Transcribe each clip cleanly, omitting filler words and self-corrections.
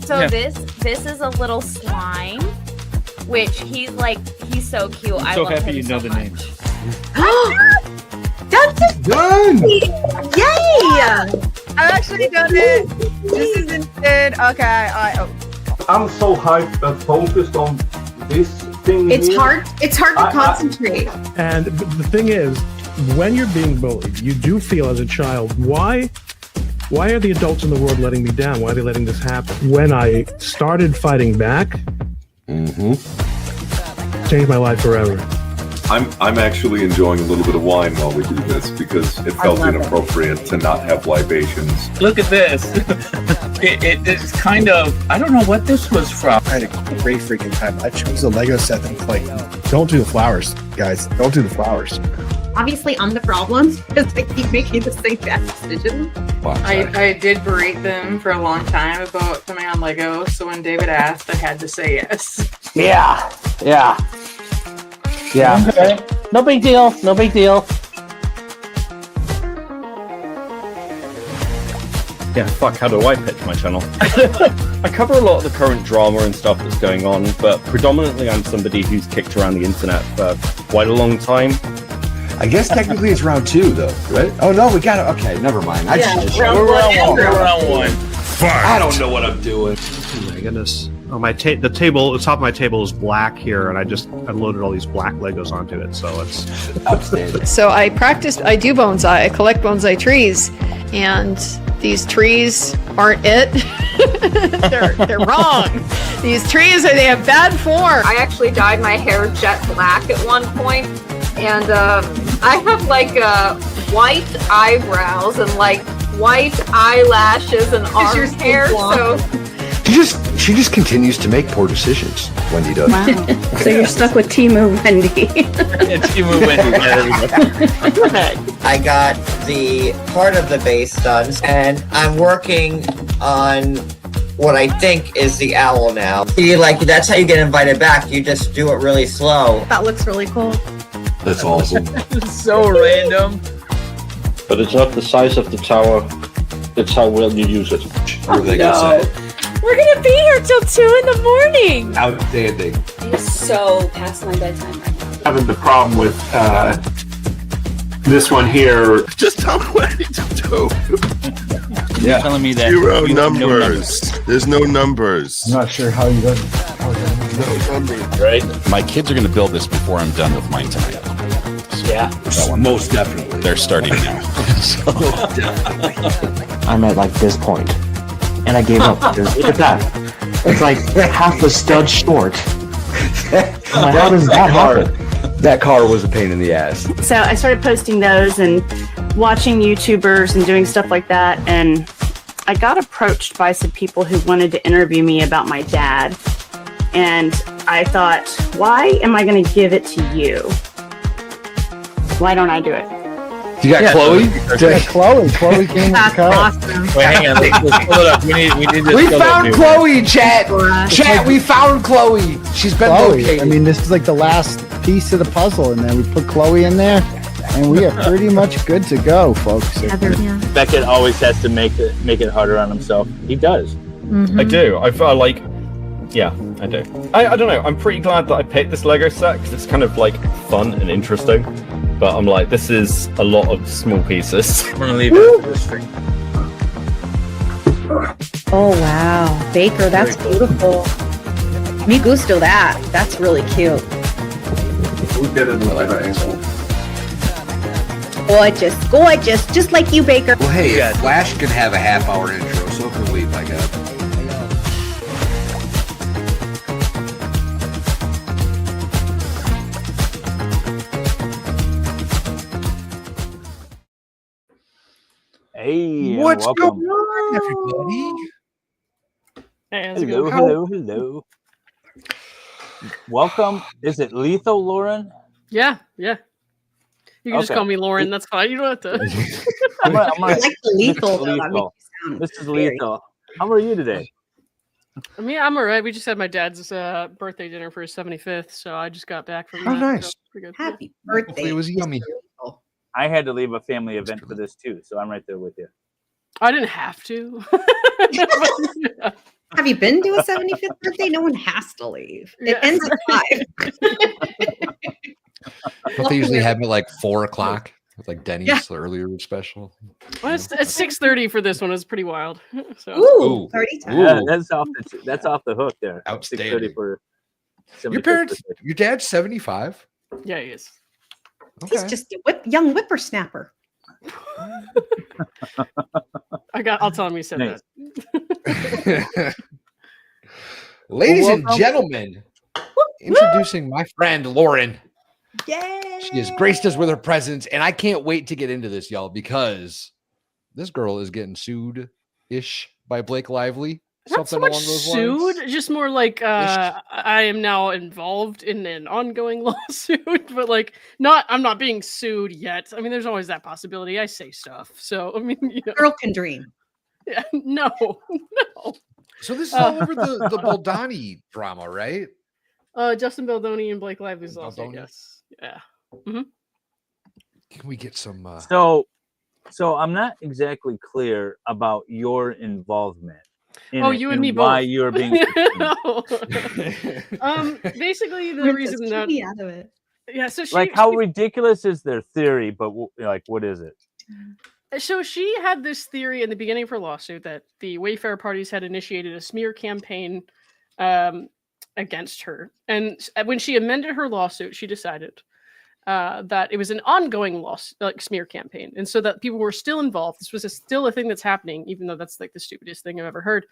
So this is a little slime, which he's so cute. I'm so happy you know the name. That's Done! Yay! I actually done it. This isn't good. Okay, I'm so hyped and focused on this thing. It's here. hard. It's hard to concentrate. And the thing is, when you're being bullied, you do feel as a child, why are the adults in the world letting me down? Why are they letting this happen? When I started fighting back, changed my life forever. I'm actually enjoying a little bit of wine while we do this because it felt inappropriate to not have libations. Look at this. It's kind of, I don't know what this was from. I had a great freaking time. I chose a Lego set that's like, don't do the flowers, guys. Don't do the flowers. Obviously, I'm the problem because I keep making the same bad decisions. I did berate them for a long time about coming on Lego, so when David asked, I had to say yes. Yeah. Okay. No big deal. Yeah, fuck, how do I pitch my channel? I cover a lot of the current drama and stuff that's going on, but predominantly I'm somebody who's kicked around the internet for quite a long time. I guess technically it's round 2, though, right? Oh, no, we got it. Okay, never mind. We're round one. I don't know what I'm doing. Oh my goodness. Oh, the top of my table is black here, and I loaded all these black Legos onto it, so it's outstanding. So I do bonsai. I collect bonsai trees, and these trees aren't it. they're wrong. These trees they have bad form. I actually dyed my hair jet black at one point, and I have white eyebrows and white eyelashes and arm hair. So She just continues to make poor decisions. Wendy does. Wow. So you're stuck with Timu Wendy. Timu Wendy. I got the part of the base done, and I'm working on what I think is the owl now. That's how you get invited back. You just do it really slow. That looks really cool. That's awesome. It's so random. But it's not the size of the tower. It's how well you use it. We're gonna be here till 2 in the morning. Outstanding. It's so past my bedtime right now. Having the problem with this one here. Just tell me what I need to do. You're telling me that Zero numbers. There's no numbers. I'm not sure how you done it. No numbers. Right? My kids are going to build this before I'm done with mine tonight. So Most definitely. they're starting now. I'm at this point, and I gave up. Look at that. It's half a stud short. How does that happen? That car was a pain in the ass. So I started posting those and watching YouTubers and doing stuff like that, and I got approached by some people who wanted to interview me about my dad, and I thought, why am I going to give it to you? Why don't I do it? You got Chloe? Chloe came in the car. Awesome. Wait, hang on. Let's pull it up. We need this. We found Chloe, chat. We found Chloe. She's been located. I mean, this is the last piece of the puzzle, and then we put Chloe in there, and we are pretty much good to go, folks. Beckett always has to make it harder on himself. He does. Mm-hmm. I do. I feel yeah, I do. I don't know. I'm pretty glad that I picked this Lego set because it's kind of fun and interesting. But I'm this is a lot of small pieces. I'm gonna leave it for the stream. Oh wow, Baker, that's beautiful. Me gusto that. That's really cute. We did it Gorgeous, just like you, Baker. Well, hey, Flash can have a half-hour intro, so can we, my God. Hey, what's welcome. going on, everybody? Hello. Welcome. Is it Lethal, Lauren? Yeah. You can just call me Lauren. That's fine. You don't have to. I'm gonna, I like the lethal. This is Lethal. How are you today? I mean, I'm all right. We just had my dad's birthday dinner for his 75th, so I just got back from that. Nice. Pretty good. Happy birthday. It was yummy. I had to leave a family event for this too, so I'm right there with you. I didn't have to. Have you been to a 75th birthday? No one has to leave. It ends at 5. Don't they usually have it at like 4 o'clock with like Denny's earlier special? Well, it's 6:30 for this one. It's pretty wild. So. Ooh, 30 times. Yeah, that's off the hook there. Outstanding. 6:30 for Your parents, your dad's 75. Yeah, he is. He's just a young whippersnapper. I'll tell him you said that. Ladies and gentlemen, introducing my friend Lauren. Yay! She has graced us with her presence, and I can't wait to get into this, y'all, because this girl is getting sued-ish by Blake Lively. Not so much sued, just more like I am now involved in an ongoing lawsuit, but like I'm not being sued yet. I mean, there's always that possibility. I say stuff, so I mean, Girl can dream. Yeah, no. So this is all over the Baldoni drama, right? Justin Baldoni and Blake Lively's lawsuit. Yes. Yeah. Mm-hmm. Can we get some? So I'm not exactly clear about your involvement. You and me both. Why you're being basically the reason that out of it. Yeah, so how ridiculous is their theory, but what is it? So she had this theory in the beginning of her lawsuit that the Wayfair parties had initiated a smear campaign against her, and when she amended her lawsuit, she decided that it was an ongoing smear campaign, and so that people were still involved. This was still a thing that's happening, even though that's like the stupidest thing I've ever heard.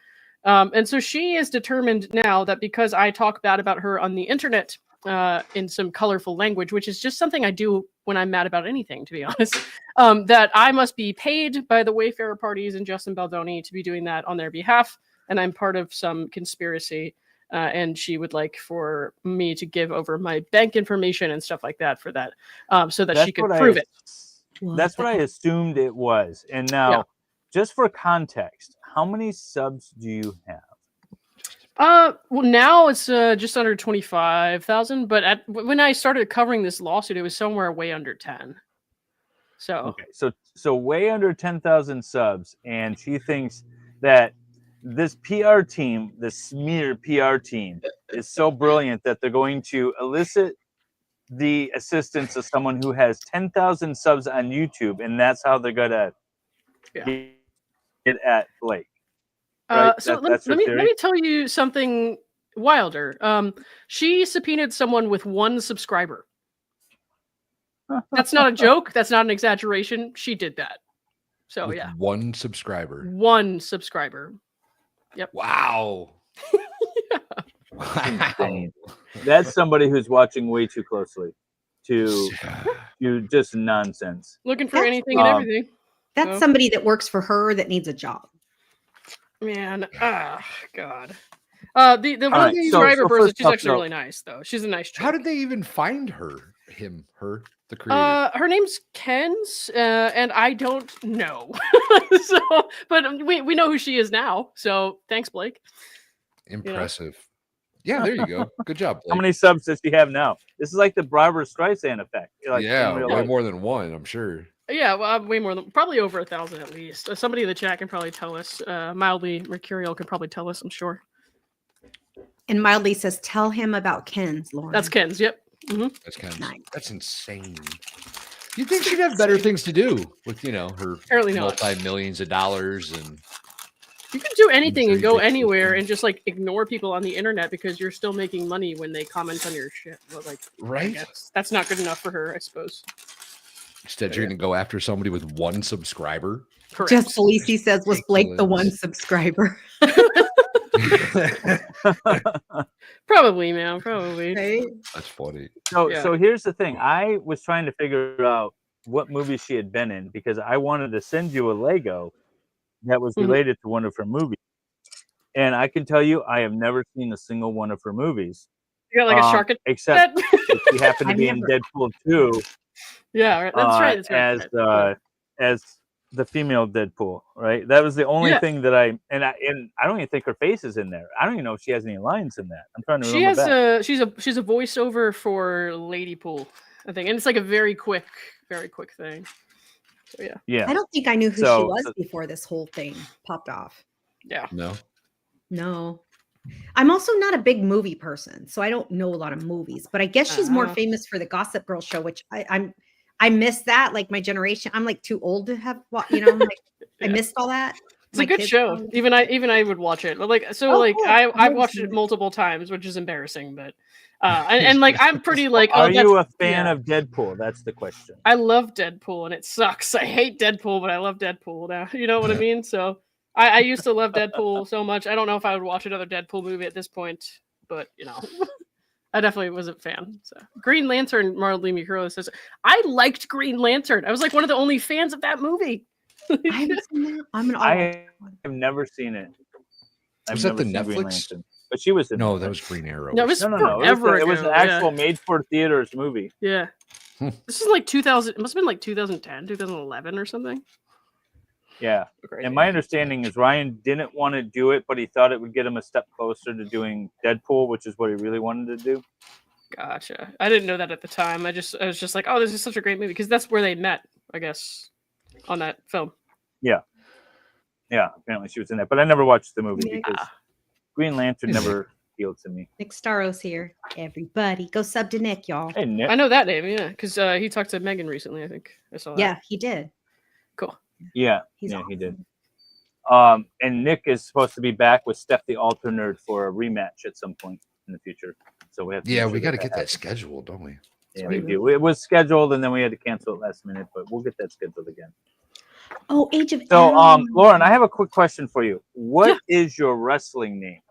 And so she is determined now that because I talk bad about her on the internet in some colorful language, which is just something I do when I'm mad about anything, to be honest, that I must be paid by the Wayfair parties and Justin Baldoni to be doing that on their behalf, and I'm part of some conspiracy. And she would like for me to give over my bank information and stuff like that for that, so that she could prove it. That's what I assumed it was. And now, just for context, how many subs do you have? Well, now it's just under 25,000. But when I started covering this lawsuit, it was somewhere way under 10. So so way under 10,000 subs, and she thinks that this PR team, the smear PR team, is so brilliant that they're going to elicit the assistance of someone who has 10,000 subs on YouTube, and that's how they're gonna get at Blake. Right? So let me tell you something wilder. She subpoenaed someone with 1 subscriber. That's not a joke. That's not an exaggeration. She did that. So with 1 subscriber. 1 subscriber. Yep. Wow. Wow. That's somebody who's watching way too closely to just nonsense. Looking for anything and everything. That's somebody that works for her that needs a job. Man, God. The one subscriber person, she's actually really nice, though. She's a nice chick. How did they even find her? The creator. Her name's Ken's, and I don't know. But we know who she is now. So thanks, Blake. Impressive. Yeah, there you go. Good job, Blake. How many subs does she have now? This is like the Barbara Streisand effect. Way more than 1, I'm sure. Yeah, well, way more than probably over 1,000 at least. Somebody in the chat can probably tell us. Mildly Mercurial could probably tell us, I'm sure. And Mildly says, "Tell him about Ken's, Lauren." That's Ken's. Yep. Mm-hmm. That's Ken's. Nice. That's insane. You'd think she'd have better things to do with, her multi-millions of dollars, and you can do anything and go anywhere and just like ignore people on the internet because you're still making money when they comment on your shit. But, right? That's not good enough for her, I suppose. Instead, you're going to go after somebody with 1 subscriber. Correct. Jeff Felici says, "Was Blake the 1 subscriber?" Probably, man. Probably. Right? That's funny. So here's the thing. I was trying to figure out what movie she had been in because I wanted to send you a Lego that was related to one of her movies. And I can tell you, I have never seen a single one of her movies. You got like a shark except she happened to be in Deadpool 2. Yeah, that's right. As the female Deadpool, right? That was the only thing that I don't even think her face is in there. I don't even know if she has any lines in that. I'm trying to remember. She's a voiceover for Ladypool, I think, and it's like a very quick thing. So yeah. I don't think I knew who she was before this whole thing popped off. Yeah. No. No. I'm also not a big movie person, so I don't know a lot of movies. But I guess she's more famous for the Gossip Girl show, which I miss that. Like my generation, I'm like too old to have. Like I missed all that. It's a good show. Even I would watch it. But Cool. I've watched it multiple times, which is embarrassing. But and like I'm pretty like. Are you a fan of Deadpool? That's the question. I love Deadpool, and it sucks. I hate Deadpool, but I love Deadpool now. You know what I mean? So I used to love Deadpool so much. I don't know if I would watch another Deadpool movie at this point, but I definitely was a fan. So Green Lantern, Marley Mikuro says, I liked Green Lantern. I was like one of the only fans of that movie. I haven't seen that. I have never seen it. Was that the Netflix? But she was in No, that was Green Arrow. No, it was no. It was an actual made-for-theaters movie. Yeah. This is like 2000. It must have been like 2010, 2011 or something. Yeah. And my understanding is Ryan didn't want to do it, but he thought it would get him a step closer to doing Deadpool, which is what he really wanted to do. Gotcha. I didn't know that at the time. I was just like, oh, this is such a great movie because that's where they met, I guess, on that film. Yeah. Yeah, apparently she was in that, but I never watched the movie because Green Lantern never appealed to me. Nick Staro's here. Everybody, go sub to Nick, y'all. Hey, Nick. I know that name, yeah, because he talked to Megan recently. I think I saw that. Yeah, he did. Cool. Yeah, awesome. He did. And Nick is supposed to be back with Steph the Alter Nerd for a rematch at some point in the future. So we have to we got to get that scheduled, don't we? Yeah, we do. It was scheduled and then we had to cancel it last minute, but we'll get that scheduled again. Oh, Age of So, Lauren, I have a quick question for you. What is your wrestling name?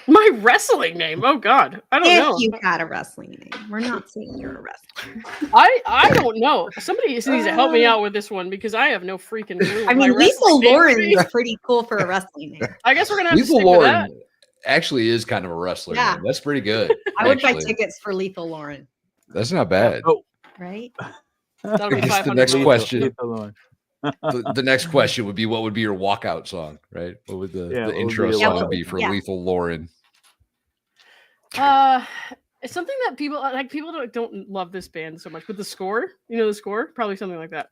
My wrestling name? Oh God, I don't know. If you had a wrestling name, we're not saying you're a wrestler. I don't know. Somebody needs to help me out with this one because I have no freaking clue. I mean, Lethal Lauren's pretty cool for a wrestling name. I guess we're gonna have to Lethal stick with Lauren that. actually is kind of a wrestler. Yeah. Name. That's pretty good. I would buy actually. tickets for Lethal Lauren. That's not bad. Right? That'll be I guess the 500. next question. Lethal Lauren. the next question would be, what would be your walkout song, right? What would the intro song be for Lethal Lauren? It's something that people don't love this band so much, but the score, the score, probably something like that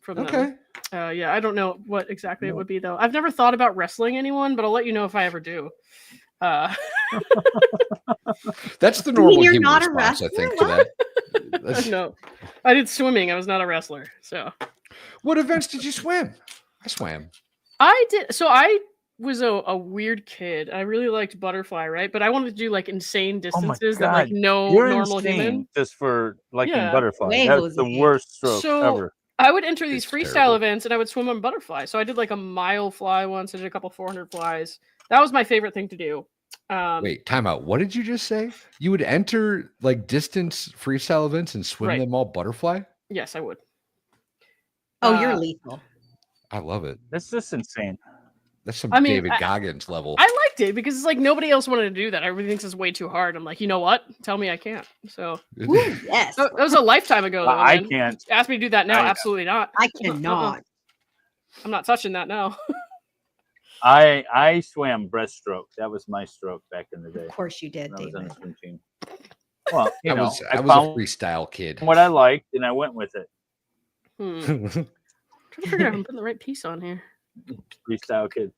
from them. Okay. I don't know what exactly it would be though. I've never thought about wrestling anyone, but I'll let you know if I ever do. That's the normal you're human not a response, I wrestler? think, to that. No, I did swimming. I was not a wrestler. So, what events did you swim? I swam. I did. So I was a weird kid. I really liked butterfly, right? But I wanted to do like insane distances that like no You're normal insane human. just for liking Yeah. butterfly. Way That's the Jose. worst stroke So ever. I would enter these It's freestyle terrible. events and I would swim on butterfly. So I did like a mile fly once. I did a couple 400 flies. That was my favorite thing to do. Wait, time out. What did you just say? You would enter like distance freestyle events and swim Right. them all butterfly? Yes, I would. Oh, you're lethal. I love it. That's just insane. That's some I mean, David Goggins level. I liked it because it's like nobody else wanted to do that. Everybody thinks it's way too hard. I'm like, you know what? Tell me I can't. So Woo, yes. that was a lifetime ago. Though, I man. can't. Ask me to do that now. Absolutely not. I cannot. I'm not touching that now. I swam breaststroke. That was my stroke back in the day. Of course you did, when I was on David. the swim team. Well, I was a found freestyle kid. what I liked and I went with it. Trying to figure out if I'm putting the right piece on here. Freestyle kid.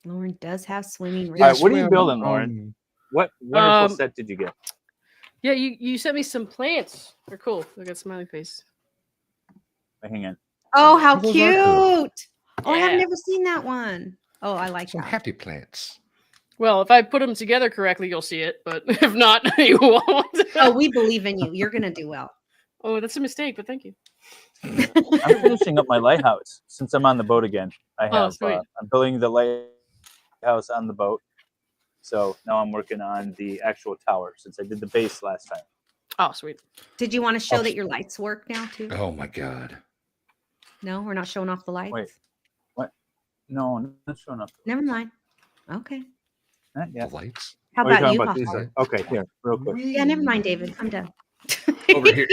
Lauren does have swimming. All right, what are you rings. building, Lauren? What wonderful set did you get? Yeah, you sent me some plants. They're cool. Look at smiley face. Hang on. Oh, how Those are cute. cool. Oh, I have Yeah. never seen that one. Oh, I like Some that. happy plants. Well, if I put them together correctly, you'll see it. But if not, you won't. Oh, we believe in you. You're going to do well. Oh, that's a mistake, but thank you. I'm finishing up my lighthouse since I'm on the boat again. I Oh, have sweet. I'm building the lighthouse on the boat. So now I'm working on the actual tower since I did the base last time. Oh, sweet. Did you want to show that your lights work now, too? Oh my god. No, we're not showing off the lights. Wait. What? No, I'm not showing up. Never mind. Okay. Not yet. The lights. How What are about you you? talking about? Hawthorne? Okay, here, real quick. Yeah, never mind, David. I'm done. Over here.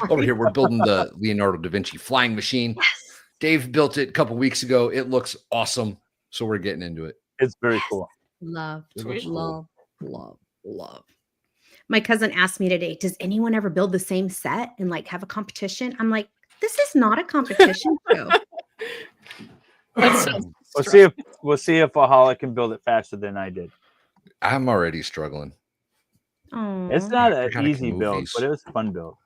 Over here, we're building the Leonardo da Vinci flying machine. Yes. Dave built it a couple weeks ago. It looks awesome. So we're getting into it. It's very cool. Love, It looks love, love, love. My cousin asked me today, does anyone ever build the same set and like have a competition? I'm like, this is not a competition show. That sounds We'll see if Valhalla can build it faster than I did. I'm already struggling. It's not I an forgot I easy can build, movies. but it was a fun build.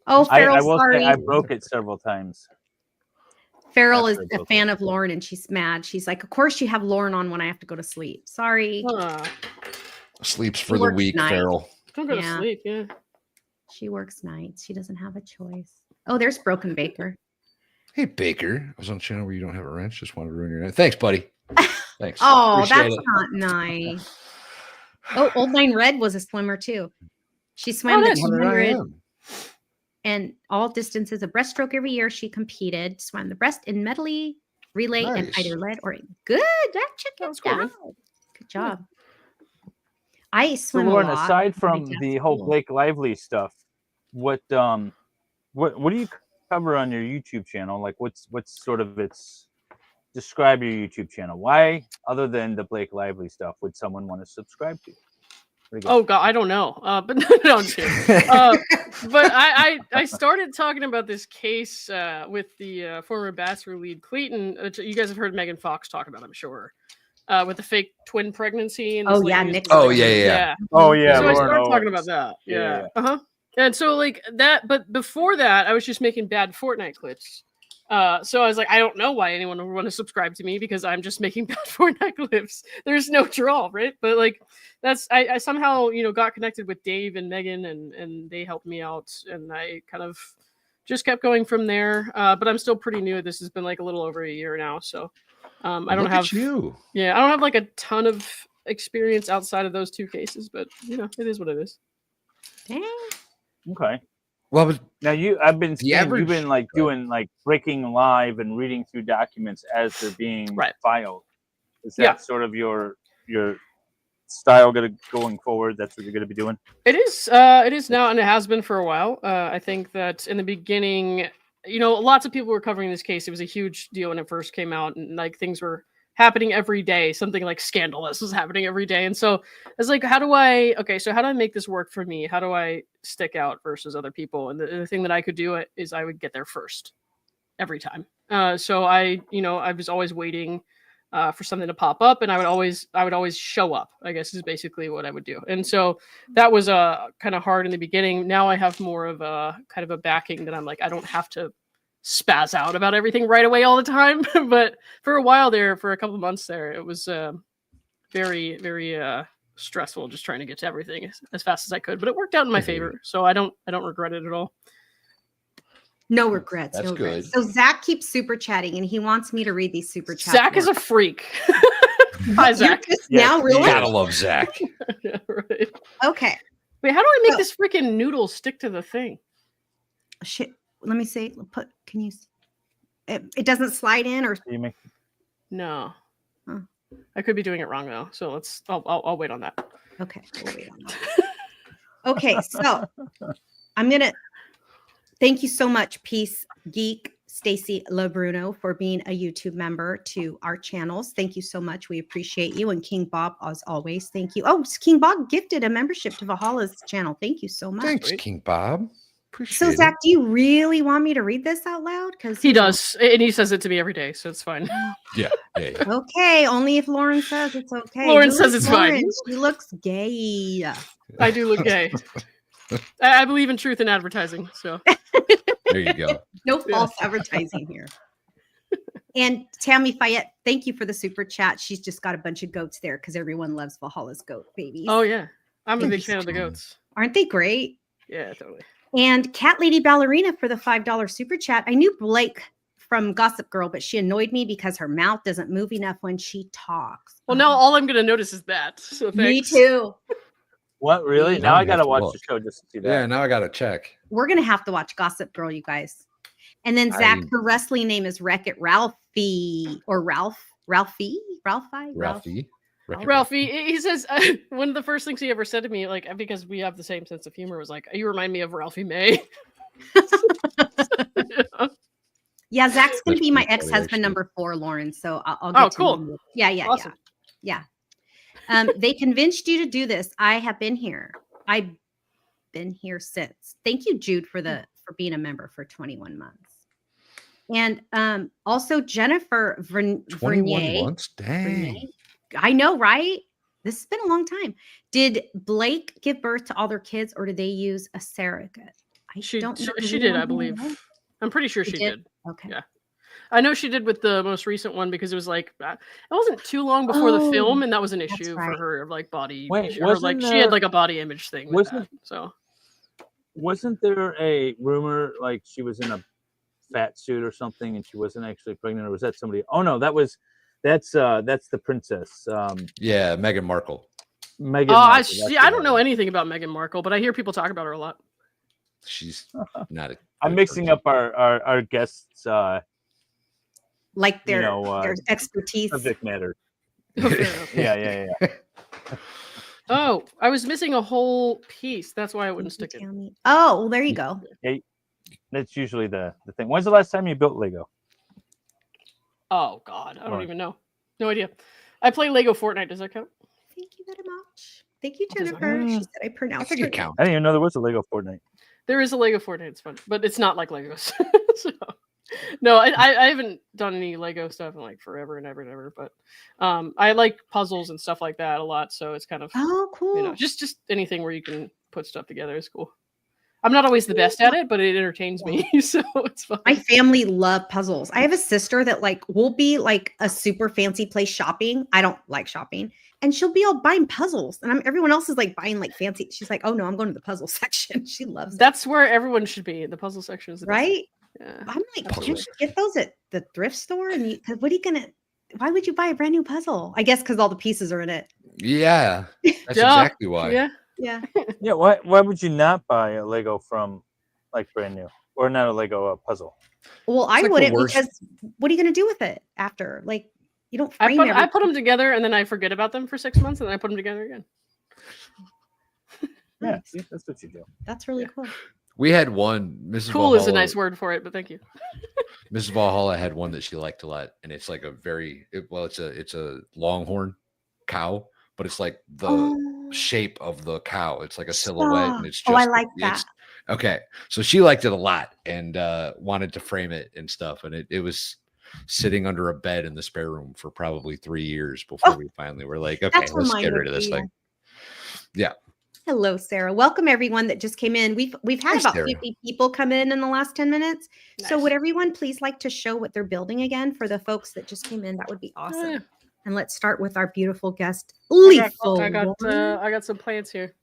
Oh, I Farrell's will sorry. say I broke it several times. Farrell is after I a built fan of Lauren, and she's mad. She's like, "Of course you have Lauren on when I have to go to sleep. Sorry." Sleeps She for the works week, nights. Farrell. Don't go to sleep. Yeah. She works nights. She doesn't have a choice. Oh, there's Broken Baker. Hey, Baker. I was on a channel where you don't have a wrench. Just wanted to ruin your night. Thanks, buddy. Thanks. Oh, Appreciate that's it. not nice. Oh, Old Nine Red was a swimmer too. She swam the nice. What did I 200 am? and all distances of breaststroke every year. She competed, swam the breast in medley, relay, and Nice. either lead or good. Check it out. Good job. I So swim Lauren, a lot. aside from I think the that's whole cool. Blake Lively stuff, what do you cover on your YouTube channel? Like what's sort of its describe your YouTube channel? Why, other than the Blake Lively stuff, would someone want to subscribe to you? Oh God, I don't know. But no, I'm kidding. But I started talking about this case with the former Bachelor lead Clayton. You guys have heard Megan Fox talk about, I'm sure, with the fake twin pregnancy. And Oh, this yeah, lady who's Nick's pregnant. yeah. Oh yeah, So I Lauren started talking Owens. about that. Yeah. Yeah. Uh-huh. And so like that, but before that, I was just making bad Fortnite clips. So I was like, I don't know why anyone would want to subscribe to me because I'm just making bad Fortnite clips. There's no draw, right? But like that's I somehow got connected with Dave and Megan and they helped me out and I kind of just kept going from there. But I'm still pretty new. This has been like a little over a year now, so I don't Look have at you. Yeah, I don't have like a ton of experience outside of those two cases, but it is what it is. Dang. Okay. Well, but now I've been seeing average- you've been like doing like breaking live and reading through documents as they're being filed. Is that sort of your style going forward? That's what you're going to be doing. It is now, and it has been for a while. I think that in the beginning, lots of people were covering this case. It was a huge deal when it first came out, and like things were happening every day. Something like scandalous was happening every day, and so it's like, how do I make this work for me? How do I stick out versus other people? And the thing that I could do is I would get there first every time. So I was always waiting for something to pop up, and I would always show up, I guess is basically what I would do. And so that was kind of hard in the beginning. Now I have more of a kind of a backing that I'm like, I don't have to spaz out about everything right away all the time. But for a while there, for a couple of months there, it was very, very stressful just trying to get to everything as fast as I could. But it worked out in my favor, so I don't regret it at all. No regrets. That's no regrets. good. So Zach keeps super chatting, and he wants me to read these super chats. Zach is a freak. Hi, Zach. Now, really? Gotta love Zach. Yeah, right. Okay. Wait, how do I make this freaking noodle stick to the thing? Shit. Let me see. Can you? It doesn't slide in, or you make? No. Huh. I could be doing it wrong though. So I'll wait on that. Okay. We'll wait on that. Okay. So I'm gonna. Thank you so much, Peace Geek Stacy LeBruno, for being a YouTube member to our channels. Thank you so much. We appreciate you. And King Bob, as always, thank you. Oh, King Bob gifted a membership to Valhalla's channel. Thank you so much. Thanks, King Bob. Appreciate So, it. Zach, do you really want me to read this out loud? Because he does, and he says it to me every day, so it's fine. Yeah. Okay, only if Lauren says it's okay. Lauren Who says is it's fine. Lauren? She looks gay. I do look gay. I believe in truth in advertising, so there you go. No false advertising here. And Tammy Fayette, thank you for the super chat. She's just got a bunch of goats there because everyone loves Valhalla's goat babies. Oh yeah, I'm a Thank big you fan so of the much. goats. Aren't they great? Yeah, totally. And Cat Lady Ballerina for the $5 super chat. I knew Blake from Gossip Girl, but she annoyed me because her mouth doesn't move enough when she talks. Well, now all I'm gonna notice is that. So thanks. Me too. What, really? Now I gotta watch the show just to see that. Yeah, now I gotta check. We're gonna have to watch Gossip Girl, you guys. And then Zach, her wrestling name is Wreck-It Ralphie or Ralphie. Ralphie, he says one of the first things he ever said to me, like because we have the same sense of humor, was like, "You remind me of Ralphie May." Yeah, Zach's gonna That's be my pretty funny, ex-husband actually. number 4, Lauren. So I'll get to cool. him. Yeah. Awesome. Yeah. They convinced you to do this. I have been here. I've been here since. Thank you, Jude, for being a member for 21 months. And also Jennifer 21 Vernier. months? Dang. I know, right? This has been a long time. Did Blake give birth to all their kids, or did they use a surrogate? She don't know. Does she did, anyone I believe. know? I'm pretty sure She she did? did. Okay. Yeah. I know she did with the most recent one because it was like it wasn't too long before the film, and that was an issue for her of like body. Wait, Her like she had like a body image thing with wasn't- that. So Wasn't there a rumor like she was in a fat suit or something and she wasn't actually pregnant, or was that somebody? Oh no, that's the princess. Yeah, Meghan Markle. Meghan. I Markle, I don't know anything about Meghan Markle, but I hear people talk about her a lot. She's not a. I'm mixing up our guests. Like their expertise. Subject matter. Yeah. Oh, I was missing a whole piece. That's why I wouldn't stick it. Oh, well, there you go. Hey, that's usually the thing. When's the last time you built Lego? Oh God, I don't even know. No idea. I play Lego Fortnite. Does that count? Thank you very much. Thank you, Jennifer. She said I pronounced it. I didn't even know there was a Lego Fortnite. There is a Lego Fortnite. It's fun, but it's not like Legos. So, no, I haven't done any Lego stuff in like forever and ever and ever. But I like puzzles and stuff like that a lot. So it's kind of cool. You know, just anything where you can put stuff together is cool. I'm not always the best at it, but it entertains me, so it's fun. My family love puzzles. I have a sister that like will be like a super fancy place shopping. I don't like shopping, and she'll be all buying puzzles, and everyone else is like buying like fancy. She's like, "Oh no, I'm going to the puzzle section." She loves it. That's where everyone should be. The puzzle section is the best. Right? Yeah. I'm like, can't you get those at the thrift store? And cause what are you gonna? Why would you buy a brand new puzzle? I guess because all the pieces are in it. Yeah, that's exactly why. Yeah. Yeah. Why would you not buy a Lego from like brand new, or not a Lego puzzle? Well, I wouldn't because what are you gonna do with it after? Like, you don't. Frame I put them together and then I forget about them for 6 months and then I put them together again. Yeah, see, that's what you do. That's really cool. We had one. Mrs. Cool Valhalla, is a nice word for it, but thank you. Mrs. Valhalla had one that she liked a lot, and it's like it's a longhorn cow, but it's like the shape of the cow. It's like a silhouette, and it's just. I like that. Okay, so she liked it a lot and wanted to frame it and stuff, and it was sitting under a bed in the spare room for probably 3 years before we finally were like, okay, let's get rid of this thing. Yeah. Hello, Sarah. Welcome everyone that just came in. We've had about 50 people come in the last 10 minutes. Nice. So would everyone please like to show what they're building again for the folks that just came in? That would be awesome. Yeah. And let's start with our beautiful guest, Lethal. I got some plants here.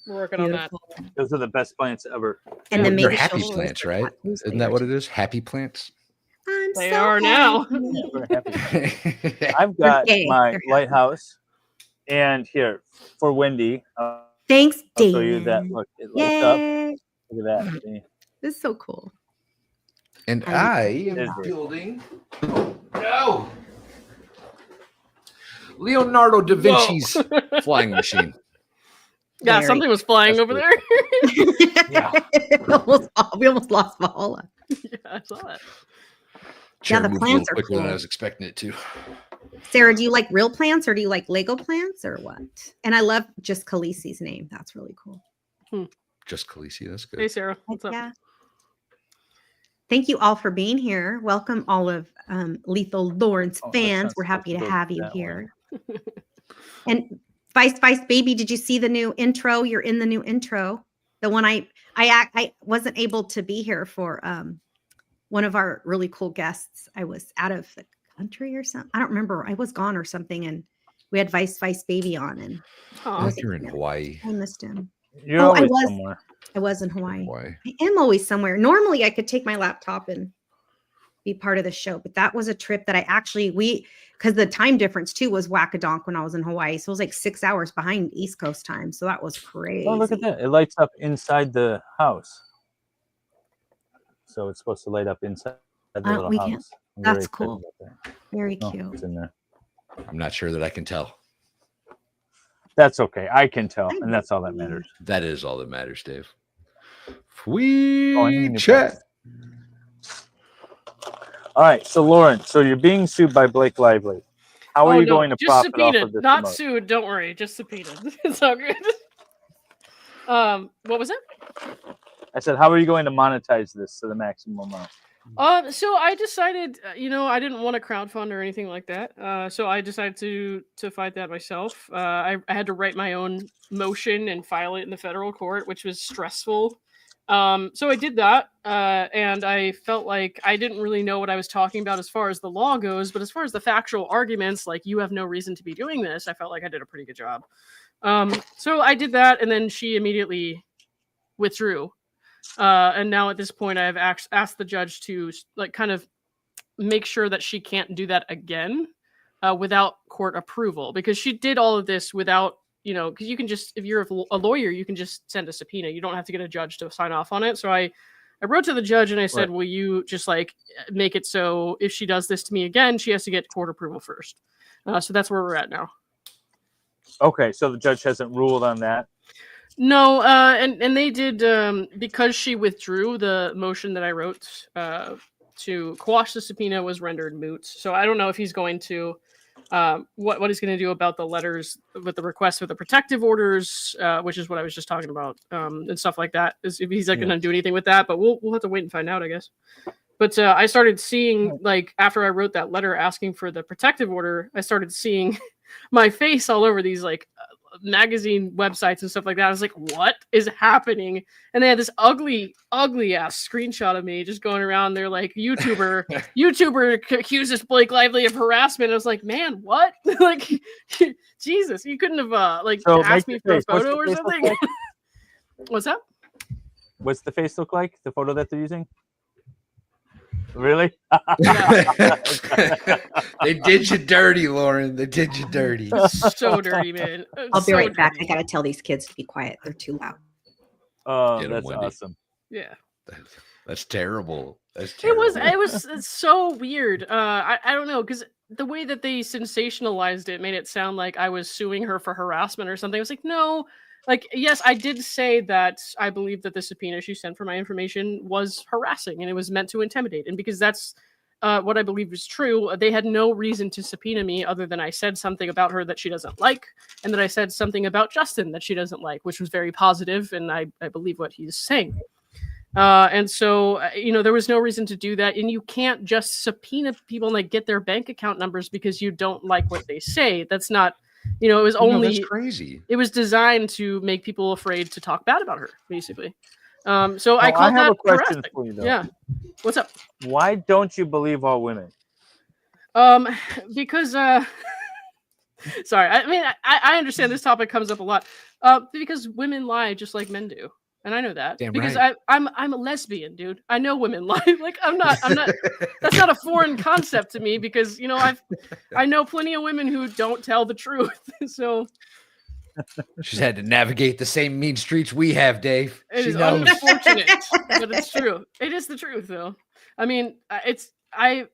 We're working on that. Those are the best plants ever. And then they're happy plants, right? Isn't that what it is? Happy plants? They are now. Yeah, we're happy. I've got my lighthouse. And here for Wendy. Thanks, Dave. I'll show you that. Look, it lights up. Look at that. See? This is so cool. And I am building. Oh, no. Leonardo da Vinci's flying machine. Yeah, something was flying over there. Yeah. We almost lost Valhalla. Yeah, I saw that. Yeah, the plants are quicker cool. than I was expecting it to. Sarah, do you like real plants or do you like Lego plants or what? And I love just Khaleesi's name. That's really cool. Just Khaleesi, that's good. Hey, Sarah. What's up? Yeah. Thank you all for being here. Welcome all of Lethal Lawrence fans. We're happy to have you here. And Vice Baby, did you see the new intro? You're in the new intro. The one I wasn't able to be here for one of our really cool guests. I was out of the country or something. I don't remember. I was gone or something, and we had Vice Baby on. And you're in Hawaii. I missed him. You're always somewhere. I was in Hawaii. I am always somewhere. Normally, I could take my laptop and be part of the show, but that was a trip that I actually because the time difference too was whack-a-donk when I was in Hawaii, so it was like 6 hours behind East Coast time. So that was crazy. Oh, look at that! It lights up inside the house. So it's supposed to light up inside the little house. That's cool. Very cute. It's in there. I'm not sure that I can tell. That's okay. I can tell, and that's all that matters. That is all that matters, Dave. We chat. All right, so Lauren, so you're being sued by Blake Lively. How are you going to profit off of this? Not sued. Don't worry. Just subpoenaed. It's all good. What was it? I said, how are you going to monetize this to the maximum amount? So I decided, I didn't want to crowdfund or anything like that. So I decided to fight that myself. I had to write my own motion and file it in the federal court, which was stressful. So I did that, and I felt like I didn't really know what I was talking about as far as the law goes, but as far as the factual arguments, like you have no reason to be doing this, I felt like I did a pretty good job. So I did that, and then she immediately withdrew. And now at this point, I have asked the judge to like kind of make sure that she can't do that again without court approval, because she did all of this without, because you can just, if you're a lawyer, you can just send a subpoena. You don't have to get a judge to sign off on it. So I wrote to the judge and I said, will you just like make it so if she does this to me again, she has to get court approval first. So that's where we're at now. Okay, so the judge hasn't ruled on that. No, and they did, because she withdrew, the motion that I wrote to quash the subpoena was rendered moot. So I don't know if he's going to, what he's going to do about the letters with the request for the protective orders, which is what I was just talking about, and stuff like that. Is if he's like going to do anything with that, but we'll have to wait and find out, I guess. But I started seeing, like, after I wrote that letter asking for the protective order, I started seeing my face all over these like magazine websites and stuff like that. I was like, what is happening? And they had this ugly ass screenshot of me just going around there like YouTuber accuses Blake Lively of harassment. I was like, man, what? Like, Jesus, you couldn't have asked me for a photo or something. What's that? What's the face look like? The photo that they're using? Really? They did you dirty, Lauren. They did you dirty. So dirty, man. I'll be right back. I gotta tell these kids to be quiet. They're too loud. Oh, that's awesome. Yeah. That's terrible. That's terrible. It's so weird. I don't know, because the way that they sensationalized it made it sound like I was suing her for harassment or something. I was like, no. Like, yes, I did say that I believe that the subpoena she sent for my information was harassing and it was meant to intimidate. And because that's what I believe is true, they had no reason to subpoena me other than I said something about her that she doesn't like, and that I said something about Justin that she doesn't like, which was very positive, and I believe what he's saying. And so, there was no reason to do that. And you can't just subpoena people and like get their bank account numbers because you don't like what they say. That's not... it was only that's crazy. It was designed to make people afraid to talk bad about her, basically. So I called that a question harassing. for you, though. Yeah. What's up? Why don't you believe all women? Because sorry, I mean I understand this topic comes up a lot. Because women lie just like men do. And I know that. Damn because right. I'm a lesbian, dude. I know women lie. Like I'm not that's not a foreign concept to me, because I know plenty of women who don't tell the truth. So she's had to navigate the same mean streets we have, Dave. It is unfortunate, but it's true. It is the truth, though. I mean, I've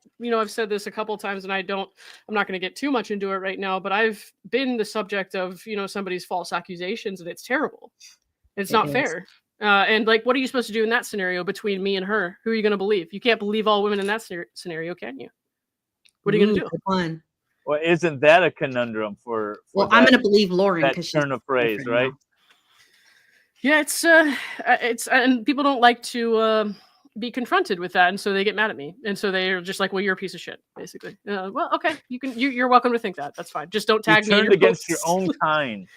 said this a couple of times, and I'm not going to get too much into it right now, but I've been the subject of, somebody's false accusations, and it's terrible. It's not fair. And like, what are you supposed to do in that scenario between me and her? Who are you going to believe? You can't believe all women in that scenario, can you? What are you going to do? One. Well, isn't that a conundrum for Well, I'm going to believe Lauren that because turn of phrase, right? Yeah, it's and people don't like to be confronted with that, and so they get mad at me, and so they're just like, "Well, you're a piece of shit," basically. Well, okay, you're welcome to think that. That's fine. Just don't tag me. Turned against your own kind.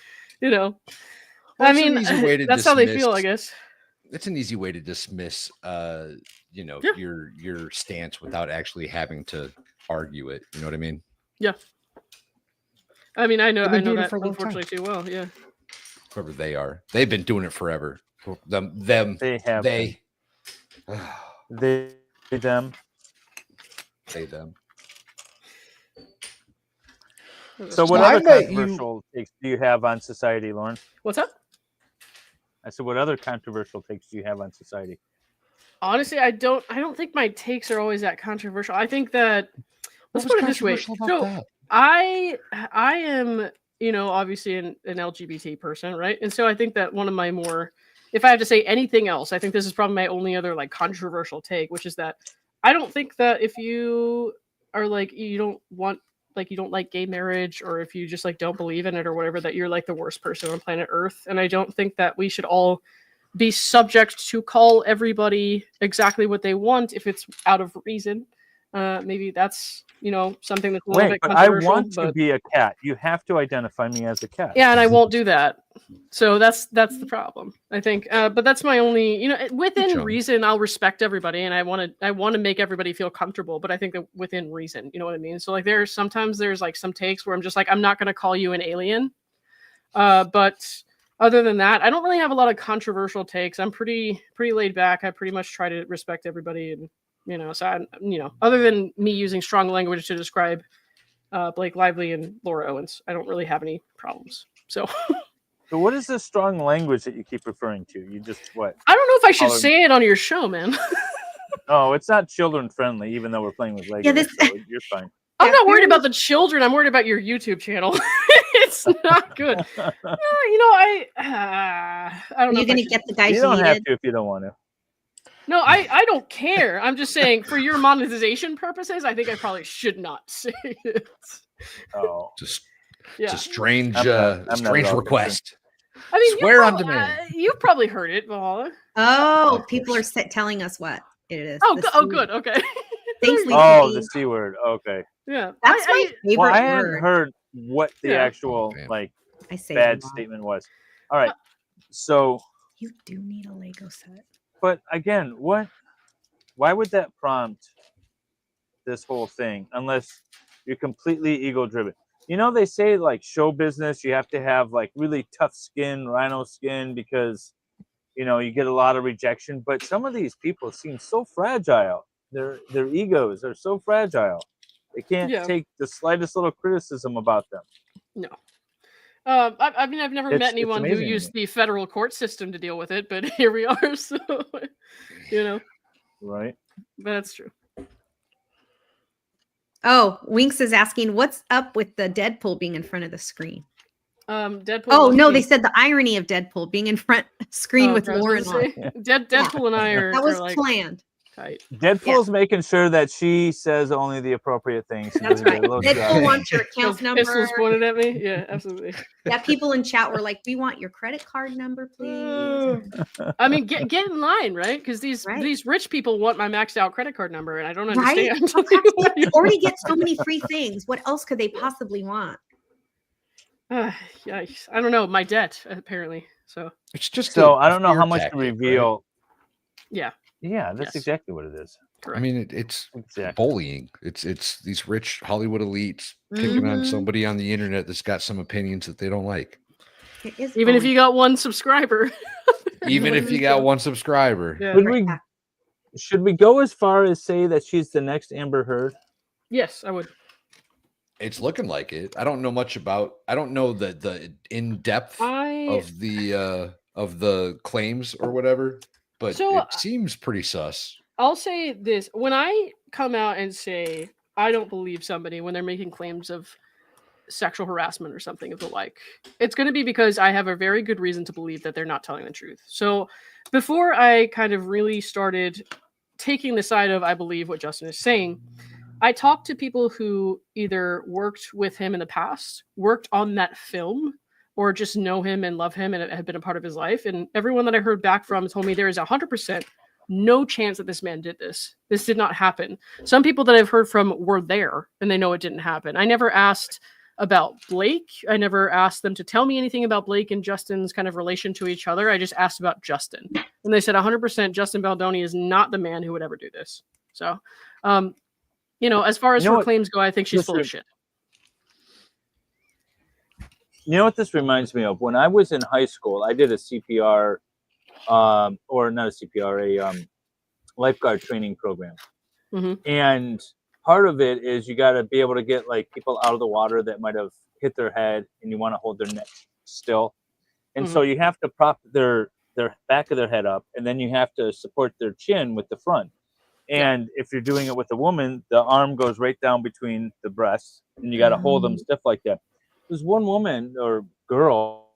I mean, that's how they feel, I guess. It's an easy way to dismiss, your stance without actually having to argue it. You know what I mean? Yeah. I mean, I know that unfortunately too well. Yeah. Whoever they are, they've been doing it forever. Them. They have. They. Them. So, what other controversial takes do you have on society, Lauren? What's up? I said, what other controversial takes do you have on society? Honestly, I don't think my takes are always that controversial. I think that, let's put it this way. So I am, obviously an LGBT person, right? And so I think that one of my more, if I have to say anything else, I think this is probably my only other like controversial take, which is that I don't think that if you are like, you don't like gay marriage, or if you just like don't believe in it or whatever, that you're like the worst person on planet Earth. And I don't think that we should all be subject to call everybody exactly what they want if it's out of reason. Maybe that's something that's a little bit but I controversial. want to be a cat. You have to identify me as a cat. Yeah, and I won't do that. So that's the problem, I think. But that's my only, within reason, I'll respect everybody, and I want to make everybody feel comfortable. But I think that within reason, you know what I mean. So like, sometimes there's like some takes where I'm just like, I'm not going to call you an alien. But other than that, I don't really have a lot of controversial takes. I'm pretty laid back. I pretty much try to respect everybody, and so other than me using strong language to describe Blake Lively and Laura Owens, I don't really have any problems. So what is this strong language that you keep referring to? You just what? I don't know if I should say it on your show, man. Oh, it's not children friendly, even though we're playing with Legos. Yeah, so you're fine. I'm not worried about the children. I'm worried about your YouTube channel. It's not good. I don't know. You're gonna get the guys. You don't have to if you don't want to. No, I don't care. I'm just saying, for your monetization purposes, I think I probably should not say it. Oh, it's a strange, strange request. I mean, swear on demand. You've probably heard it, Valhalla. Oh, people are telling us what it is. Oh, good. Okay. Thanks, Lisa. Oh, the C word. Okay. Yeah, that's my favorite Well, I word. hadn't heard what the actual bad statement was. All right, so you do need a Lego set. But again, why would that prompt this whole thing unless you're completely ego driven? They say like show business, you have to have like really tough skin, rhino skin, because you get a lot of rejection. But some of these people seem so fragile. Their egos are so fragile. They can't take the slightest little criticism about them. No. I mean, I've never met anyone who used the federal court system to deal with it, but here we are. So, Right. But that's true. Oh, Winks is asking, what's up with the Deadpool being in front of the screen? Deadpool. Oh no, they said the irony of Deadpool being in front screen with Lauren on. Deadpool and I are. That was like, planned. Tight. Deadpool's making sure that she says only the appropriate things. That's right. Deadpool wants your account number. Pistols pointed at me. Yeah, absolutely. Yeah, people in chat were like, "We want your credit card number, please." I mean, get in line, right? Because these rich people want my maxed out credit card number, and I don't understand. Right? They already get so many free things. What else could they possibly want? Yikes. I don't know. My debt, apparently. So it's just I don't know how much to reveal. Right? Yeah. Yeah, that's exactly what it is. Correct. I mean, it's bullying. It's these rich Hollywood elites picking on somebody on the internet that's got some opinions that they don't like. Even if you got one subscriber. Even if you got one subscriber. Yeah. Should we go as far as say that she's the next Amber Heard? Yes, I would. It's looking like it. I don't know much about. I don't know the in depth of the claims or whatever, but it seems pretty sus. I'll say this: when I come out and say I don't believe somebody when they're making claims of sexual harassment or something of the like, it's going to be because I have a very good reason to believe that they're not telling the truth. So before I kind of really started taking the side of I believe what Justin is saying, I talked to people who either worked with him in the past, worked on that film, or just know him and love him and have been a part of his life. And everyone that I heard back from told me there is 100% no chance that this man did this. This did not happen. Some people that I've heard from were there and they know it didn't happen. I never asked about Blake. I never asked them to tell me anything about Blake and Justin's kind of relation to each other. I just asked about Justin. And they said 100% Justin Baldoni is not the man who would ever do this. So, as far as her claims go, I think she's full of shit. You know what this reminds me of? When I was in high school, I did a CPR, or not a CPR, a lifeguard training program. Mm-hmm. And part of it is you got to be able to get like people out of the water that might have hit their head, and you want to hold their neck still. And so you have to prop their back of their head up, and then you have to support their chin with the front. And if you're doing it with a woman, the arm goes right down between the breasts, and you got to hold them stiff like that. There's one woman or girl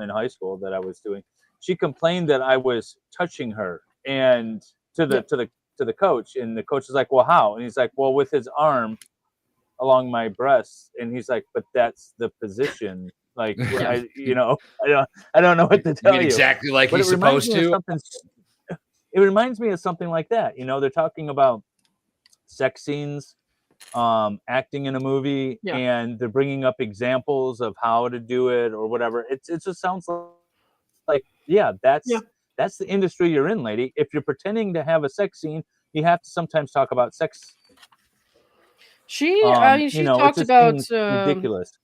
in high school that I was doing. She complained that I was touching her, and to the coach, and the coach is like, "Well, how?" And he's like, "Well, with his arm along my breasts." And he's like, "But that's the position Like, I don't know what to tell you. Exactly like But he's it reminds supposed me of to. it reminds me of something like that. They're talking about sex scenes, acting in a movie, and they're bringing up examples of how to do it or whatever. It just sounds like that's the industry you're in, lady. If you're pretending to have a sex scene, you have to sometimes talk about sex. She it talked just about seems ridiculous.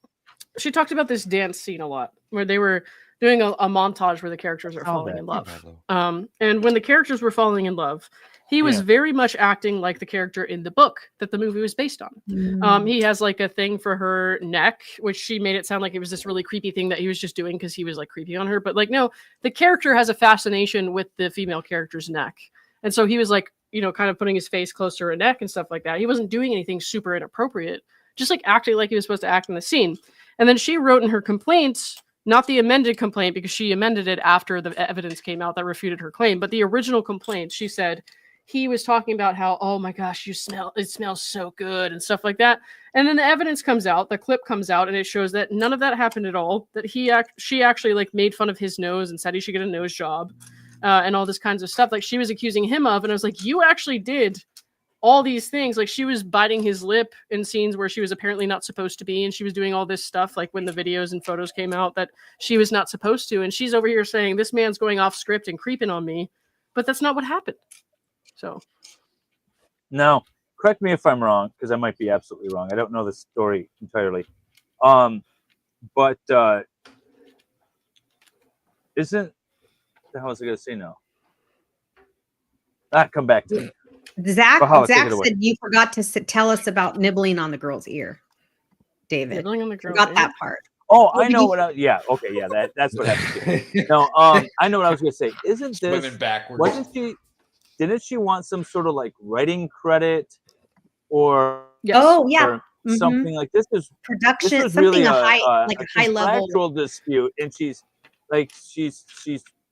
She talked about this dance scene a lot, where they were doing a montage where the characters are falling in love. And when the characters were falling in love, he was very much acting like the character in the book that the movie was based on. He has like a thing for her neck, which she made it sound like it was this really creepy thing that he was just doing because he was like creepy on her. But like, no, the character has a fascination with the female character's neck. And so he was like, kind of putting his face close to her neck and stuff like that. He wasn't doing anything super inappropriate, just like acting like he was supposed to act in the scene. And then she wrote in her complaints, not the amended complaint, because she amended it after the evidence came out that refuted her claim, but the original complaint, she said he was talking about how, oh my gosh, it smells so good and stuff like that. And then the evidence comes out, the clip comes out, and it shows that none of that happened at all, that she actually like made fun of his nose and said he should get a nose job and all this kinds of stuff like she was accusing him of. And I was like, you actually did all these things. Like she was biting his lip in scenes where she was apparently not supposed to be, and she was doing all this stuff like when the videos and photos came out that she was not supposed to, and she's over here saying this man's going off script and creeping on me, but that's not what happened. So now correct me if I'm wrong, because I might be absolutely wrong. I don't know the story entirely, but isn't the hell was I going to say now? Come back to me. Zach said you forgot to tell us about nibbling on the girl's ear, David. Nibbling on the girl's forgot ear? that part. Oh, I know what. That's what happened. No, I know what I was going to say. Isn't this Swimming backwards? Didn't she want some sort of like writing credit or something like this? Production, this was something really a high level contractual dispute, and she's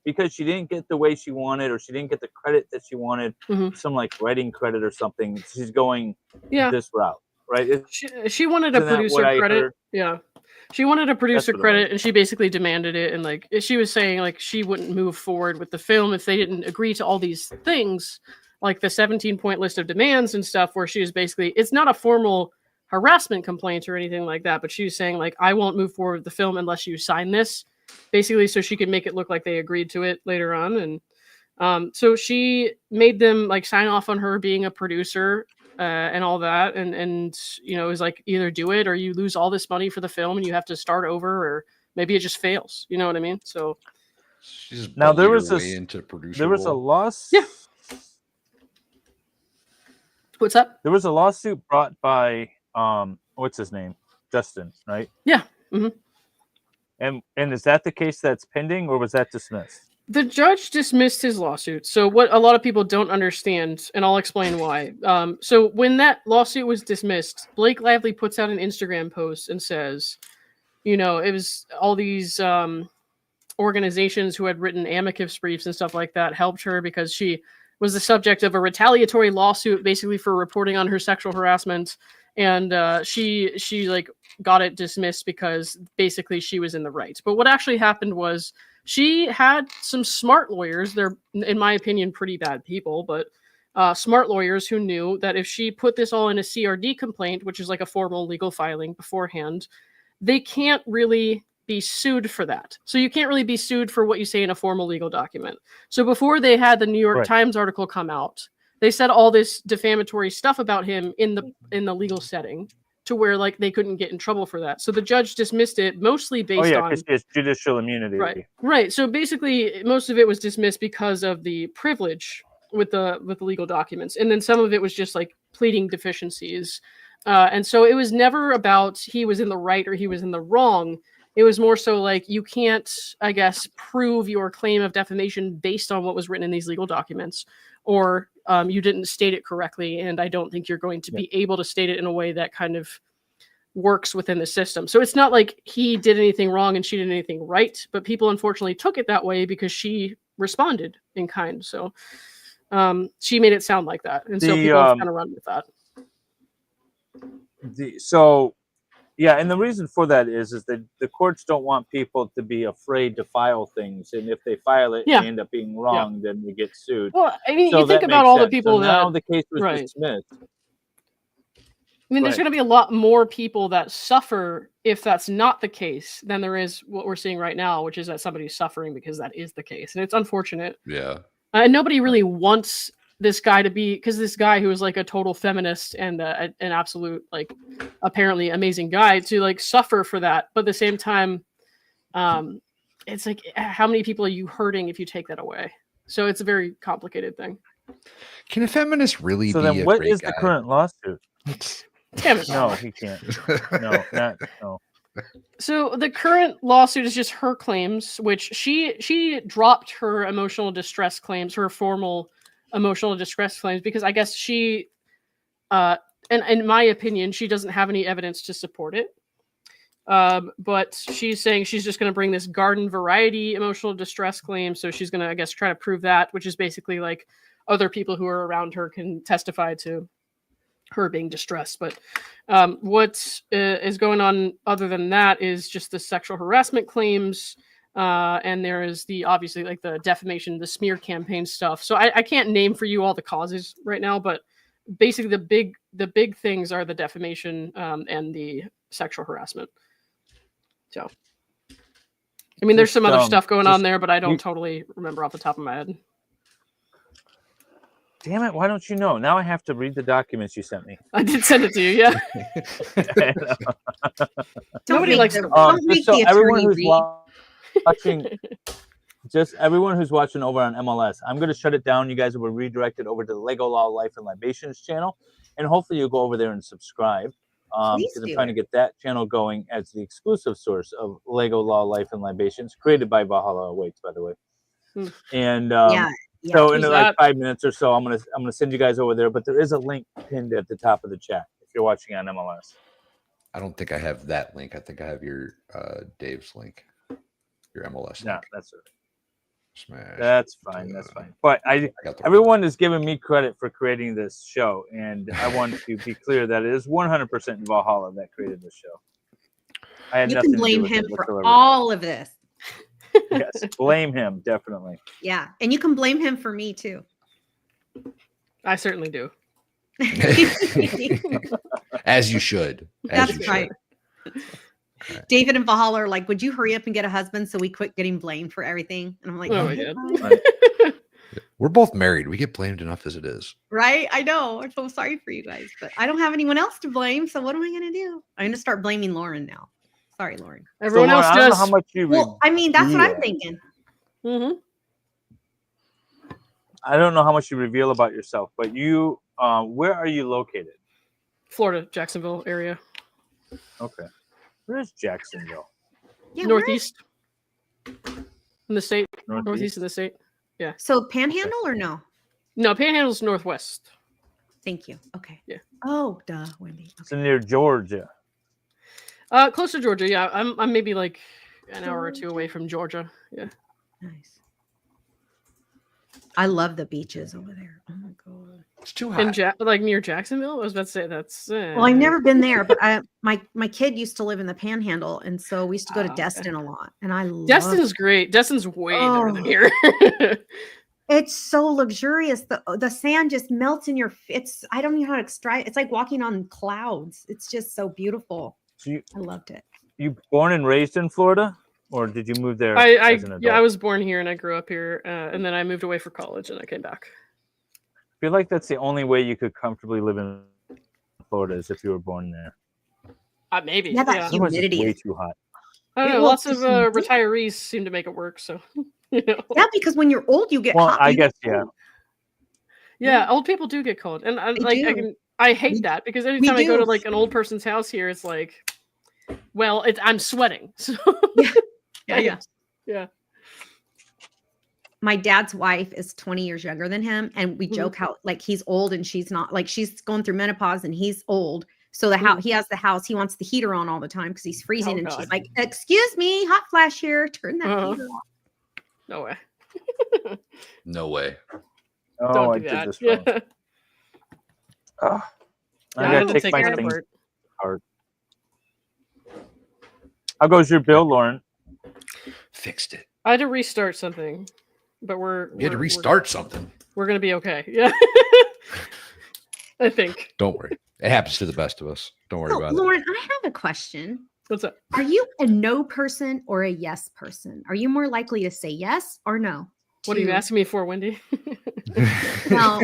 because she didn't get the way she wanted, or she didn't get the credit that she wanted, some like writing credit or something. She's going this route, right? She wanted a producer credit. Yeah. She wanted a producer credit, and she basically demanded it. And like she was saying, like she wouldn't move forward with the film if they didn't agree to all these things, like the 17-point list of demands and stuff. Where she was basically, it's not a formal harassment complaint or anything like that, but she was saying like, I won't move forward with the film unless you sign this, basically, so she could make it look like they agreed to it later on. And so she made them like sign off on her being a producer. And all that, and it was like either do it or you lose all this money for the film and you have to start over, or maybe it just fails. You know what I mean? So now there was a loss. Yeah. What's up? There was a lawsuit brought by what's his name, Justin, right? Yeah. Mm-hmm. And is that the case that's pending, or was that dismissed? The judge dismissed his lawsuit. So what a lot of people don't understand, and I'll explain why. So when that lawsuit was dismissed, Blake Lively puts out an Instagram post and says, it was all these organizations who had written amicus briefs and stuff like that helped her because she was the subject of a retaliatory lawsuit, basically for reporting on her sexual harassment. And she like got it dismissed because basically she was in the right. But what actually happened was, she had some smart lawyers. They're, in my opinion, pretty bad people, but smart lawyers who knew that if she put this all in a CRD complaint, which is like a formal legal filing beforehand, they can't really be sued for that. So you can't really be sued for what you say in a formal legal document. So before they had the New York Times article come out, they said all this defamatory stuff about him in the legal setting, to where like they couldn't get in trouble for that. So the judge dismissed it mostly based on because judicial immunity. Right. So basically most of it was dismissed because of the privilege with the legal documents. And then some of it was just like pleading deficiencies. And so it was never about he was in the right or he was in the wrong. It was more so like, you can't, I guess, prove your claim of defamation based on what was written in these legal documents, or you didn't state it correctly, and I don't think you're going to be able to state it in a way that kind of works within the system. So it's not like he did anything wrong and she did anything right, but people unfortunately took it that way because she responded in kind. So she made it sound like that, and so people kind of run with that. So Yeah, and the reason for that is that the courts don't want people to be afraid to file things, and if they file it Yeah. and they end up being wrong, then they get sued. Well, I mean, So you think that about makes all the sense. people So now that the case was right. dismissed. I mean, Go there's ahead. going to be a lot more people that suffer if that's not the case than there is what we're seeing right now, which is that somebody's suffering because that is the case, and it's unfortunate. Yeah. And nobody really wants this guy to be, because this guy who is like a total feminist and an absolute like apparently amazing guy to like suffer for that, but at the same time, it's like how many people are you hurting if you take that away? So it's a very complicated thing. Can a feminist really So be then, a what great is guy? the current lawsuit? Damn it. No, he can't. No. So the current lawsuit is just her claims, which she dropped her emotional distress claims, her formal emotional distress claims, because I guess she, and in my opinion, she doesn't have any evidence to support it. But she's saying she's just going to bring this garden variety emotional distress claim. So she's going to, I guess, try to prove that, which is basically like other people who are around her can testify to her being distressed. But what is going on other than that is just the sexual harassment claims. And there is the obviously like the defamation, the smear campaign stuff. So I can't name for you all the causes right now, but basically the big things are the defamation and the sexual harassment. So, I mean, there's some other stuff going on there, but I don't totally remember off the top of my head. Damn it! Why don't you know? Now I have to read the documents you sent me. I did send it to you, yeah. Nobody likes to. Just so everyone who's watching, just everyone who's watching over on MLS, I'm going to shut it down. You guys will be redirected over to the Lego Law Life and Libations channel, and hopefully you'll go over there and subscribe. Because I'm trying to get that channel going as the exclusive source of Lego Law Life and Libations, created by Valhalla Awaits, by the way. And so in like 5 minutes or so, I'm gonna send you guys over there. But there is a link pinned at the top of the chat if you're watching on MLS. I don't think I have that link. I think I have your Dave's link, your MLS. No, link. that's it. Smash. That's fine. That's fine. But everyone is giving me credit for creating this show, and I want to be clear that it is 100% Valhalla that created this show. I had You nothing can to do blame with him it for whatsoever. all of this. Yes, blame him definitely. Yeah, and you can blame him for me too. I certainly do. As you should. That's right. David and Valhalla are like, would you hurry up and get a husband so we quit getting blamed for everything? And I'm like, oh my God. We're both married. We get blamed enough as it is. Right? I know. I'm so sorry for you guys, but I don't have anyone else to blame. So what am I going to do? I'm going to start blaming Lauren now. Sorry, Lauren. Everyone else I don't know does. how much you Well, I mean, that's what I'm reveal. thinking. Mm-hmm. I don't know how much you reveal about yourself, but you, where are you located? Florida, Jacksonville area. Okay. Where's Jacksonville? Yeah, Northeast. In the state. Northeast? Northeast of the state. Yeah. So Panhandle or no? No, Panhandle's northwest. Thank you. Okay. Yeah. Oh, duh, Wendy. It's near Georgia. Close to Georgia. Yeah, I'm maybe like an hour or two away from Georgia. Yeah. Nice. I love the beaches over there. Oh my god. It's too In like near Jacksonville. I was about to say that's. Well, I've never been there, but my kid used to live in the Panhandle, and so we used to go to Destin a lot, and I love Destin's great. Destin's way better than here. It's so luxurious. The sand just melts in your. I don't know how to describe. It's like walking on clouds. It's just so beautiful. So I loved it. You born and raised in Florida, or did you move there as an adult? I was born here and I grew up here, and then I moved away for college and I came back. I feel like that's the only way you could comfortably live in Florida is if you were born there. Maybe. Yeah, that Otherwise, it's humidity way is too hot. I don't know. Lots of retirees seem to make it work. So. You know? Yeah, because when you're old, you get hot. I guess yeah. Yeah, old people do get cold, and I hate that because anytime I go to like an old person's house here, it's like, well, I'm sweating. So yeah. My dad's wife is 20 years younger than him, and we joke how like he's old and she's not. Like she's going through menopause and he's old. So he has the house. He wants the heater on all the time because he's freezing, and she's like, "Excuse me, hot flash here. Turn that heater on." No way. No way. Oh, Don't I do did that. this wrong. I gotta take my things apart. How goes your bill, Lauren? Fixed it. I had to restart something, but You had to restart something. We're gonna be okay. Yeah, I think. Don't worry. It happens to the best of us. Don't worry about Lauren, I have a question. What's up? Are you a no person or a yes person? Are you more likely to say yes or no? What are you asking me for, Wendy? Well,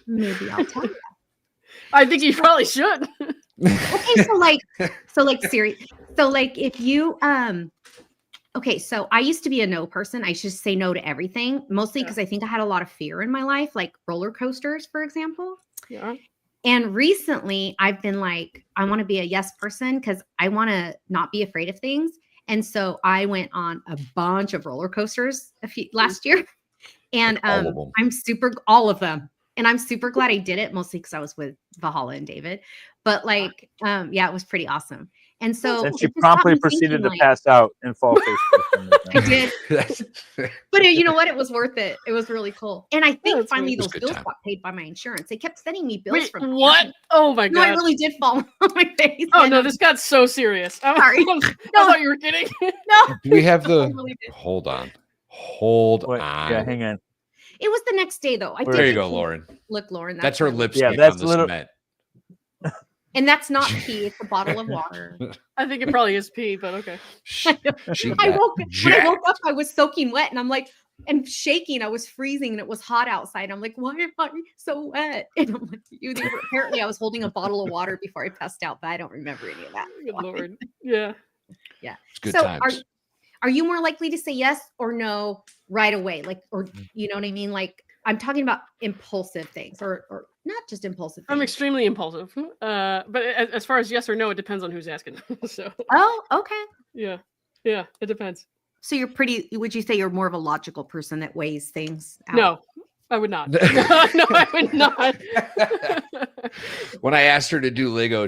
maybe I'll tell you. I think you probably should. Okay, serious. So like if you okay, so I used to be a no person. I just say no to everything, mostly because I think I had a lot of fear in my life, like roller coasters, for example. Yeah. And recently I've been like, I want to be a yes person because I want to not be afraid of things. And so I went on a bunch of roller coasters last year. And all of them. And I'm super glad I did it, mostly because I was with Valhalla and David. But like, yeah, it was pretty awesome. And so she promptly proceeded to pass out and fall face. I did. But you know what? It was worth it. It was really cool. And I think finally those bills got paid by my insurance. They kept sending me bills from what? Oh my God. No, I really did fall on my face. Oh no, this got so serious. Sorry. I thought you were kidding. No. Do we have the hold on. Hold on. Yeah, hang on. It was the next day though. There you go, Lauren. Look, Lauren. That's her lipstick Yeah, that's on the cement. And that's not pee, it's a bottle of water. I think it probably is pee, but okay. When I woke up, I was soaking wet and I'm like, and shaking. I was freezing and it was hot outside. I'm like, why am I so wet? And I'm like, apparently I was holding a bottle of water before I passed out, but I don't remember any of that. Good Lord. Yeah. Yeah. It's good so times. are you more likely to say yes or no right away? Like, or you know what I mean? Like, I'm talking about impulsive things or not just impulsive things. I'm extremely impulsive. But as far as yes or no, it depends on who's asking. So. Oh, okay. Yeah. Yeah, it depends. So would you say you're more of a logical person that weighs things out? No, I would not. No, I would not. When I asked her to do Lego,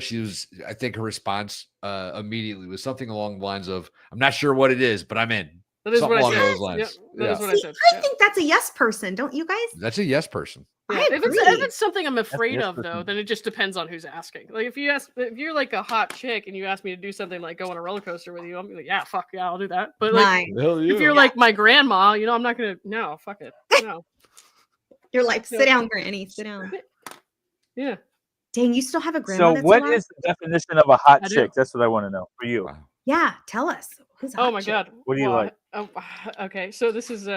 I think her response immediately was something along the lines of, I'm not sure what it is, but I'm in. That is something what I along said. those lines. Yep, that is what I said. I think that's a yes person, don't you guys? That's a yes person. Yeah. If it's something I'm afraid of, though, then it just depends on who's asking. Like if you're like a hot chick and you ask me to do something like go on a roller coaster with you, I'm like, yeah, fuck yeah, I'll do that. But like, if you're like my grandma, I'm not gonna. No, fuck it. No. You're like, sit down, Granny, sit down. Yeah. Dang, you still have a grandma. So, what is the definition of a hot chick? That's what I want to know for you. Yeah, tell us. Who's oh my God. What do you like? Okay, so this is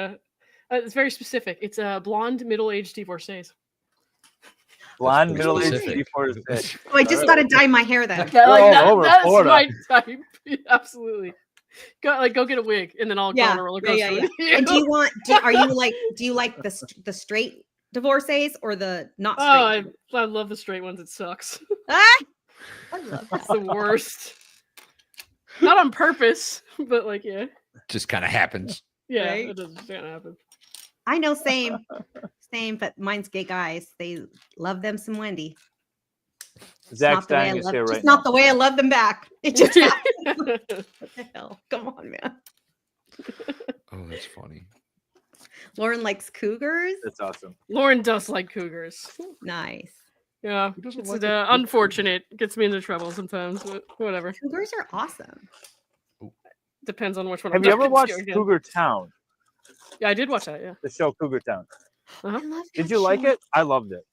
it's very specific. It's a blonde, middle-aged divorcees. Blonde, middle-aged divorcees. Oh, I just got to dye my hair then. That's my type. Yeah, absolutely. Go get a wig, and then I'll go on a roller coaster. Yeah. And do you like the straight divorcees or the not straight? Oh, I love the straight ones. It sucks. I love that. It's the worst. Not on purpose, but like, yeah. Just kind of happens. Yeah, Right? it doesn't happen. I know, same, but mine's gay guys. They love them some Wendy. Zach's dying his hair right It's not the way I love them back. It just happens. What the hell? Come on, man. Oh, that's funny. Lauren likes cougars. That's awesome. Lauren does like cougars. Nice. Yeah, it's unfortunate. It gets me into trouble sometimes, but whatever. Cougars are awesome. Depends on which one. Have you ever watched Cougar Town? Yeah, I did watch that. Yeah, the show Cougar Town. Uh-huh. Did you like it? I loved it.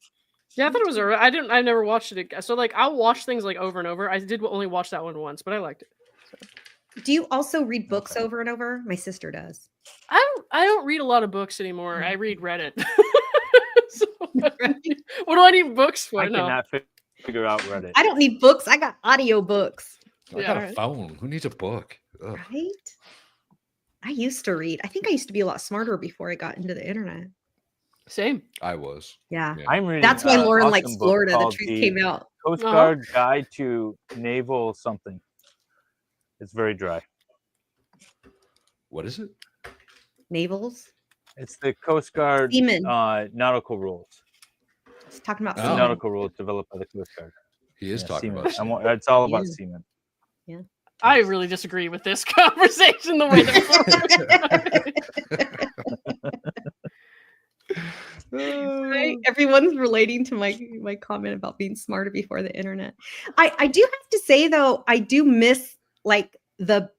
Yeah, I thought it was alright. I never watched it. So like, I'll watch things like over and over. I did only watch that one once, but I liked it. So. Do you also read books over and over? My sister does. I don't read a lot of books anymore. I read Reddit. So, what do I need books for? I cannot figure out Reddit. I don't need books. I got audio books. I got a phone. Who needs a book? Ugh. Right? I used to read. I think I used to be a lot smarter before I got into the internet. Same. I was. Yeah. I'm reading. That's why Lauren awesome likes book Florida. The called truth came out. Coast Guard Guide to Naval something. It's very dry. What is it? Navals. It's the Coast Guard Seamen. Nautical rules. It's talking about The nautical rules developed by the Coast Guard. He is talking seamen. about. It's all about seamen. Yeah. I really disagree with this conversation. The way that Right? Everyone's related. relating to my comment about being smarter before the internet. I do have to say though, I do miss like the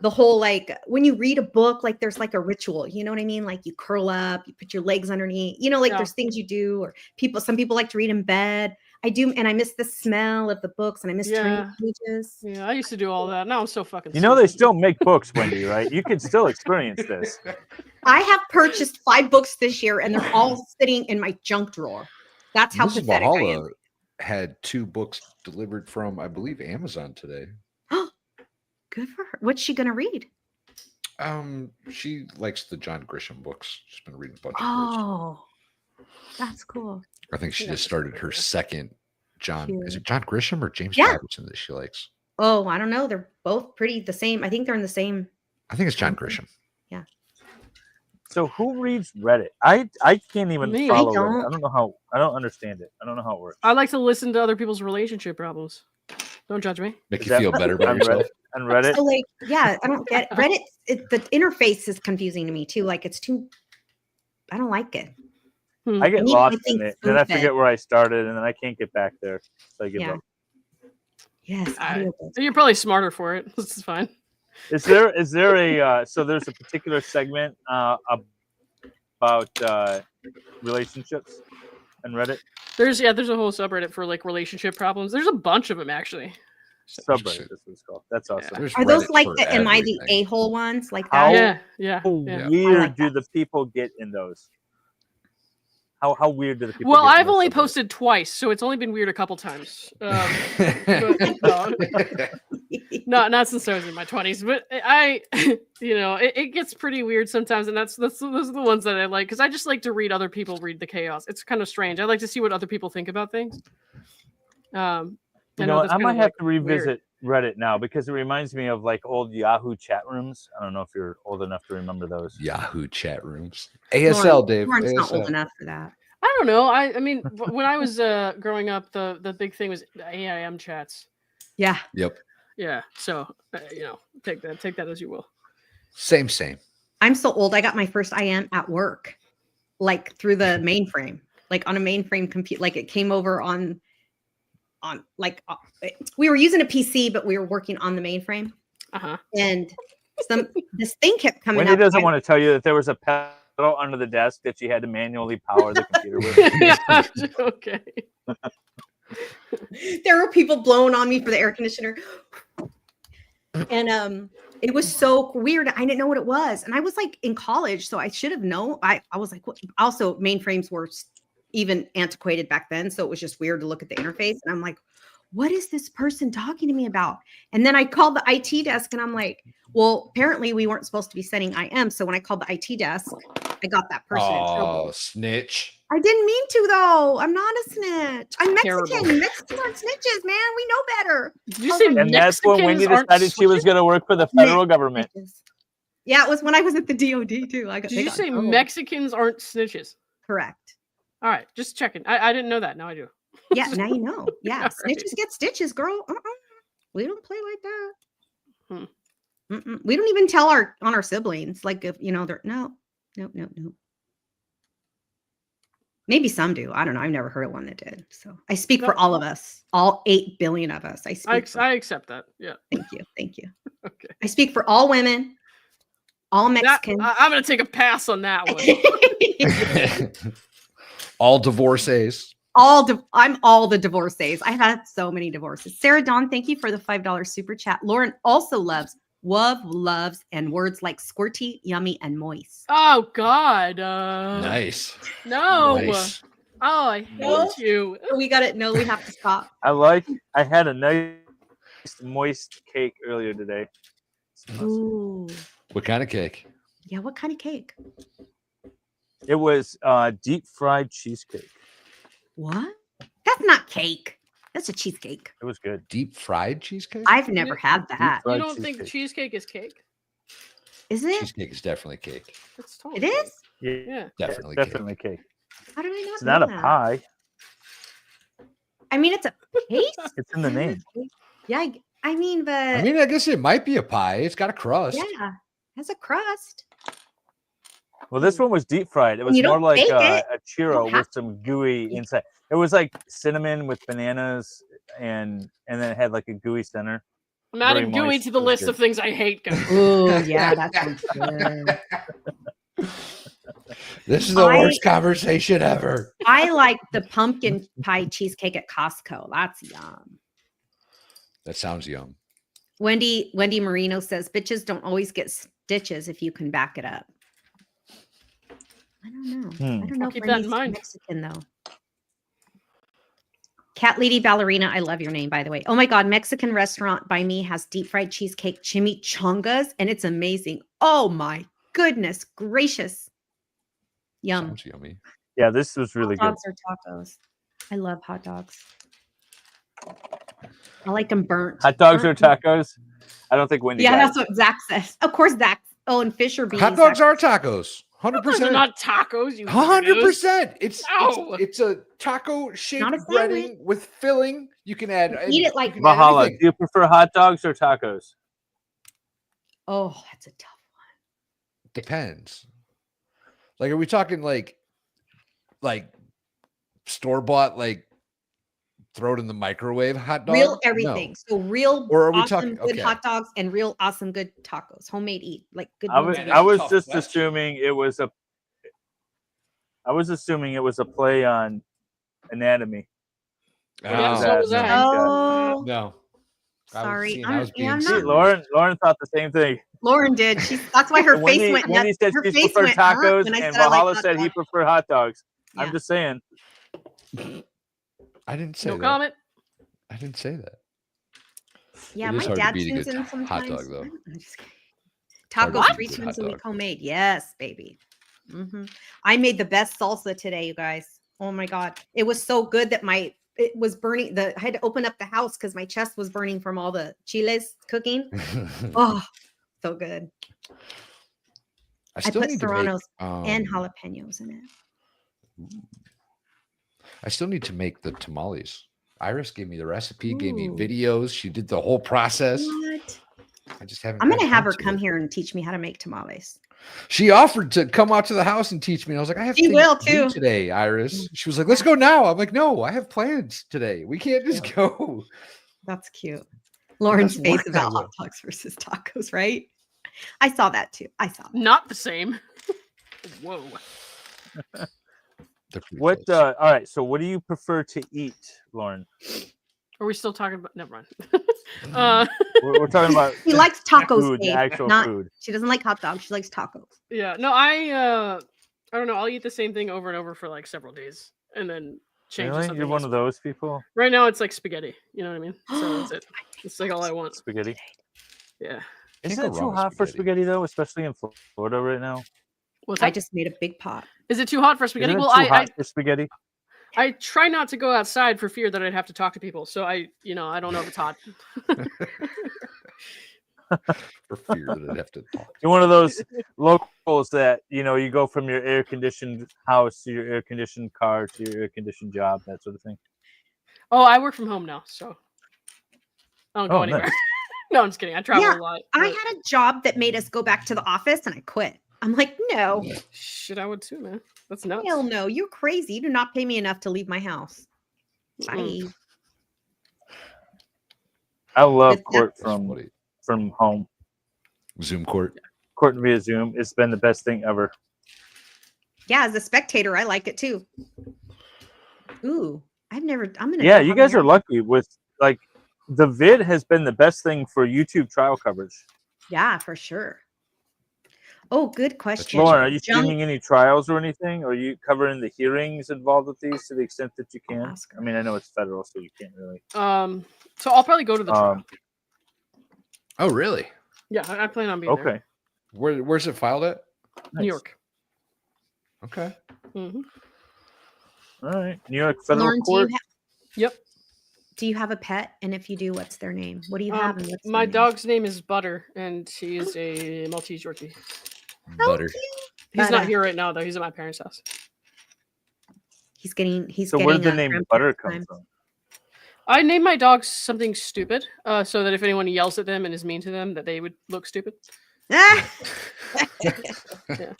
whole like when you read a book, like there's like a ritual, you know what I mean? Like you curl up, you put your legs underneath, you know, like there's things you do, or some people like to read in bed. I do, and I miss the smell of the books, and I miss turning pages. Yeah, I used to do all that. Now I'm so fucking. You know they still make books, Wendy, right? You can still experience this. I have purchased 5 books this year, and they're all sitting in my junk drawer. That's how Mrs. pathetic I am. Valhalla had 2 books delivered from, I believe, Amazon today. Good for her. What's she gonna read? She likes the John Grisham books. She's been reading a bunch of those. Oh, that's cool. I think she just started her second John. Cute. Is it John Grisham or James Yeah. Patterson that she likes? Oh, I don't know. They're both pretty the same. I think they're in the same. I think it's John Grisham. Yeah. So who reads Reddit? I can't even Me. follow I don't. Reddit. I don't know how. I don't understand it. I don't know how it works. I like to listen to other people's relationship problems. Don't judge me. Make you feel better about yourself. On Reddit. So like, yeah, I don't get Reddit. The interface is confusing to me too. Like it's too. I don't like it. I get need lost my in things it, then I spoon-fed. forget where I started, and then I can't get back there. So I give Yeah. up. Yes, audiobooks. You're probably smarter for it. This is fine. Is there a so there's a particular segment about relationships on Reddit? There's a whole subreddit for like relationship problems. There's a bunch of them actually. Subreddit, that's what it's called. That's awesome. Are those like the am I the a-hole ones? Like How that? weird do the people get in those? How weird do the people Well, get in I've those only subreddits? posted twice, so it's only been weird a couple times. But, not since I was in my 20s, but it gets pretty weird sometimes, and those are the ones that I like because I just like to read other people read the chaos. It's kind of strange. I like to see what other people think about things. You know what? I might have to revisit Reddit now because it reminds me of like old Yahoo chat rooms. I don't know if you're old enough to remember those. Yahoo chat rooms. ASL, Dave. Lauren's not old ASL. enough for that. I don't know. I mean, when I was growing up, the big thing was AIM chats. Yeah. Yep. Yeah. So take that as you will. Same. I'm so old. I got my first IM at work, like through the mainframe, like on a mainframe computer. Like it came over on we were using a PC, but we were working on the mainframe. And this thing kept coming Wendy up. doesn't want to tell you that there was a pedal under the desk that she had to manually power the computer with. Yeah, okay. There were people blowing on me for the air conditioner. And it was so weird. I didn't know what it was. And I was like in college, so I should have known. I was like, what? Also mainframes were even antiquated back then. So it was just weird to look at the interface. And I'm like, what is this person talking to me about? And then I called the IT desk and I'm like, well, apparently we weren't supposed to be sending IM. So when I called the IT desk, I got that person in trouble. Oh, snitch. I didn't mean to though. I'm not a snitch. I'm Mexican. Terrible. Mexicans aren't snitches, man. We know better. Did you say And that's when Wendy decided she was going to work for the federal government. Yeah, it was when I was at the DOD too. Did you say Mexicans aren't snitches? Correct. All right, just checking. I didn't know that. Now I do. Yeah, now you know. Yeah, All right. snitches get stitches, girl. We don't play like that. We don't even tell on our siblings. Like if they're no. Maybe some do. I don't know. I've never heard of one that did. So I speak for all of us, all 8 billion of us. I accept that. Yeah. Thank you. Okay. I speak for all women, all Mexicans. I'm going to take a pass on that one. All divorcees. I'm all the divorcees. I've had so many divorces. Sarah Dawn, thank you for the $5 super chat. Lauren also loves, and words like squirty, yummy, and moist. Oh God. Nice. No. Nice. Oh, I hate you. We got it. No, we have to stop. I had a nice moist cake earlier today. Ooh. What kind of cake? Yeah, what kind of cake? It was deep fried cheesecake. What? That's not cake. That's a cheesecake. It was good. Deep fried cheesecake? I've never had that. You don't think cheesecake is cake? Is it? Cheesecake is definitely cake. It's totally It is? Yeah. Definitely cake. How did I not It's know not a that? pie. I mean, it's a cake. It's in the name. Yeah, I mean, but I guess it might be a pie. It's got a crust. yeah, it has a crust. Well, this one was deep fried. It was You more don't like bake it. a You churro don't have with some gooey inside. It was like cinnamon with bananas, and then it had like a gooey center. I'm Very adding gooey moist. to the It was list good. of things I hate, guys. Ooh, yeah, that sounds good. This is the worst conversation ever. I like the pumpkin pie cheesecake at Costco. That's yum. That sounds yum. Wendy Marino says, bitches don't always get stitches if you can back it up. I don't know. I don't know I'll if keep that in Wendy's mind. Mexican though. Cat Lady Ballerina, I love your name, by the way. Oh my God, Mexican restaurant by me has deep fried cheesecake chimichangas, and it's amazing. Oh my goodness gracious. Yum. Sounds yummy. Yeah, this was really Hot good. dogs or tacos? I love hot dogs. I like them burnt. Hot dogs or Burnt. tacos? I don't think Wendy. Yeah, got that's it. what Zach says. Of course, Zach. Oh, and Fisher beans. Hot dogs are tacos. 100%. Those are not tacos. You 100%. No. It's a taco shaped Not a breading sandwich. with filling. You can add. Eat it like Valhalla, do you prefer hot dogs or tacos? Oh, that's a tough. Depends. Like, are we talking like store bought, like throw it in the microwave hot dog? Real everything. No. So real Or are we awesome talking- good okay. hot dogs and real awesome good tacos. Homemade eat. Like good I ones was are I was tough just question. assuming it was a. I was assuming it was a play on Anatomy. Yeah, so was I. Oh, No. sorry. I was being I'm See, not. serious. Lauren thought the same thing. Lauren did. That's why her Wendy, face went Wendy nuts. said Her she face preferred went, huh, tacos, when I and said I like Valhalla hot said he dogs. preferred hot dogs. Yeah. I'm just saying. I didn't say No that. comment. I didn't say that. Yeah, It my is hard to dad beat a tunes good in hot sometimes. dog, though. I'm just kidding. hard to Tacos beat a 3 good times hot a week dog. homemade. Yes, baby. I made the best salsa today, you guys. Oh my God. It was so good that it was burning. I had to open up the house because my chest was burning from all the chiles cooking. Oh, so good. I I still put need to make. serranos and jalapenos in it. I still need to make the tamales. Iris gave me the recipe, gave me Ooh. videos. She did the whole process. What? I just haven't. I'm gonna had have her time to. come here and teach me how to make tamales. She offered to come out to the house and teach me. And I was like, I have She things will, to do too. today, Iris. She was like, let's go now. I'm like, no, I have plans today. We can't just go. That's cute. Lauren's Doesn't face work about that hot dogs versus tacos, right? I saw that too. I saw that. Not the same. Whoa. What? All right. So, what do you prefer to eat, Lauren? Are we still talking about? Never mind. We're talking about. She likes tacos, food, Dave, actual not, food. She doesn't like hot dogs. She likes tacos. Yeah. No, I don't know. I'll eat the same thing over and over for like several days, and then change. to Really? something You're one else. of those people? Right now, it's like spaghetti. You know what I mean? So that's it. It's like all I want. Spaghetti. Yeah. Isn't it too hot for spaghetti though, especially in Florida right now? I just made a big pot. Is it too hot for spaghetti? Isn't it Well, too hot for spaghetti. I try not to go outside for fear that I'd have to talk to people. So I don't know if it's hot. For fear that I'd have to talk. You're one of those locals that you go from your air conditioned house to your air conditioned car to your air conditioned job, that sort of thing. Oh, I work from home now, so I don't go Oh, anywhere. nice. No, I'm just kidding. I travel Yeah, a lot. I but- had a job that made us go back to the office and I quit. I'm like, no, Shit, I would too, man. That's nuts. hell no. You're crazy. You do not pay me enough to leave my house. Bye. I love But court from home. Zoom court. Court via Zoom. It's been the best thing ever. Yeah, as a spectator, I like it too. Ooh, I'm gonna. Yeah, go you have guys a- are lucky with the vid has been the best thing for YouTube trial coverage. Yeah, for sure. Oh, good question. Lauren, are you Junk- streaming any trials or anything? Are you covering the hearings involved with these to the extent that you can? I mean, I know it's federal, so you can't really. So I'll probably go to the trial. Oh, really? Yeah, I plan on being there. Okay. Where's it filed at? New York. Okay. Mm-hmm. All right. New York Federal Lauren, Court. Yep. Do you have a pet? And if you do, what's their name? What do you have? And what's their My name? dog's name is Butter, and he is a Maltese Yorkie. Butter. He's Butter. not here right now, though. He's at my parents' house. He's getting. So where did the name Butter come time. from? I named my dogs something stupid, so that if anyone yells at them and is mean to them, that they would look stupid. Ah! Yeah.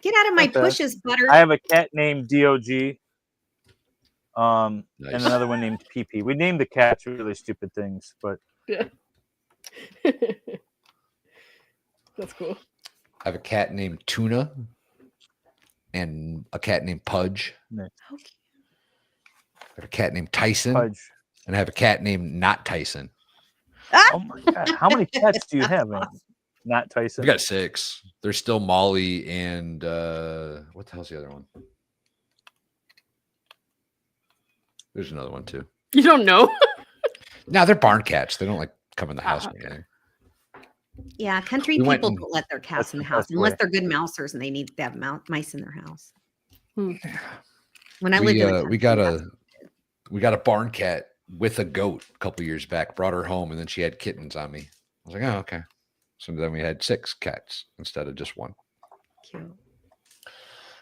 Get out of my Okay. pushes, Butter. I have a cat named Dog. Nice. And another one named PP. We named the cats really stupid things, but Yeah. That's cool. I have a cat named Tuna and a cat named Pudge. Nice. I have a cat named Tyson. Pudge. And I have a cat named Not Tyson. Oh my god! How many cats do you have? Not Tyson. We got 6. There's still Molly and what the hell's the other one? There's another one too. You don't know? No, they're barn cats. They don't like come in the house or anything. Yeah, country We went people and- don't let their cats in the the house best unless way. they're good mousers and they need to have mice in their house. When I we, lived in the we country, got a barn cat with a goat a couple years back. Brought her home, and then she had kittens on me. I was like, oh, okay. So then we had 6 cats instead of just 1. cute.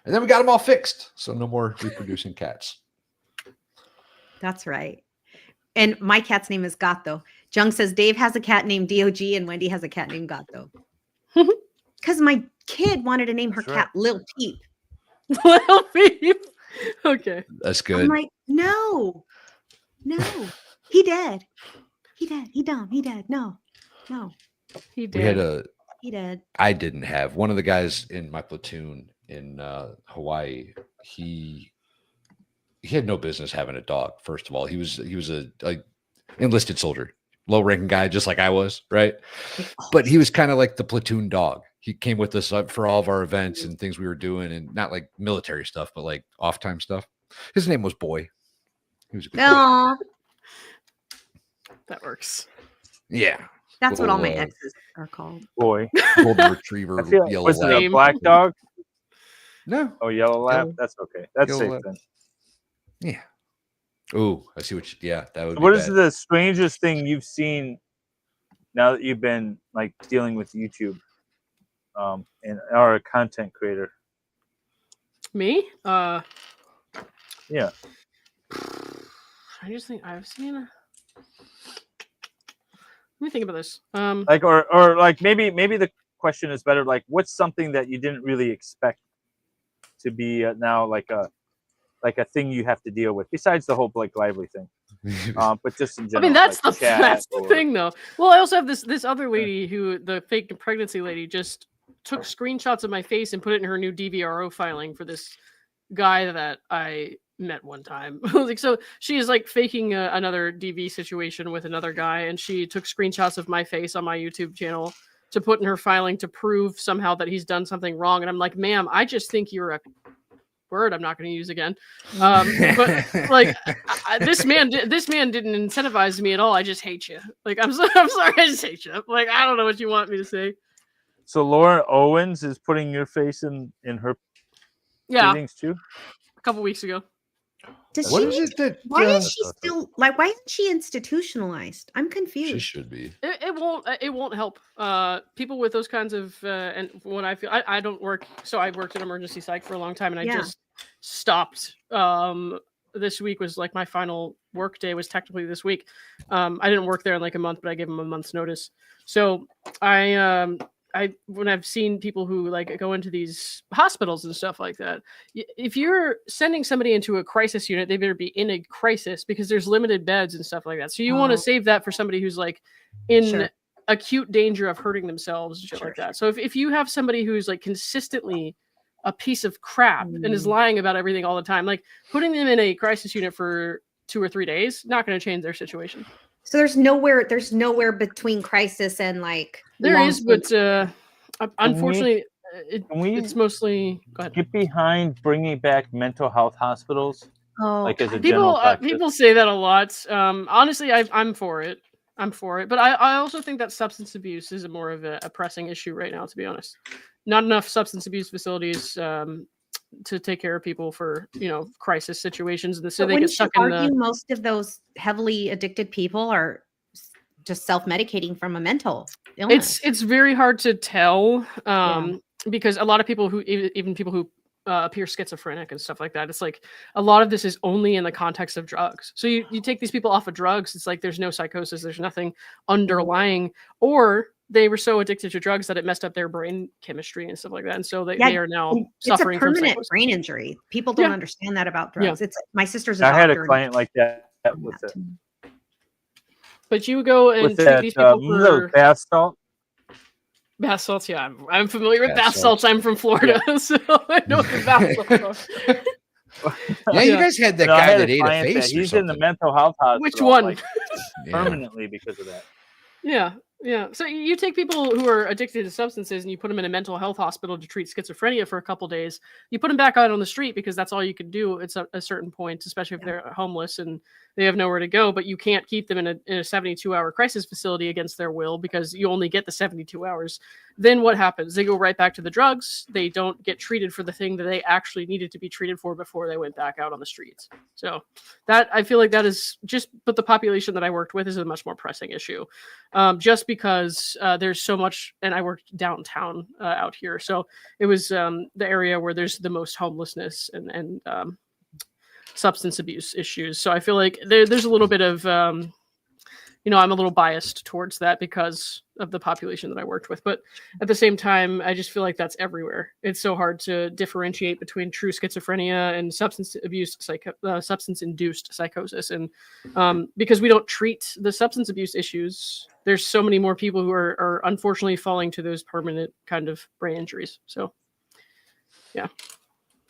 And then we got them all fixed, so no more reproducing cats. That's right. And my cat's name is Gato. Jung says Dave has a cat named Dog and Wendy has a cat named Gato. Because my kid wanted to name her cat Lil Peep. Lil Peep. Okay. That's good. I'm like, no. He dead. He dead. He dumb. He dead. No. He We had He dead. I didn't have one of the guys in my platoon in Hawaii. He had no business having a dog. First of all, he was a enlisted soldier, low ranking guy, just like I was, right? But he was kind of like the platoon dog. He came with us for all of our events and things we were doing, and not like military stuff, but like off time stuff. His name was Boy. He was a good boy. Aw. That works. Yeah. That's what all my Little, exes are called. Boy. Golden retriever, I feel like, yellow was it a lab. black dog? No. Oh, yellow lab. Yellow- That's okay. That's yellow safe lab. then. Yeah. Oh, I see what you. Yeah, that would. What be is bad. the strangest thing you've seen now that you've been like dealing with YouTube, and are a content creator? Me? Yeah. I just think I've seen. Let me think about this. Like, or like maybe the question is better. Like, what's something that you didn't really expect to be now like a thing you have to deal with besides the whole Blake Lively thing? But just in I general. mean, that's like the chat that's the or- thing, though. Well, I also have this other lady who the fake pregnancy lady just took screenshots of my face and put it in her new DVRO filing for this guy that I met one time. Like, so she is like faking another DV situation with another guy, and she took screenshots of my face on my YouTube channel to put in her filing to prove somehow that he's done something wrong. And I'm like, ma'am, I just think you're a word I'm not going to use again. But like this man didn't incentivize me at all. I just hate you. Like, I'm sorry, I just hate you. Like, I don't know what you want me to say. So Lauren Owens is putting your face in her meetings too? A couple weeks ago. Why is she still like? Why isn't she institutionalized? I'm confused. She should be. It won't help. People with those kinds of and when I feel I don't work, so I worked in emergency psych for a long time, and I just stopped. This week was like my final work day was technically this week. I didn't work there in like a month, but I gave them a month's notice. So when I've seen people who like go into these hospitals and stuff like that, if you're sending somebody into a crisis unit, they better be in a crisis because there's limited beds and stuff like that. So you want to save that for somebody who's like in acute danger of hurting themselves and shit like that. So if you have somebody who's like consistently a piece of crap and is lying about everything all the time, like putting them in a crisis unit for 2 or 3 days, not going to change their situation. So there's nowhere between crisis and like there is, but unfortunately, it's mostly. Go ahead. Get behind bringing back mental health hospitals. Like as a general practice. People say that a lot. Honestly, I'm for it. But I also think that substance abuse is more of a pressing issue right now. To be honest, not enough substance abuse facilities to take care of people for crisis situations, and so they get stuck in the. Most of those heavily addicted people are just self-medicating from a mental illness. It's very hard to tell because a lot of people even people who appear schizophrenic and stuff like that, it's like a lot of this is only in the context of drugs. So you take these people off of drugs, it's like there's no psychosis, there's nothing underlying, or they were so addicted to drugs that it messed up their brain chemistry and stuff like that, and so they are now and suffering it's a from permanent psychosis. brain injury. People don't understand that about drugs. It's my sister's a I had doctor. a client like that with it. But you go and With treat that, these people those for bath salt. bath salts. Yeah, I'm familiar with Bath bath salts. salts. I'm from Florida, so I know what the bath salts are. Yeah, you guys had that No, I guy had that ate a client face or he's in the something. mental health hospital. Which one? Like, permanently because of that. Yeah. So you take people who are addicted to substances and you put them in a mental health hospital to treat schizophrenia for a couple days. You put them back out on the street because that's all you can do at a certain point, especially if they're homeless and they have nowhere to go. But you can't keep them in a 72-hour crisis facility against their will because you only get the 72 hours. Then what happens? They go right back to the drugs. They don't get treated for the thing that they actually needed to be treated for before they went back out on the streets. So that I feel like that is just, but the population that I worked with is a much more pressing issue. Just because there's so much, and I worked downtown out here, so it was the area where there's the most homelessness and substance abuse issues. So I feel like there's a little bit of, I'm a little biased towards that because of the population that I worked with. But at the same time, I just feel like that's everywhere. It's so hard to differentiate between true schizophrenia and substance abuse, substance-induced psychosis. And because we don't treat the substance abuse issues, there's so many more people who are unfortunately falling to those permanent kind of brain injuries. So, yeah.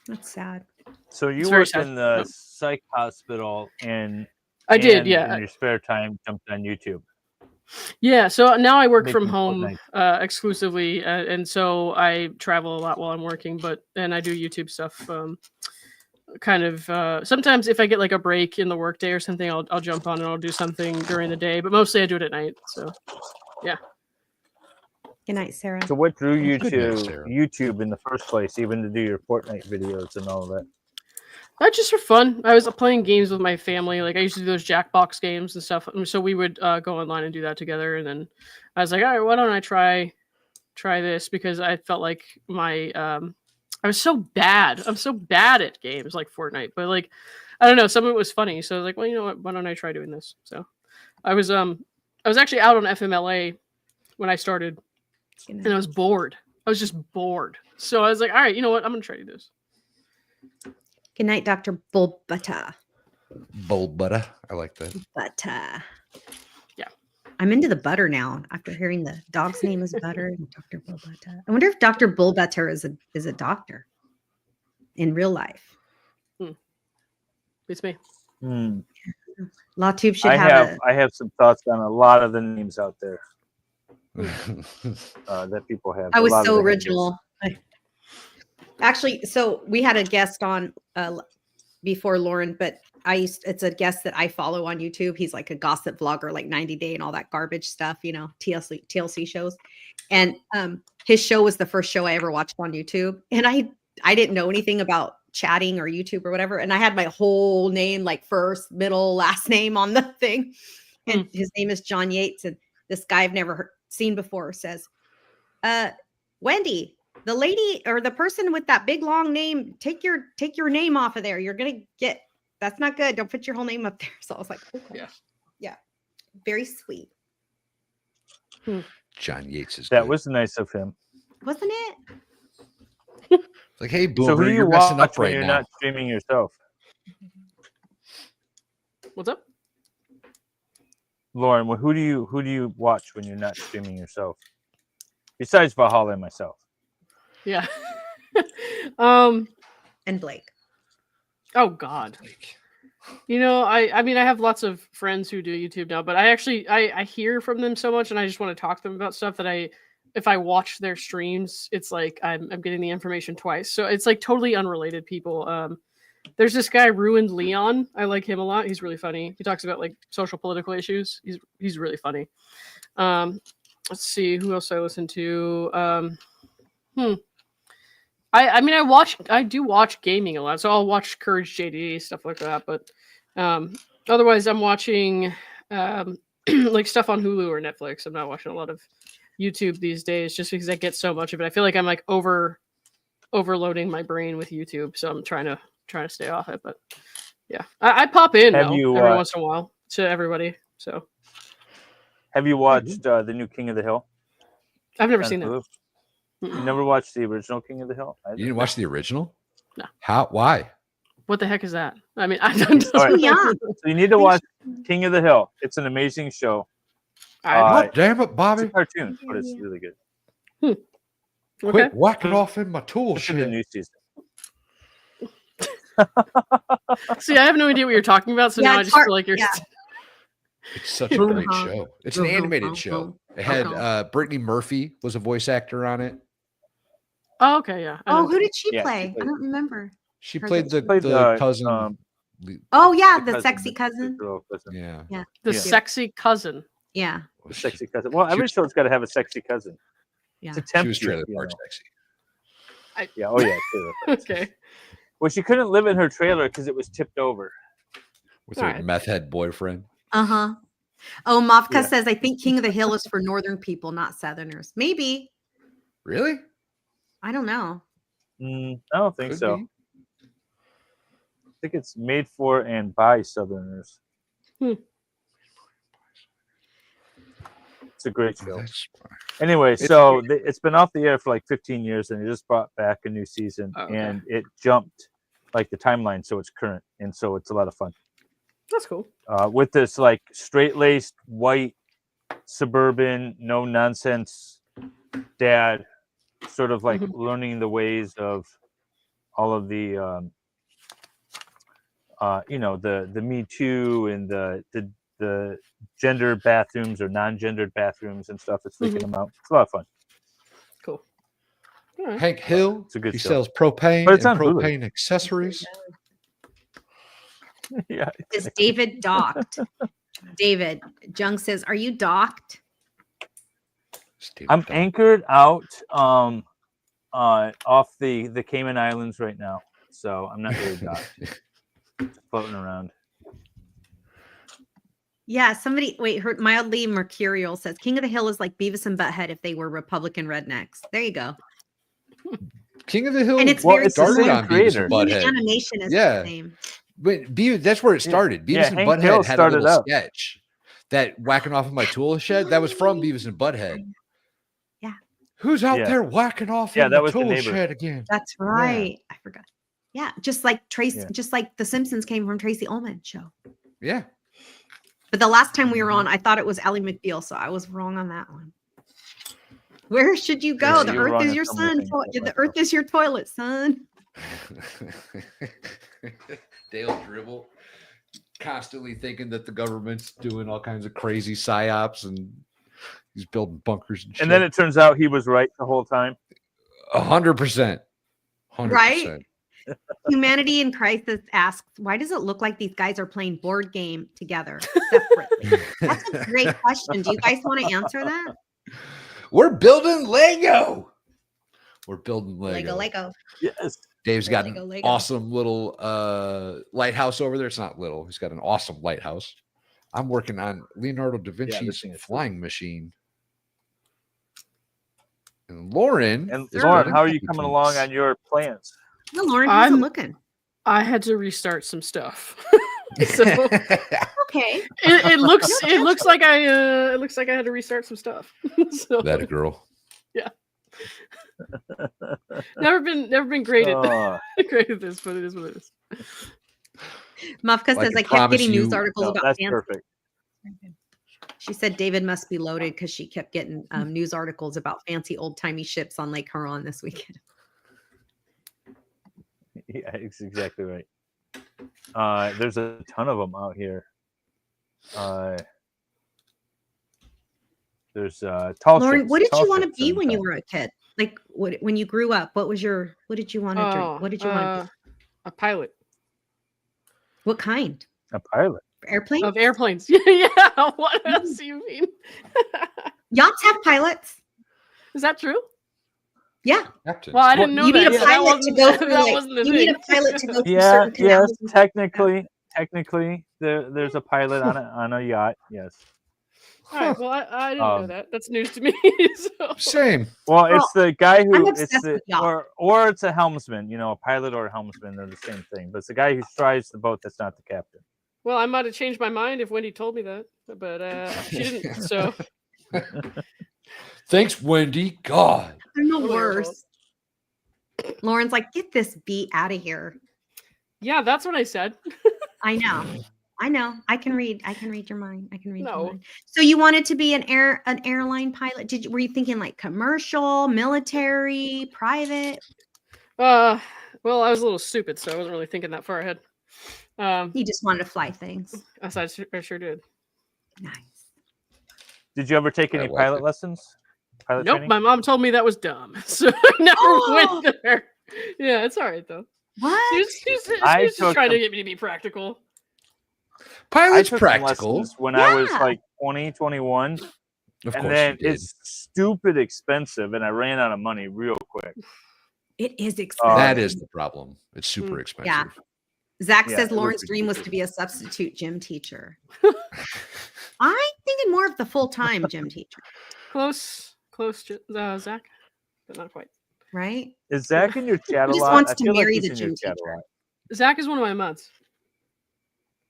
That's sad. So you worked in the psych hospital and I did, in your spare time jumped on YouTube. Yeah, so now I work from Making home exclusively, and so I travel a lot while I'm working, and I do YouTube stuff. Sometimes if I get like a break in the workday or something, I'll jump on and I'll do something during the day, but mostly I do it at night. So, yeah. Good night, Sarah. So what drew you Good to night, Sarah. YouTube in the first place, even to do your Fortnite videos and all of that? Just for fun. I was playing games with my family. Like I used to do those Jackbox games and stuff. So we would go online and do that together. And then I was like, all right, why don't I try this? Because I felt like I was so bad. I'm so bad at games like Fortnite. But like, I don't know, some of it was funny. So I was like, well, you know what? Why don't I try doing this? So I was actually out on FMLA when I started, and I was bored. I was just bored. So I was like, all right, you know what? I'm gonna try to do this. Good night, Dr. Bulbata. Bulbata. I like that. Butter. Yeah. I'm into the butter now after hearing the dog's name is Butter and Dr. Bulbata. I wonder if Dr. Bulbata is a doctor in real life. It's me. LawTube should I have some thoughts on a lot of the names out there that people have. I was so original. Actually, so we had a guest on before Lauren, but it's a guest that I follow on YouTube. He's like a gossip vlogger, like 90 Day and all that garbage stuff, TLC shows. And his show was the first show I ever watched on YouTube. And I didn't know anything about chatting or YouTube or whatever. And I had my whole name, like first, middle, last name on the thing. And his name is John Yates. And this guy I've never seen before says, Wendy, the lady or the person with that big long name, take your name off of there. You're gonna get, that's not good. Don't put your whole name up there. So I was like, okay. Yeah, very sweet. John Yates is that good. was nice of him, wasn't it? It's like, hey, boomer, so who do you you're messing watch up when right you're now. not streaming yourself? What's up, Lauren? Who do you watch when you're not streaming yourself? Besides Valhalla and myself. Yeah. And Blake. Oh God. I mean, I have lots of friends who do YouTube now, but I hear from them so much, and I just want to talk to them about stuff that if I watch their streams, it's like I'm getting the information twice. So it's like totally unrelated people. There's this guy, Ruined Leon. I like him a lot. He's really funny. He talks about like social political issues. He's really funny. Let's see who else I listen to. I do watch gaming a lot, so I'll watch Courage JD, stuff like that. But otherwise, I'm watching like stuff on Hulu or Netflix. I'm not watching a lot of YouTube these days, just because I get so much of it. I feel like I'm like overloading my brain with YouTube, so I'm trying to stay off it. But yeah, I pop in every once in a while to everybody. So have you watched the new King of the Hill? I've never on seen that. Hulu. You never watched the original King of the Hill? You didn't watch the original? No. How? Why? What the heck is that? I mean, I don't All right. Yeah. So you need to watch King of the Hill. It's an amazing show. God damn it, Bobby. It's a cartoon, but it's really good. Quit whacking off in my tool Look at the shed. new season. See, I have no idea what you're talking about, so now I just feel like you're. It's such a great show. It's an animated show. It had Brittany Murphy was a voice actor on it. Oh, okay, yeah. Oh, who did she Yeah, play? she played- I don't remember. She Her played that- the cousin. Oh yeah, the the cousin, sexy the cousin. girl cousin. Yeah. Yeah. The Yeah. sexy cousin. Yeah. The sexy cousin. Well, every show's got to have a sexy cousin. Yeah. To tempt She was you, trailer you park know. sexy. Yeah. Oh yeah. Trailer. Okay. Well, she couldn't live in her trailer because it was tipped over. With her meth head boyfriend. Uh-huh. Oh, Mafka Yeah. says, I think King of the Hill is for northern people, not southerners. Maybe. Really? I don't know. I don't think Could so. be. I think it's made for and by Southerners. It's a great show. Anyway, so it's been off the air for like 15 years, and they just brought back a new season, and it jumped like the timeline, so it's current, and so it's a lot of fun. That's cool. With this like straight-laced, white, suburban, no nonsense dad, sort of like learning the ways of all of the the Me Too and the gender bathrooms or non-gendered bathrooms and stuff. It's freaking them out. It's a lot of fun. Cool. All right. Hank Hill. It's a good He show. sells propane But it's and on Hulu. propane accessories. Yeah. Is David docked? David, Jung says, are you docked? I'm anchored out off the Cayman Islands right now, so I'm not really docked. Just floating around. Yeah, somebody her mildly mercurial says King of the Hill is like Beavis and Butthead if they were Republican rednecks. There you go. King of the Hill. And it's very started similar. on Beavis and Even the Butthead. animation is Yeah. the same. But that's where it started. Beavis and Hank Hill Butthead had a started little out. sketch that whacking off in my tool shed. That was from Beavis and Butthead. Yeah. Who's out Yeah. there whacking off Yeah, in that the was the tool neighbor. shed again? That's right. I forgot. Yeah, just like Tracy, Yeah. just like The Simpsons came from Tracy Ullman show. Yeah. But the last time we were on, I thought it was Ally McBeal, so I was wrong on that one. Where should you go? Yeah, The you were Earth wrong is on your so many son. things. The Earth is your toilet, son. Dale Dribble constantly thinking that the government's doing all kinds of crazy psyops and he's building bunkers and shit. And then it turns out he was right the whole time. 100%. 100%. Right? Humanity in Crisis asks, why does it look like these guys are playing board game together separately? That's a great question. Do you guys want to answer that? We're building Lego. We're building Lego. Lego. Yes. Dave's got Lego, an Lego. awesome little lighthouse over there. It's not little. He's got an awesome lighthouse. I'm working on Leonardo da Vinci's thing is flying machine. And Lauren. And is Lauren, building how are you Happy coming Teams. along on your plans? No, Lauren, how's it I'm- looking? I had to restart some stuff. So Okay. it looks like I had to restart some stuff. So That a girl. yeah. Never been great at Oh. great at this, but it is what it is. Mufka Like says, I I kept promise getting news you- articles No, about that's fancy. perfect. She said David must be loaded because she kept getting news articles about fancy old timey ships on Lake Huron this weekend. Yeah, it's exactly right. There's a ton of them out here. There's tall Lauren, ships, what did tall you want to ships be and, when you were a kid? Like when you grew up, what did you want to do? What did you want to be? A pilot What kind? a pilot? Airplane? of airplanes. Yeah. What else do you mean? Yachts have pilots. Is that true? Yeah. Captain. Well, I didn't know You need that. a so that pilot to wasn't- go through. that Like, wasn't the you need a thing. pilot to go through Yeah, certain canals. yes, and stuff. technically, there's a pilot on a yacht. Yes. All right. Well, I didn't know that. That's news to me. So. Same. Well, it's the guy I'm who obsessed it's the with yachts. or it's a helmsman. You know, a pilot or a helmsman. They're the same thing. But it's the guy who drives the boat that's not the captain. Well, I might have changed my mind if Wendy told me that, but she didn't. So Thanks, Wendy. God. They're no worse. Lauren's like, get this bee out of here. Yeah, that's what I said. I know. I can read your mind. I can read your mind. So you wanted to be an airline pilot? Were you thinking like commercial, military, private? Well, I was a little stupid, so I wasn't really thinking that far ahead. You just wanted to fly things. I sure did. Nice. Did you ever take any pilot lessons? Pilot Nope, training? my mom told me that was dumb, so I never went there. Yeah, it's all right though. What? She's just trying to get me to be practical. Pilot's I took practical. lessons when I was like 20, 21. Of and course then you did. it's stupid expensive, and I ran out of money real quick. It is expensive. That is the problem. It's super expensive. Yeah. Zach Yeah, says it Lauren's was dream was to be a substitute gym teacher. I'm thinking more of the full-time gym teacher. Close, Zach, but not quite. Right? Is Zach in your chat a He just lot? wants I to feel like marry he's the in your gym chat a teacher. lot. Zach is one of my mods.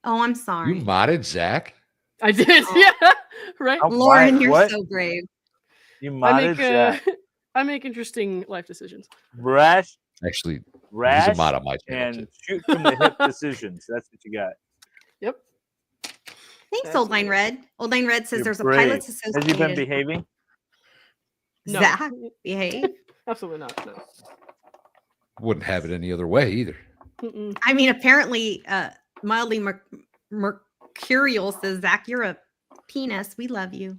Oh, I'm sorry. You modded Zach? I did, yeah, right. Lauren, you're what? so brave. You modded Zach. I make interesting life decisions. Rash, Actually, he's rash, a mod on my channel. and shoot from the hip decisions. That's what you got. Yep. Thanks, Old Line Red. Old Line Red says You're there's brave. a pilots association. Has he been behaving? No. Zach, behave. Absolutely not. No. Wouldn't have it any other way either. Mm-mm. I mean, apparently, mildly mercurial says, Zach, you're a penis. We love you.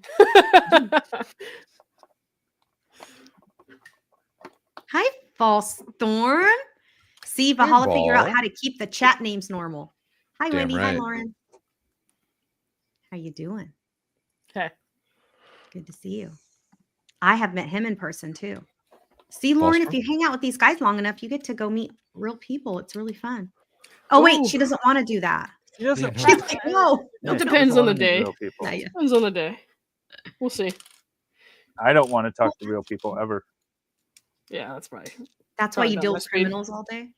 Hi, False Storm. See, Valhalla figure out Val. how to keep the chat names normal. Hi, Damn Wendy. Hi, right. Lauren. How you doing? Okay. Good to see you. I have met him in person too. See, Lauren, if you hang out with these guys long enough, you get to go meet real people. It's really fun. Oh, wait, she doesn't want to do that. She doesn't. She's like, no. It depends on the day. Real people. Depends on the day. We'll see. I don't want to talk to real people ever. Yeah, that's right. That's why you Probably deal not with my speed. criminals all day.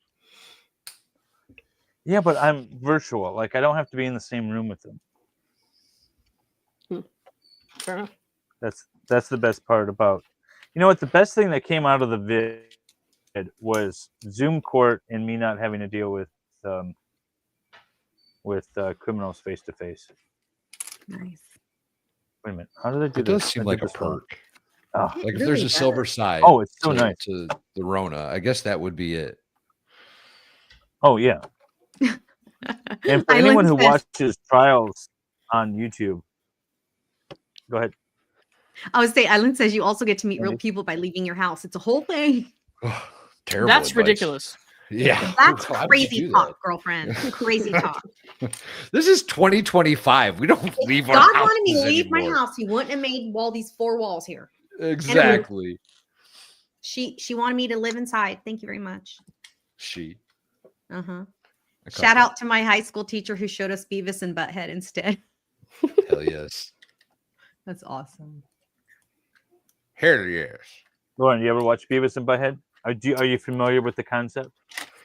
Yeah, but I'm virtual. Like I don't have to be in the same room with them. Fair enough. That's the best part about. You know what? The best thing that came out of the vid was Zoom court and me not having to deal with criminals face to face. Nice. Wait a minute. How did I do It this? does seem I like did a this wrong. perk. Oh, Like if really there's a does. silver side Oh, it's so to, nice. to the Rona, I guess that would be it. Oh yeah. And for Island anyone who says- watches trials on YouTube, go ahead. I would say Island says you also get to meet real Wendy? people by leaving your house. It's a whole thing. Terrible. That's advice. ridiculous. Yeah. That's Why would you crazy do talk, that? girlfriend. Crazy talk. This is 2025. We don't leave our God houses wanted me to leave my anymore. house. He wouldn't have made all these four walls here. Exactly. She wanted me to live inside. Thank you very much. She. Uh-huh. A Shout couple. out to my high school teacher who showed us Beavis and Butthead instead. Hell yes. That's awesome. Hell yes. Lauren, you ever watch Beavis and Butthead? Are you familiar with the concept?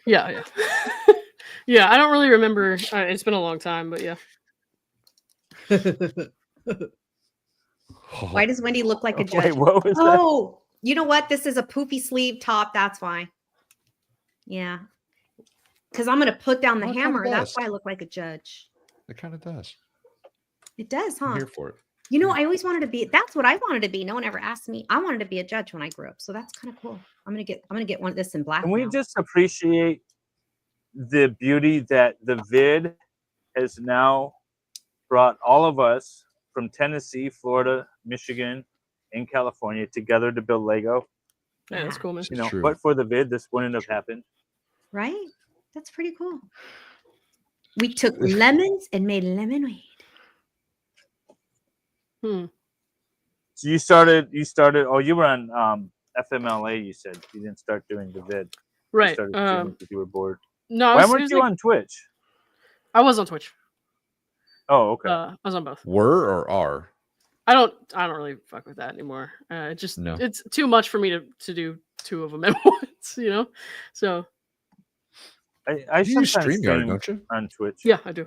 Yeah. Yeah, I don't really remember. It's been a long time, but yeah. Why does Wendy look like a judge? Wait, what was that? Oh, you know what? This is a poofy sleeve top. That's why. Yeah. Because I'm going to put down the Well, it hammer. kinda That's does. why I look like a judge. It kind of does. It does, huh? I'm here for it. You know, I always wanted to be. That's what I wanted to be. No one ever asked me. I wanted to be a judge when I grew up. So that's kind of cool. I'm gonna get one of this in black. Can we now. just appreciate the beauty that the vid has now brought all of us from Tennessee, Florida, Michigan, and California together to build Lego? Yeah, that's cool, man. You know, true. but for the vid, this wouldn't have happened. Right? That's pretty cool. We took lemons and made lemonade. So you started. Oh, you were on FMLA. You said you didn't start doing the vid. You Right. started streaming because you were bored. No, Why it weren't was you like- on Twitch? I was on Twitch. Oh, okay. I was on both. Were or are? I don't really fuck with that anymore. It just No. it's too much for me to do two of them at once, you know. So I You use sometimes StreamYard, stream don't you? on Twitch. yeah, I do.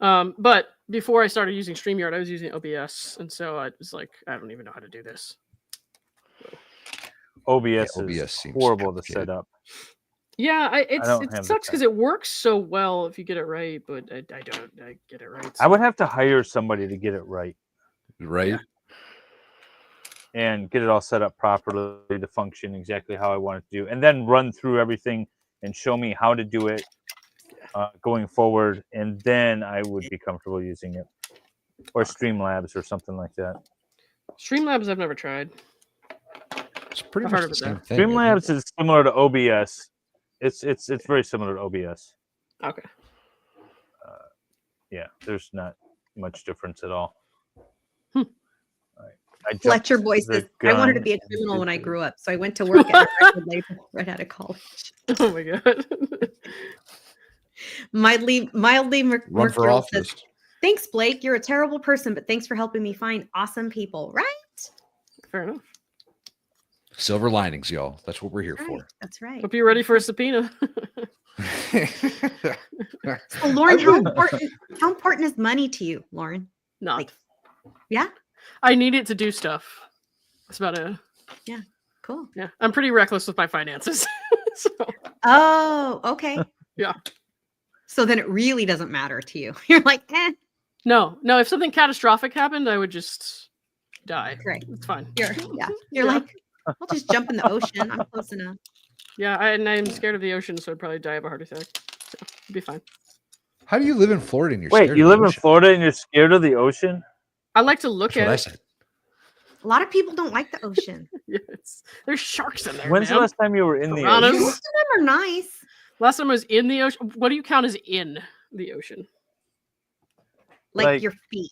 But before I started using StreamYard, I was using OBS, and so I was like, I don't even know how to do this. OBS OBS is seems horrible to set up. Yeah, it don't have the sucks because it works so well if you get it right, but I don't get it right. I would have to hire somebody to get it right. Right. Yeah. And get it all set up properly to function exactly how I want it to do, and then run through everything and show me how to do it going forward, and then I would be comfortable using it, or Streamlabs or something like that. Streamlabs I've never tried. It's pretty I've much heard the of same that. thing. Streamlabs is similar to OBS. It's very similar to OBS. Okay. Yeah, there's not much difference at all. Fletcher Boy says, I wanted to be a criminal when I grew up, so I went to work at a record label right out of college. Oh my god. Mildly Run for Mercurial office. says, thanks, Blake. You're a terrible person, but thanks for helping me find awesome people. Right? Fair enough. Silver linings, y'all. That's what we're here Right. for. That's right. Hope you're ready for a subpoena. So, Lauren, how important is money to you, Lauren? Not. Yeah? I need it to do stuff. That's about it. Yeah. Cool. Yeah. I'm pretty reckless with my finances. So, Oh, okay. yeah. So then it really doesn't matter to you. You're like, eh. No, if something catastrophic happened, I would just die. Great. It's fine. You're Yeah. like, I'll just jump in the ocean. I'm close enough. Yeah, I'm scared of the ocean, so I'd probably die of a heart attack. So it'd be fine. How do you live in Florida and you're Wait, scared you of the live in ocean? Florida and you're scared of the ocean? I like to look That's what I at said. A lot of people don't like the ocean. it. There's sharks in there. When's the man. last time you were in the Piranhas. ocean? Most of them are nice. Last time I was in the ocean. What do you count as in the ocean? Like your feet.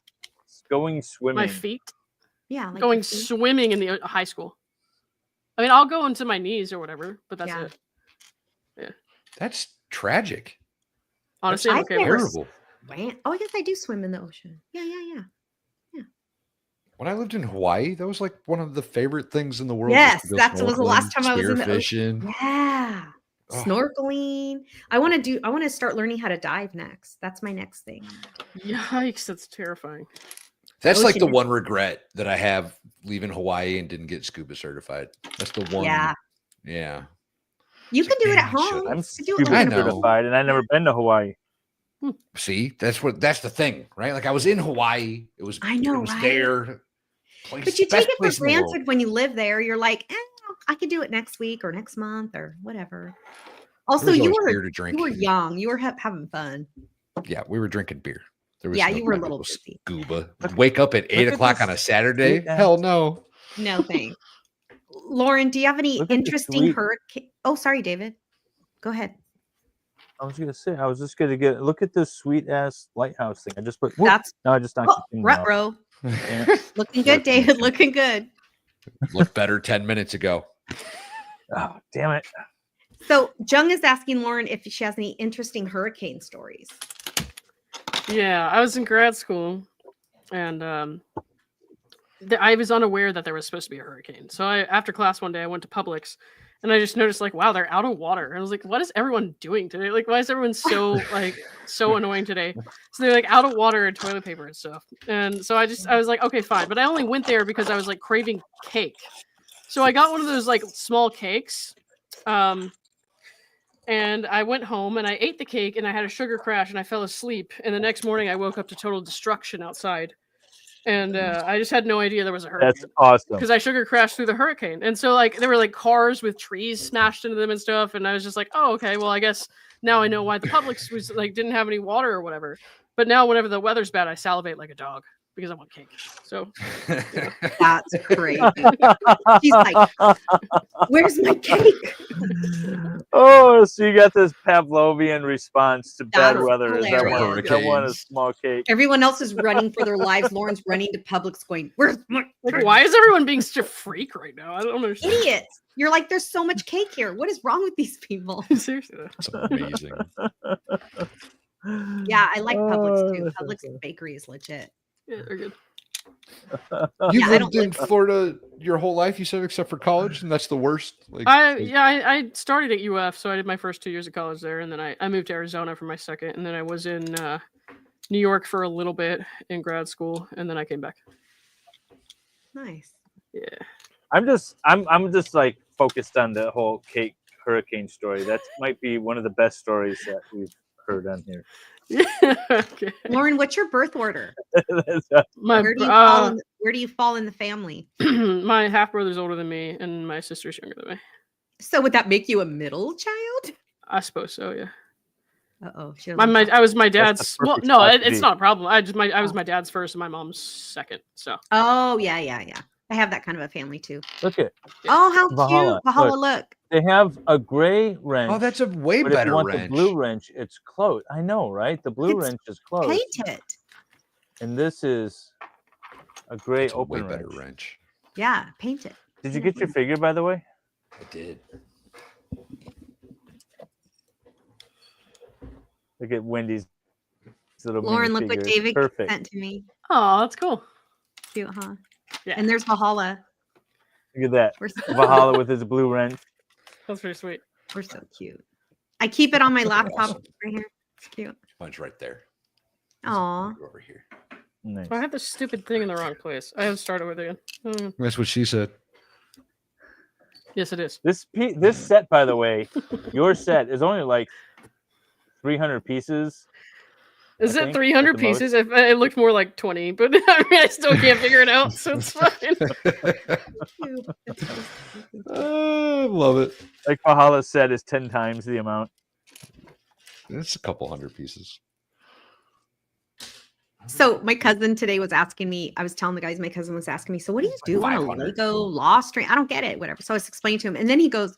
Going swimming. My feet? Yeah. Like Going your feet. swimming in the high school. I mean, I'll go into my knees or whatever, but that's Yeah. it. Yeah. That's tragic. Honestly, I'm I've okay with never it. Terrible. Oh, I guess I do swim in the ocean. Yeah. When I lived in Hawaii, that was like one of the favorite things in the world. Yes, was to go that was the last snorkeling, time I was in the spearfishing. ocean. Yeah. Oh. Snorkeling. I want to start learning how to dive next. That's my next thing. Yikes, that's terrifying. That's like the Ocean is- one regret that I have leaving Hawaii and didn't get scuba certified. That's the one. Yeah. Yeah. You can do it at Man, home. I'm You can do it scuba I like- know. certified, and I've never been to Hawaii. See, that's the thing, right? Like I was in Hawaii. It was I know, it was right? there. But you Best take it place for in the world. granted when you live there. You're like, I could do it next week or next month or whatever. Also, There was you always beer were to drink. you were young. You were having fun. Yeah, we were drinking beer. There was Yeah, no you were a time to little go busy. scuba. Wake up at 8 at o'clock this on a Saturday? sweet ass- Hell no. No thanks. Lauren, do you have any Look at this interesting sweet- hurricane? Oh, sorry, David. Go ahead. I was just gonna look at this sweet ass lighthouse thing. I just put. That's No, I just knocked oh, the thing rut off. row. Damn it. Looking good, David. Looking good. Looked better 10 minutes ago. Oh, damn it. So Jung is asking Lauren if she has any interesting hurricane stories. Yeah, I was in grad school, and I was unaware that there was supposed to be a hurricane. So after class one day, I went to Publix, and I just noticed like, wow, they're out of water. And I was like, what is everyone doing today? Like, why is everyone so so annoying today? So they're like out of water and toilet paper and stuff. And so I was like, okay, fine. But I only went there because I was like craving cake. So I got one of those like small cakes. And I went home and I ate the cake and I had a sugar crash and I fell asleep. And the next morning I woke up to total destruction outside. And I just had no idea there was a hurricane. That's awesome. Because I sugar crashed through the hurricane. And so like there were like cars with trees smashed into them and stuff. And I was just like, oh, okay, well, I guess now I know why the Publix was like didn't have any water or whatever. But now whenever the weather's bad, I salivate like a dog because I want cake. So yeah. That's crazy. She's like, where's my cake? Oh, so you got this Pavlovian response to bad That's weather. Is that hilarious. one? I want a small cake. Everyone else is running for their lives. Lauren's running to Publix going, where's my Like, why is everyone being such a freak right now? I don't understand. idiots? You're like, there's so much cake here. What is wrong with these people? Seriously. That's amazing. Yeah, I like Publix too. Oh, Publix bakery is legit. Yeah, they're good. You've I lived don't in Florida your whole life, you said, except for college, and that's the worst. Like, I started at UF, so I did my first 2 years of college there, and then I moved to Arizona for my second, and then I was in New York for a little bit in grad school, and then I came back. Nice. Yeah. I'm just like focused on the whole Kate hurricane story. That might be one of the best stories that we've heard on here. Okay. Lauren, what's your birth order? My, where do you fall in the family? my half brother's older than me, and my sister's younger than me. So would that make you a middle child? I suppose so. Yeah. Uh-oh. I was my dad's. Well, perfect no, spot to it's be. not a problem. I was my dad's first, and my mom's second. So. Oh yeah. I have that kind of a family too. Look at Oh, how Valhalla. cute! Valhalla, look. They have a gray wrench. Oh, that's a way but if better you want wrench. the blue wrench, it's closed. I know, right? The blue wrench is closed. Paint it. And this is a gray That's a open way better wrench. wrench. Yeah, paint it. Did you get your figure, by the way? I did. Look at Wendy's little Lauren, mini look what figure. It's David perfect. sent to me. Oh, that's cool. Cute, huh? Yeah. And there's Valhalla. Look at that. We're so Valhalla with his blue wrench. That's pretty sweet. We're so cute. I keep it on my laptop right here. It's cute. Mine's right there. Aw. Go over here. Nice. I have this stupid thing in the wrong place. I have to start over again. That's what she said. Yes, it is. This set, by the way, your set is only like 300 pieces. Is I it think, 300 at the most. pieces? It looked more like 20, but I mean, I still can't figure it out, so it's fine. Love it. Like Valhalla set is 10 times the amount. It's a couple hundred pieces. So my cousin today was asking me, I was telling the guys, my cousin was asking me, so what do you do on a 500. Lego Lost Train? I don't get it, whatever. So I was explaining to him. And then he goes,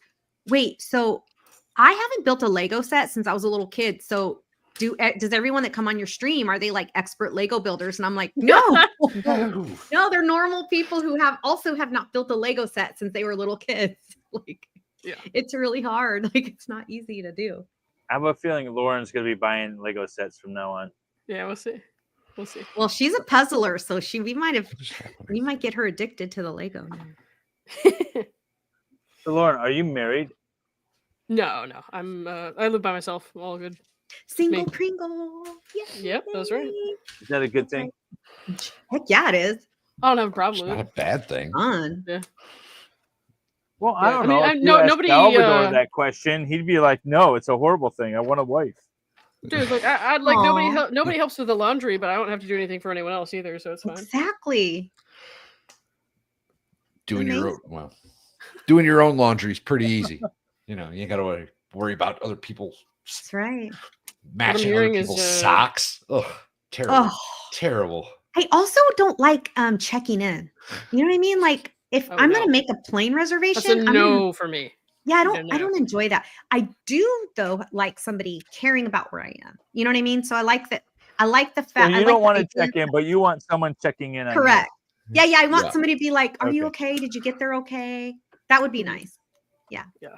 wait, so I haven't built a Lego set since I was a little kid. So does everyone that come on your stream, are they like expert Lego builders? And I'm like, no, no, they're normal people who have not built a Lego set since they were little kids. Like, yeah, it's really hard. Like, it's not easy to do. I have a feeling Lauren's going to be buying Lego sets from now on. Yeah, we'll see. We'll see. Well, she's a puzzler, so we might get her addicted to the Lego now. So Lauren, are you married? No. I live by myself. All good. Single Pringle. Yeah. Yep, that's right. Is that a good thing? Heck yeah, it is. I don't have a problem It's with not it. a bad thing. Fun. Yeah. Well, I don't know. If you no, asked nobody. Salvador that question, he'd be like, "No, it's a horrible thing. I want a wife." Dude, like I'd like nobody helps with the laundry, but I don't have to do anything for anyone else either, so it's fine. Exactly. Doing your own laundry is pretty easy. You know, you ain't got to worry about other people's That's right. matching other people's socks. Ugh, terrible. Terrible. I also don't like checking in. You know what I mean? Like if I'm gonna make a plane reservation, That's a no for me. Yeah, I don't enjoy that. I do though like somebody caring about where I am. You know what I mean? So I like that. I like the fact. So you don't want to check in, but you want someone checking in on you. Correct. Yeah. I want somebody to be like, "Are you okay? Did you get there okay?" That would be nice. Yeah. Yeah.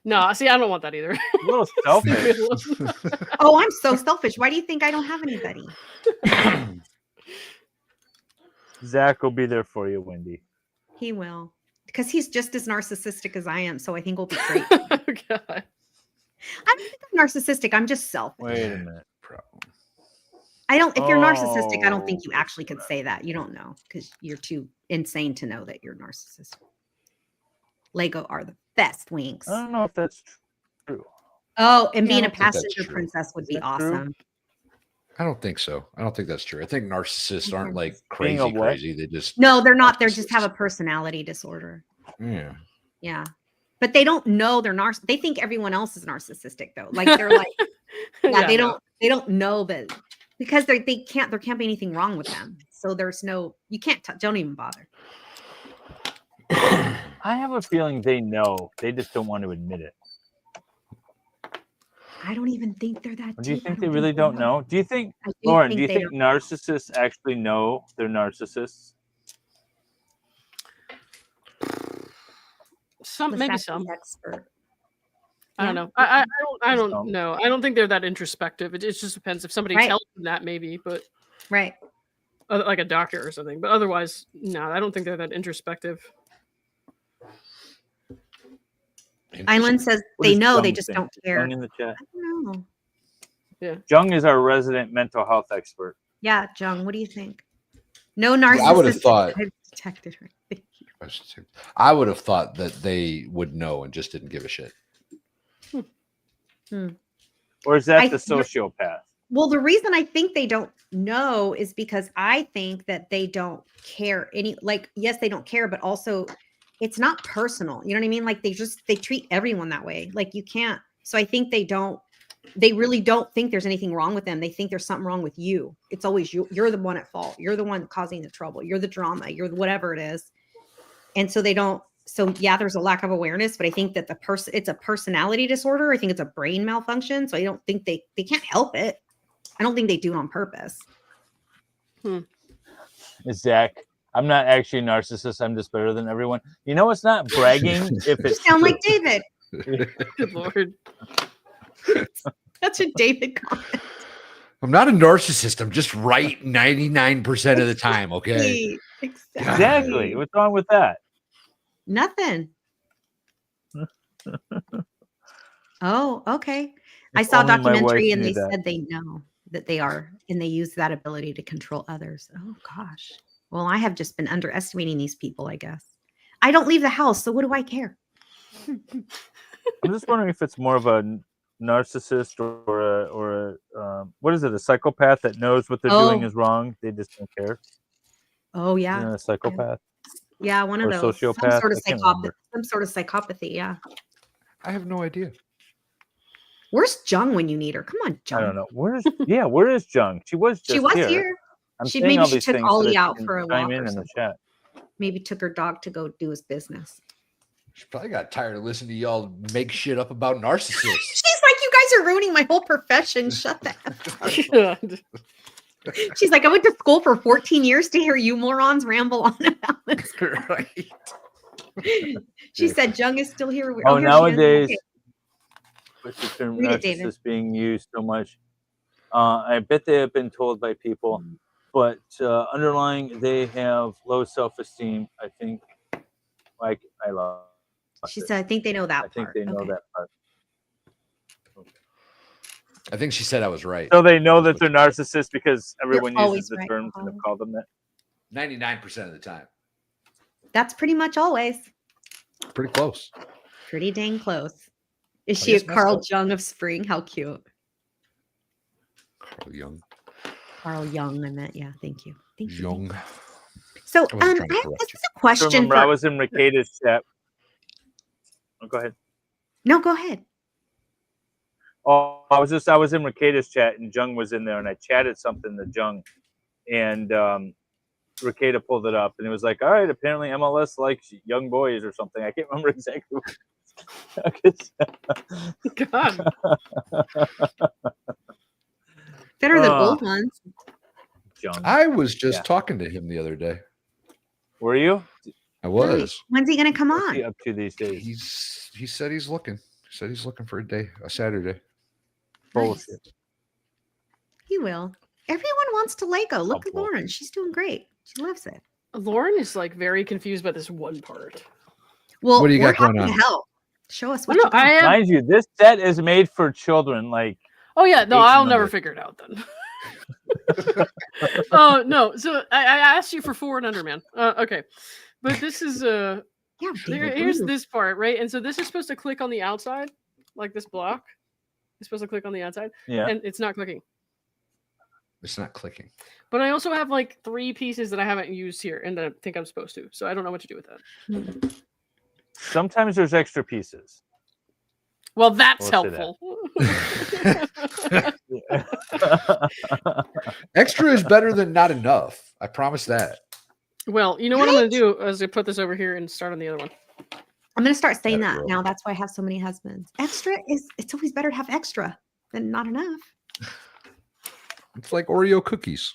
No, see, I don't want that either. A little selfish. Oh, I'm so selfish. Why do you think I don't have anybody? Zach will be there for you, Wendy. He will. Because he's just as narcissistic as I am, so I think we'll be great. Oh, God. I'm not narcissistic. I'm just selfish. Wait a minute. I don't. If you're narcissistic, I don't think you actually could say that. You don't know because you're too insane to know that you're narcissistic. Lego are the best wings. I don't know if that's true. Oh, and being I a don't think that's passenger true. princess would be that true? awesome. I don't think so. I don't think that's true. I think narcissists aren't like Being a what? crazy. They just No, they're not. They just have a personality disorder. yeah. Yeah. But they don't know they're they think everyone else is narcissistic though. Like they're like, they don't know that because there can't be anything wrong with them. So there's no, you can't don't even bother. I have a feeling they know. They just don't want to admit it. I don't even think they're that Or do you deep. think they really don't know? Do you think, I do Lauren, think do you they think don't. narcissists actually know they're narcissists? Some Let's maybe ask the some. expert. I don't know. I don't know. I don't think they're that introspective. It just depends. If somebody Right. tells them that, maybe, but Right. like a doctor or something. But otherwise, no, I don't think they're that introspective. Island says What they does know, they Young just think? don't care. Young in the chat. I don't know. Yeah. Jung is our resident mental health expert. Yeah, Jung, what do you think? No I would have narcissistic. thought. I've detected her. I would have thought that they would know and just didn't give a shit. Or is that the sociopath? Well, the reason I think they don't know is because I think that they don't care yes, they don't care, but also it's not personal. You know what I mean? Like they treat everyone that way. Like you can't. So I think they really don't think there's anything wrong with them. They think there's something wrong with you. It's always you're the one at fault. You're the one causing the trouble. You're the drama. You're whatever it is. And so they don't. So yeah, there's a lack of awareness, but I think that it's a personality disorder. I think it's a brain malfunction. So I don't think they can't help it. I don't think they do it on purpose. Zach, I'm not actually a narcissist. I'm just better than everyone. You know, it's not bragging if it's You sound like David. Good Lord. That's a David comment. I'm not a narcissist. I'm just right 99% of the time. Okay. Exactly. What's wrong with that? Nothing. Oh, okay. I saw a Only my documentary wife and knew they that. said they know that they are, and they use that ability to control others. Oh gosh. Well, I have just been underestimating these people, I guess. I don't leave the house, so what do I care? I'm just wondering if it's more of a narcissist or a what is it? A psychopath that knows what they're doing is wrong. They just don't care. Oh yeah. Isn't it a psychopath? Yeah, one of Or those. sociopath? Some sort of psychopathy. Yeah. I have no idea. Where's Jung when you need her? Come on, Jung. I don't know. Where is Jung? She was just here. I'm She saying maybe all she these took things Ollie so that out she for a can chime walk in or the something. chat. Maybe took her dog to go do his business. She probably got tired of listening to y'all make shit up about narcissists. She's like, you guys are ruining my whole profession. Shut the F up. She's like, I went to school for 14 years to hear you morons ramble on about this. Right. She said Jung is still here. Oh, here she is. nowadays, Okay. with the term Read it, David. narcissist being used so much, I bet they have been told by people, but underlying they have low self-esteem. I think, like I love. She said, I think they know that I think part. they know Okay. that part. I think she said I was right. So they know that they're narcissists because everyone You're uses always the right. terms and have called them that. 99% of the time. That's pretty much always. Pretty close. Pretty dang close. Is I she a guess messed Carl up. Jung of spring? How cute. Carl Jung. Carl Jung, I meant. Yeah, thank you. Thank you. Jung. So, I wasn't trying to this correct is a question. Remember, I was in Mercatus chat. Oh, go ahead. No, go ahead. Oh, I was in Mercatus chat and Jung was in there and I chatted something to Jung and Ricada pulled it up and it was like, all right, apparently MLS likes young boys or something. I can't remember exactly what God. Better than old ones. Jung. I was just talking to him the other day. Were you? I was. When's he going to come What's on? he up to these days? He said he's looking. He said he's looking for a Saturday. Bullshit. He will. Everyone wants to Lego. Look at Lauren. She's doing great. She loves it. Lauren is like very confused by this one part. Well, What do you we're got going happy on? to help. Show us what No, you got. I am. Mind you, this set is made for children. Like, Oh yeah, no, 8 I'll never numbers. figure it out then. Oh no, so I asked you for 4 and under, man. Okay, but this is here's this part, right? And so this is supposed to click on the outside, like this block. It's supposed to click on the outside, Yeah. and it's not clicking. It's not clicking. But I also have like 3 pieces that I haven't used here, and that I think I'm supposed to. So I don't know what to do with that. sometimes there's extra pieces. Well, that's We'll say helpful. Extra is better than not enough. I promise that. Well, you know what I'm going to do is I put this over here and start on the other one. I'm going to start saying That that girl. now. That's why I have so many husbands. It's always better to have extra than not enough. It's like Oreo cookies.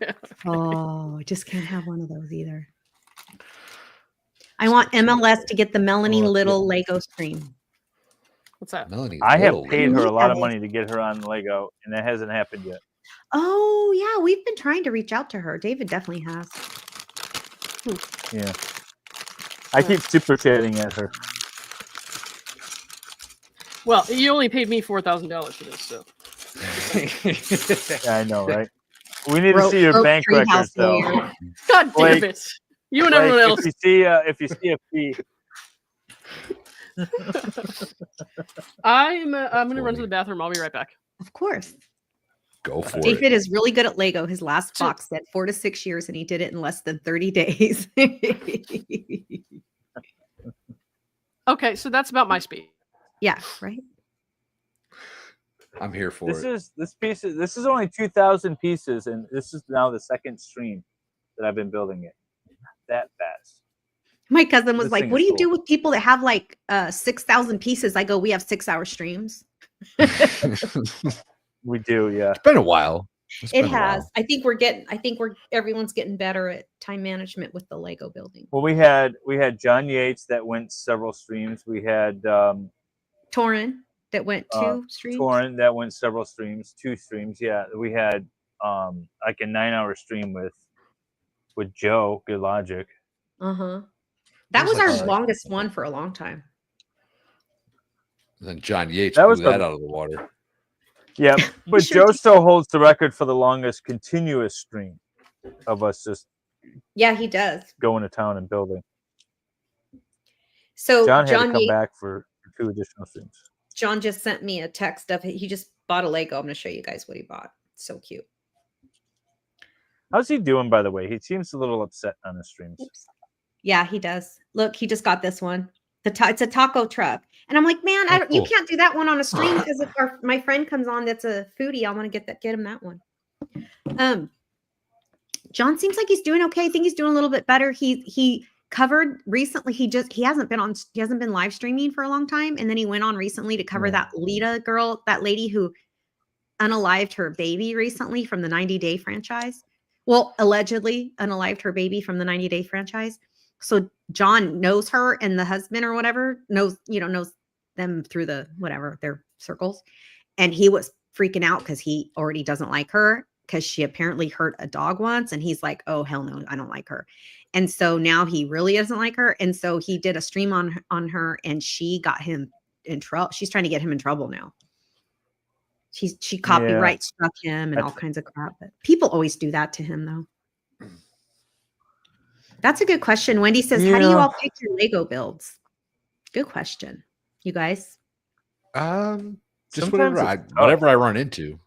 Yeah. Oh, I just can't have one of those either. I want MLS to get the Melanie Little Lego screen. What's that? Melanie I have Little. paid her a lot of money to get her on Lego, and that hasn't happened yet. Oh, yeah. We've been trying to reach out to her. David definitely has. Yeah. I keep super chatting at her. Well, you only paid me $4,000 for this, so Yeah, I know, right? We need to see your bank records, though. God damn it! You and everyone else. If you see a fee. I'm gonna run to the bathroom. I'll be right back. Of course. Go for David is really good at Lego. His last box said 4 to 6 years, and he did it in less than 30 days. Okay, so that's about my speed. Yeah, right. I'm here for it. This is only 2,000 pieces, and this is now the second stream that I've been building it. That fast. My cousin was This like, thing "What do is you do with people that have like 6,000 pieces?" I go, "We have 6-hour streams." We do, yeah. It's been a while. It has. I think everyone's getting better at time management with the Lego building. Well, we had John Yates that went several streams. We had Torin that went 2 streams. Torin that went several streams, 2 streams. Yeah, we had like a 9-hour stream with Joe. Good Logic. That was our longest one for a long time. Then John Yates That blew was that out of the water. Yeah, but Joe still holds the record for the longest continuous stream of us just Yeah, he does. going to town and building. So John had to come Yates, back for 2 additional streams. John just sent me a text of he just bought a Lego. I'm going to show you guys what he bought. So cute. How's he doing, by the way? He seems a little upset on his streams. Oops. Yeah, he does. Look, he just got this one. It's a taco truck. And I'm like, man, you can't do that one on a stream because if my friend comes on that's a foodie, I want to get him that one. John seems like he's doing okay. I think he's doing a little bit better. He covered recently. He hasn't been live streaming for a long time. And then he went on recently to cover that Lita girl, that lady who unalived her baby recently from the 90-day franchise. Well, allegedly unalived her baby from the 90-day franchise. So John knows her, and the husband or whatever knows them through their circles. And he was freaking out because he already doesn't like her because she apparently hurt a dog once. And he's like, oh, hell no, I don't like her. And so now he really doesn't like her. And so he did a stream on her, and she got him in trouble. She's trying to get him in trouble now. She copyright struck him and all kinds of crap. But people always do that to him, though. That's a good question. Wendy says, how do you all pick your Lego builds? Good question. You guys? Just whatever I run into.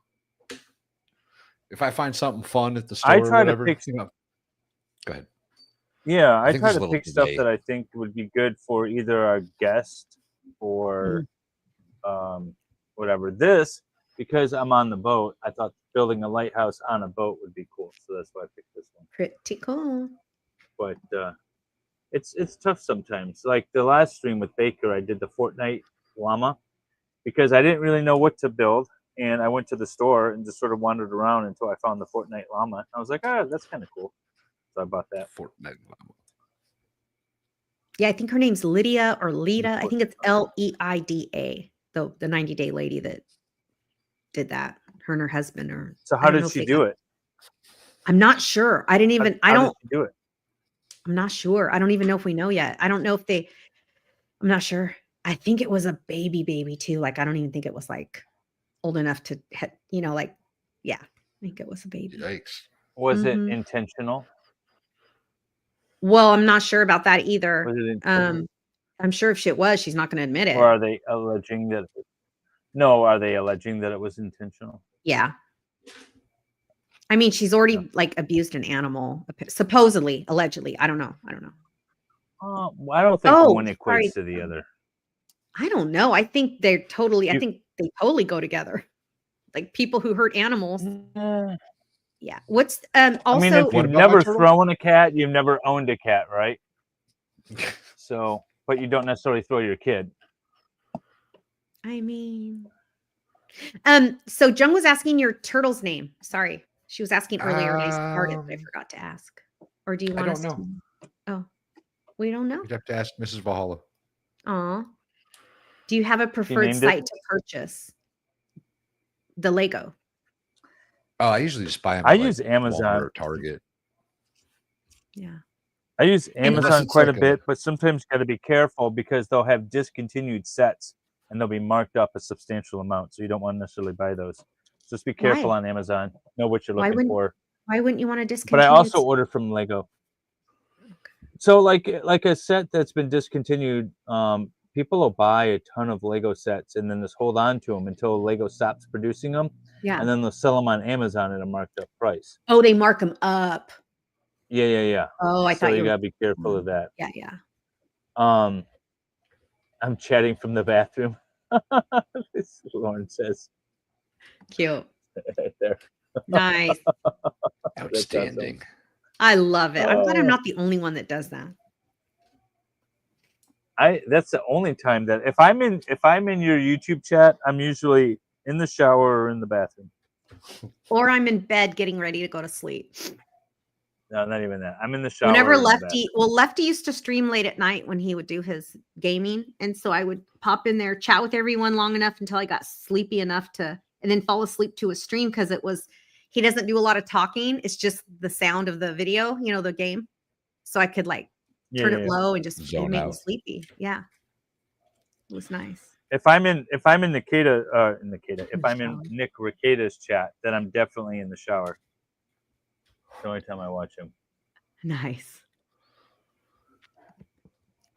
If I find something fun at the store, I try or whatever, to pick. Go ahead. Yeah, I try to pick stuff that I think would be good for either a guest or whatever. This, because I'm on the boat, I thought building a lighthouse on a boat would be cool. So that's why I picked this one. Pretty cool. But it's tough sometimes. Like the last stream with Baker, I did the Fortnite llama because I didn't really know what to build. And I went to the store and just sort of wandered around until I found the Fortnite llama. I was like, that's kind of cool. So I bought that. Fortnite llama. Yeah, I think her name's Lydia or Lita. I think it's Leida, the 90-day lady that did that. Her and her husband. So how did she do it? I'm not sure. I didn't even. How did she do it? I'm not sure. I don't even know if we know yet. I don't know if I'm not sure. I think it was a baby too. Like, I don't even think it was like old enough to, I think it was a baby. Yikes. Was it intentional? Well, I'm not sure about that either. Was it intentional? I'm sure if it was, she's not going to admit it. Or are they alleging that? Are they alleging that it was intentional? Yeah. I mean, she's already like abused an animal, supposedly, allegedly. I don't know. I don't think one equates to the other. I don't know. I think they're totally. I think they totally go together. Like people who hurt animals. Yeah. What's also? I mean, if you've never thrown a cat, you've never owned a cat, right? So, but you don't necessarily throw your kid. I mean, so Jung was asking your turtle's name. Sorry. She was asking earlier and I started, but I forgot to ask. Or do you want us to? Oh, we don't know. You'd have to ask Mrs. Valhalla. Aw. Do you have a preferred site to purchase the Lego? Oh, I usually just buy them. I use Amazon or Target. Yeah. I use Amazon quite a bit, but sometimes you got to be careful because they'll have discontinued sets and they'll be marked up a substantial amount. So you don't want to necessarily buy those. Just be careful Why? on Amazon. Know what you're Why looking wouldn't for. Why wouldn't you want to But discontinue? I also order from Lego. So like a set that's been discontinued, people will buy a ton of Lego sets and then just hold on to them until Lego stops producing them. Yeah. And then they'll sell them on Amazon at a marked up price. Oh, they mark them up. Yeah. Oh, I so thought you you gotta be careful of that. Yeah. I'm chatting from the bathroom. This Lauren says. Cute. Right there. Nice. Outstanding. I love it. I'm glad I'm Oh. not the only one that does that. That's the only time that if I'm in your YouTube chat, I'm usually in the shower or in the bathroom. Or I'm in bed getting ready to go to sleep. No, not even that. I'm in the shower. Whenever or in the Lefty used to stream late at night when he would do his gaming. And so I would pop in there, chat with everyone long enough until I got sleepy enough and then fall asleep to a stream because he doesn't do a lot of talking. It's just the sound of the video, the game. So I could turn it low and just Zone make me out. sleepy. Yeah. It was nice. If I'm in Nikita, if I'm in Nick Ricada's chat, then I'm definitely in the shower. It's the only time I watch him. Nice.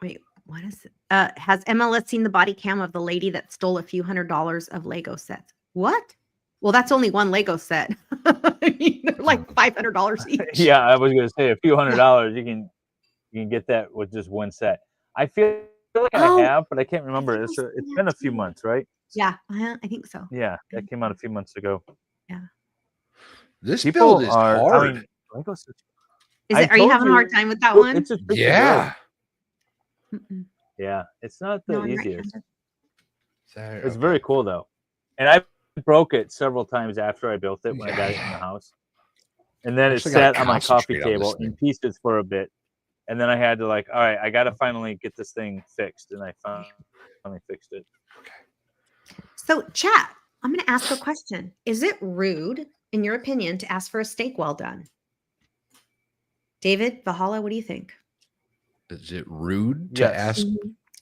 Wait, what is it? Has MLS seen the body cam of the lady that stole a few $100s of Lego sets? What? Well, that's only one Lego set. I mean, they're like $500 each. Yeah, I was gonna say a few $100. You can get that with just one set. I feel like I have, but I can't remember. It's been a few months, right? Yeah, I think so. Yeah, that came out a few months ago. Yeah. This People build is are, hard. I mean, Lego sets. Are you having a hard time with that one? It's Yeah. Yeah, it's not the No, I'm not easiest. Sorry, It's very cool though, and I broke it several times after I built it when I got it in the house, and then it Actually gotta sat on my coffee concentrate on this table in pieces for a bit, and then I had to all right, I got to finally get this thing fixed, and I finally fixed it. So, chat, I'm going to ask a question. Is it rude, in your opinion, to ask for a steak well done? David, Valhalla, what do you think? Is it rude to ask?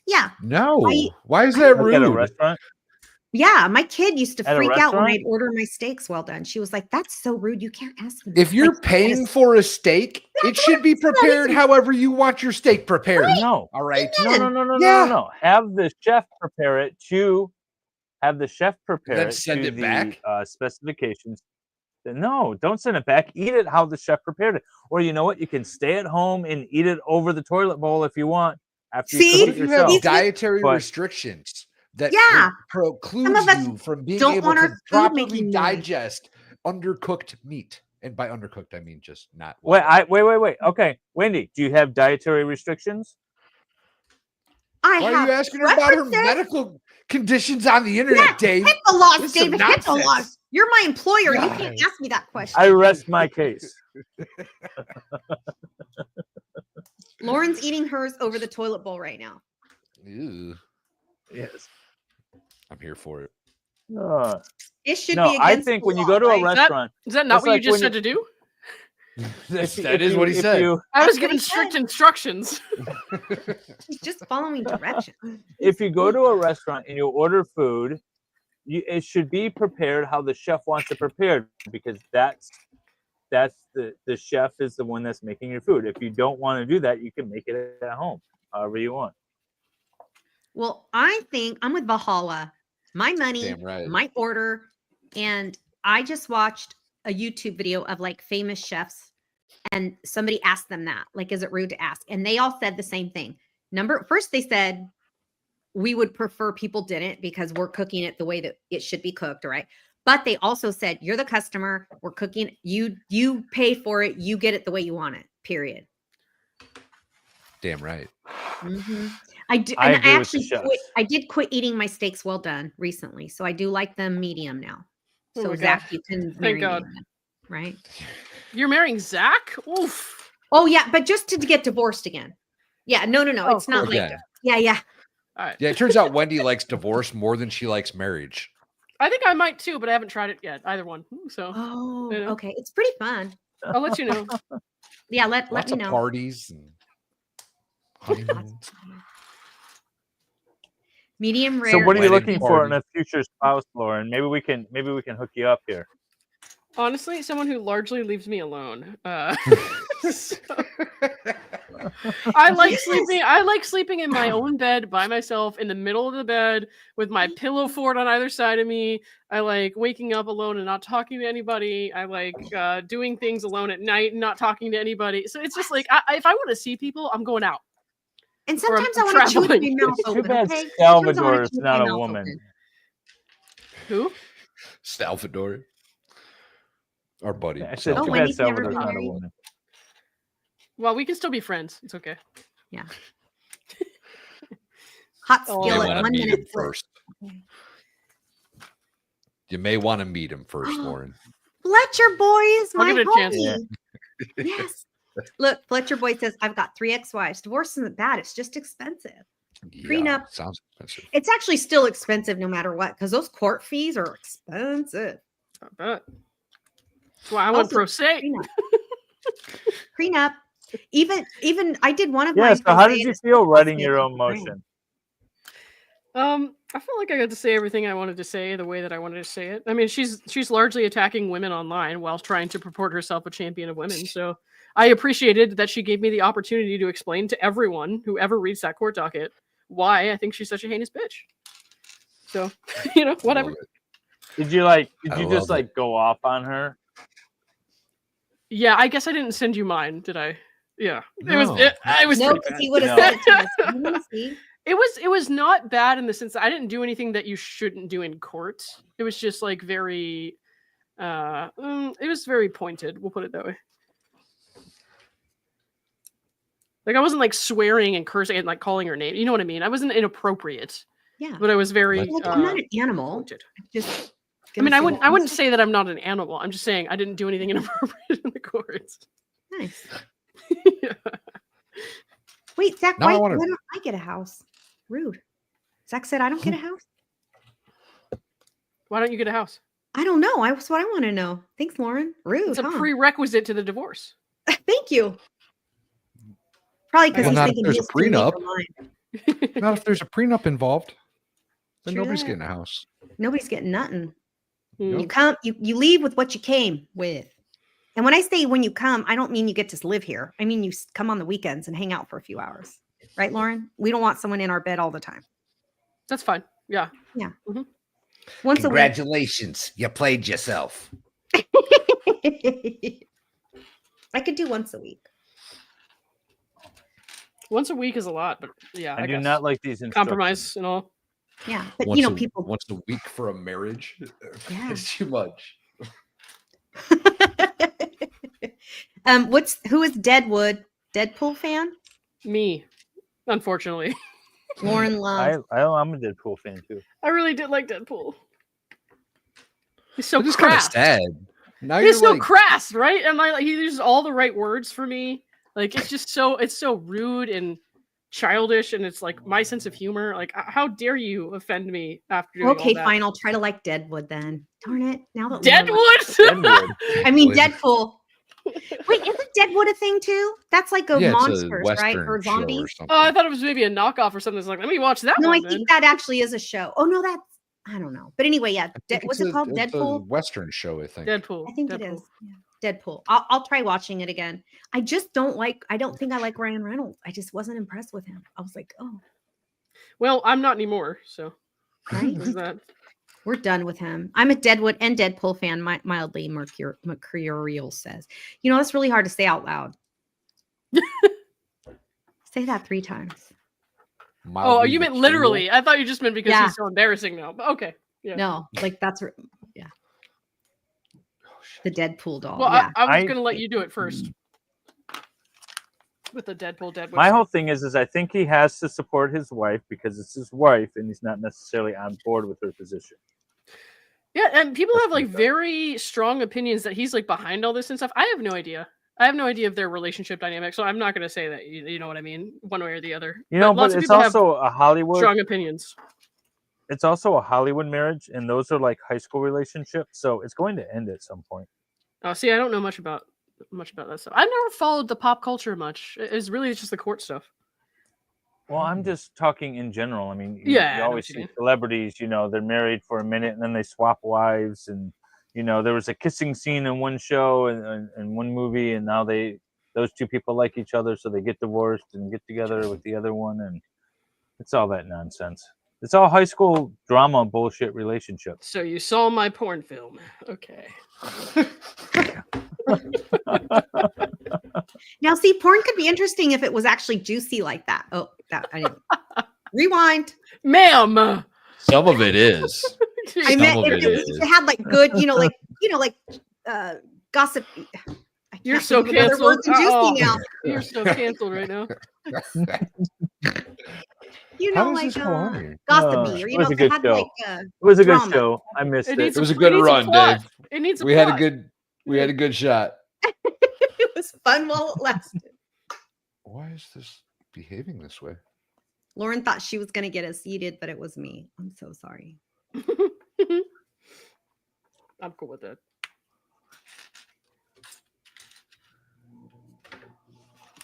Yeah. No. Why is I- that Like at a rude? restaurant? Yeah, my kid used to At a freak out when restaurant? I'd order my steaks well done. She was like, "That's so rude. You can't ask me." If you're paying for a steak, it should be prepared however you want your steak prepared. No. All right. No. Have the chef prepare it Then send to it the back? specifications. No, don't send it back. Eat it how the chef prepared it. Or you know what? You can stay at home and eat it over the toilet bowl if you want. After you What cook if it you yourself. have dietary But- restrictions that Yeah. precludes Some of us you from being don't able want our to food properly making noise. digest undercooked meat? And by undercooked, I mean just not. Wait. Okay, Wendy, do you have dietary restrictions? I Why have are you asking her about her preferences. medical conditions on the internet, Dave? Hit the laws, This is some David. Hit the nonsense. laws. You're my employer. You God. can't ask me that question. I rest my case. Lauren's eating hers over the toilet bowl right now. Ew. Yes. I'm here for it. It should No, be I against think the when you law, go to a right? restaurant, Is that not it's what you like just when said to do? That is what he said. I was That's what given he strict said. instructions. He's just following directions. If you go to a restaurant and you order food, it should be prepared how the chef wants it prepared, because that's the chef is the one that's making your food. If you don't want to do that, you can make it at home, however you want. Well, I think I'm with Valhalla. My money, Damn right. my order, and I just watched a YouTube video of famous chefs, and somebody asked them that, is it rude to ask? And they all said the same thing. First they said we would prefer people didn't because we're cooking it the way that it should be cooked, right? But they also said you're the customer, we're cooking, you pay for it, you get it the way you want it. Period. Damn right. Mm-hmm. I do. I And I agree with the actually chefs. I did quit eating my steaks well done recently, so I do like them medium now. Oh So my Zach, gosh. you can Thank marry God. me, then, right? You're marrying Zach? Oof. Oh yeah, but just to get divorced again. Yeah, no, Oh, it's not cool. like Again. yeah. All right. Yeah, it turns out Wendy likes divorce more than she likes marriage. I think I might too, but I haven't tried it yet. Either one. So Oh, you know. okay, it's pretty fun. I'll let you know. Yeah, let Lots me of know. parties and honeymoons. Medium rare. So what are you Wedding looking for in party. a future spouse, Lauren? Maybe we can hook you up here. Honestly, someone who largely leaves me alone. So- I like sleeping. I like sleeping in my own bed by myself in the middle of the bed with my pillow fort on either side of me. I like waking up alone and not talking to anybody. I like doing things alone at night and not talking to anybody. So it's just like if I want to see people, I'm going out. And Or I'm sometimes I want to chew with traveling. my mouth It's too open. bad Okay? Sometimes I wanna Salvador is chew with not my a mouth woman. open. Who? Salvador. Our buddy. I said Oh, too Wendy's bad never Salvador's been not a married? woman. Well, we can still be friends. It's okay. Yeah. Hot Oh, You may skillet. want to 1 meet minute him flip. first. You may want to meet him first, Lauren. Fletcher Boy is I'll my give it a chance. homie. Yes. Look, Fletcher Boy says, I've got 3 ex-wives. Divorce isn't bad. It's just expensive. Prenup. Sounds expensive. It's actually still expensive no matter what, because those court fees are expensive. I bet. That's why I went Also, pro se. Prenup. Even I did one of Yeah, mine. so pro how se, did you and it feel cost writing me a your couple own grand. motion? I felt like I got to say everything I wanted to say the way that I wanted to say it. I mean, she's largely attacking women online while trying to purport herself a champion of women. So I appreciated that she gave me the opportunity to explain to everyone who ever reads that court docket why I think she's such a heinous bitch. So, whatever. Did you just go off on her? Yeah, I guess I didn't send you mine, did I? Yeah, No, I was no, pretty because bad. he would have said it to us. You wanna see? It was not bad in the sense that I didn't do anything that you shouldn't do in court. It was just like very, it was very pointed. We'll put it that way. Like I wasn't like swearing and cursing and like calling her name. You know what I mean? I wasn't inappropriate. Yeah, but I was very. Like, I'm not an animal. Pointed. Just. I mean, I wouldn't say that I'm not an animal. I'm just saying I didn't do anything inappropriate in the courts. Nice. Wait, Zach, Now why I wanna- don't I get a house? Rude. Zach said I don't get a house. Why don't you get a house? I don't know. That's what I want to know. Thanks, Lauren. Rude. It's a huh? prerequisite to the divorce. Thank you. Probably because Well, he's not if thinking there's he'll a still make prenup. her mine. Not if there's a prenup involved. Then True nobody's that. getting a house. Nobody's getting nothing. Mm. You come, you leave with what you came with. And when I say when you come, I don't mean you get to live here. I mean you come on the weekends and hang out for a few hours. Right, Lauren? We don't want someone in our bed all the time. That's fine. Yeah. Yeah. Mhm. Once Congratulations, you played yourself. a week. I could do once a week. Once a week is a lot, but yeah. I do guess. not like these compromise and all. Yeah, but Once a, people. once a week for a marriage. Yeah. It's too much. Who is Deadwood? Deadpool fan? Me, unfortunately. Lauren Love. I'm a Deadpool fan too. I really did like Deadpool. He's so It's kind of crass. sad. Now He's you're so like, crass, right? And he uses all the right words for me. Like it's so rude and childish, and it's like my sense of humor. Like, how dare you offend me after doing Okay, all that? fine. I'll try to like Deadwood then. Darn it! Now that Deadwood. I mean Deadpool. Wait, isn't Deadwood a thing too? That's like a Yeah, it's a monsters, right? Western Or show or zombies. something. Oh, I thought it was maybe a knockoff or something. It's like, let me watch that No, one. I then. think that actually is a show. Oh no, that's I don't know. But anyway, yeah. What's it called? It's a Deadpool. Western show, I think. Deadpool. I think it is. Yeah. Deadpool. I'll try watching it again. I just don't like. I don't think I like Ryan Reynolds. I just wasn't impressed with him. I was like, oh, Well, I'm not anymore. So right. there's that. We're done with him. I'm a Deadwood and Deadpool fan. Mildly mercurial says. You know, that's really hard to say out loud. Say that 3 times. Oh, you meant literally. I thought you just meant because Yeah. he's so embarrassing now. But okay. Yeah. No, like that's yeah. The Deadpool doll. Well, yeah. I was going to let you do it first. With the Deadwood. My whole thing is I think he has to support his wife because it's his wife and he's not necessarily on board with her position. Yeah, and people have like very strong opinions that he's like behind all this and stuff. I have no idea. I have no idea of their relationship dynamic, so I'm not going to say that. You know what I mean, one way or the other. You know, lots but of it's people have also a Hollywood strong opinions. It's also a Hollywood marriage, and those are like high school relationships, so it's going to end at some point. Oh, see, I don't know much about that stuff. I've never followed the pop culture much. It's really just the court stuff. Well, I'm just talking in general. I mean, Yeah, I you know always what you see mean. celebrities, they're married for a minute and then they swap wives. And, there was a kissing scene in one show and one movie, and now those two people like each other, so they get divorced and get together with the other one. And it's all that nonsense. It's all high school drama bullshit relationships. So you saw my porn film. Okay. Now, see, porn could be interesting if it was actually juicy like that. Oh, that I didn't. Rewind, ma'am. Some of it is. I meant if it had like good, gossip. You're so Other canceled. words than juicy now. You're so canceled right now. How does this go on here? Gossipy, or It was a if it good had show. like It was a good drama. show. I missed it. It was a good run, Dave. It needs a We had a plot. good we had a good shot. It was fun while it lasted. Why is this behaving this way? Lauren thought she was going to get us seated, but it was me. I'm so sorry. I'm cool with that.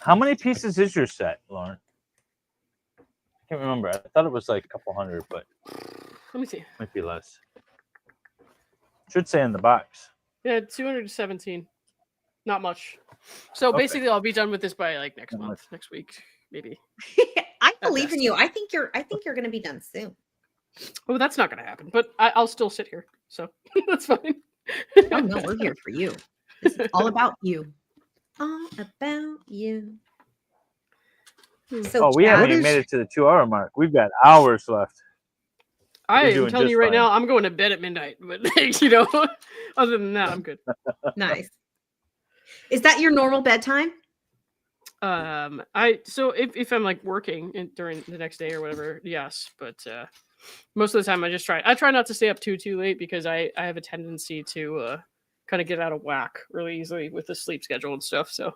How many pieces is your set, Lauren? I can't remember. I thought it was like a couple hundred, but Let me see. might be less. Should say in the box. Yeah, 217. Not much. So Okay. basically, I'll be done with this by like next month, next week, maybe. I believe in you. I think you're going to be done soon. Oh, that's not going to happen. But I'll still sit here, so that's fine. Oh no, we're here for you. This is all about you. All about you. So We haven't Chad, even made it to the 2-hour mark. We've got hours left. I You're am doing telling just you right fine. now, I'm going to bed at midnight. But other than that, I'm good. nice. Is that your normal bedtime? So if I'm like working during the next day or whatever, yes. But most of the time, I try not to stay up too late because I have a tendency to kind of get out of whack really easily with the sleep schedule and stuff. So,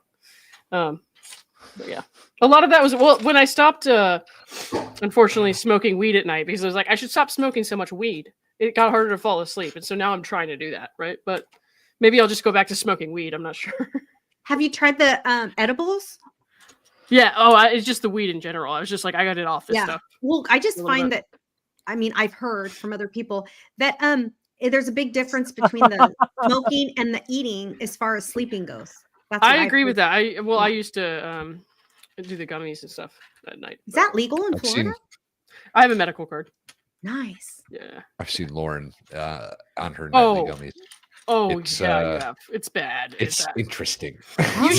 but yeah, a lot of that was when I stopped, unfortunately, smoking weed at night because I was like, I should stop smoking so much weed. It got harder to fall asleep, and so now I'm trying to do that, right? But maybe I'll just go back to smoking weed. I'm not sure. Have you tried the edibles? Yeah. It's just the weed in general. I was just like, I got it off this stuff. Well, I just A little find bit. that, I mean, I've heard from other people that there's a big difference between the smoking and the eating as far as sleeping goes. That's what I I've agree with heard. that. I used to do the gummies and stuff at night. Is that legal in Florida? I have a medical card. Nice. Yeah. I've seen Lauren on her Oh. nightly gummies. Oh It's, yeah, you have. It's bad. It's bad. interesting. I How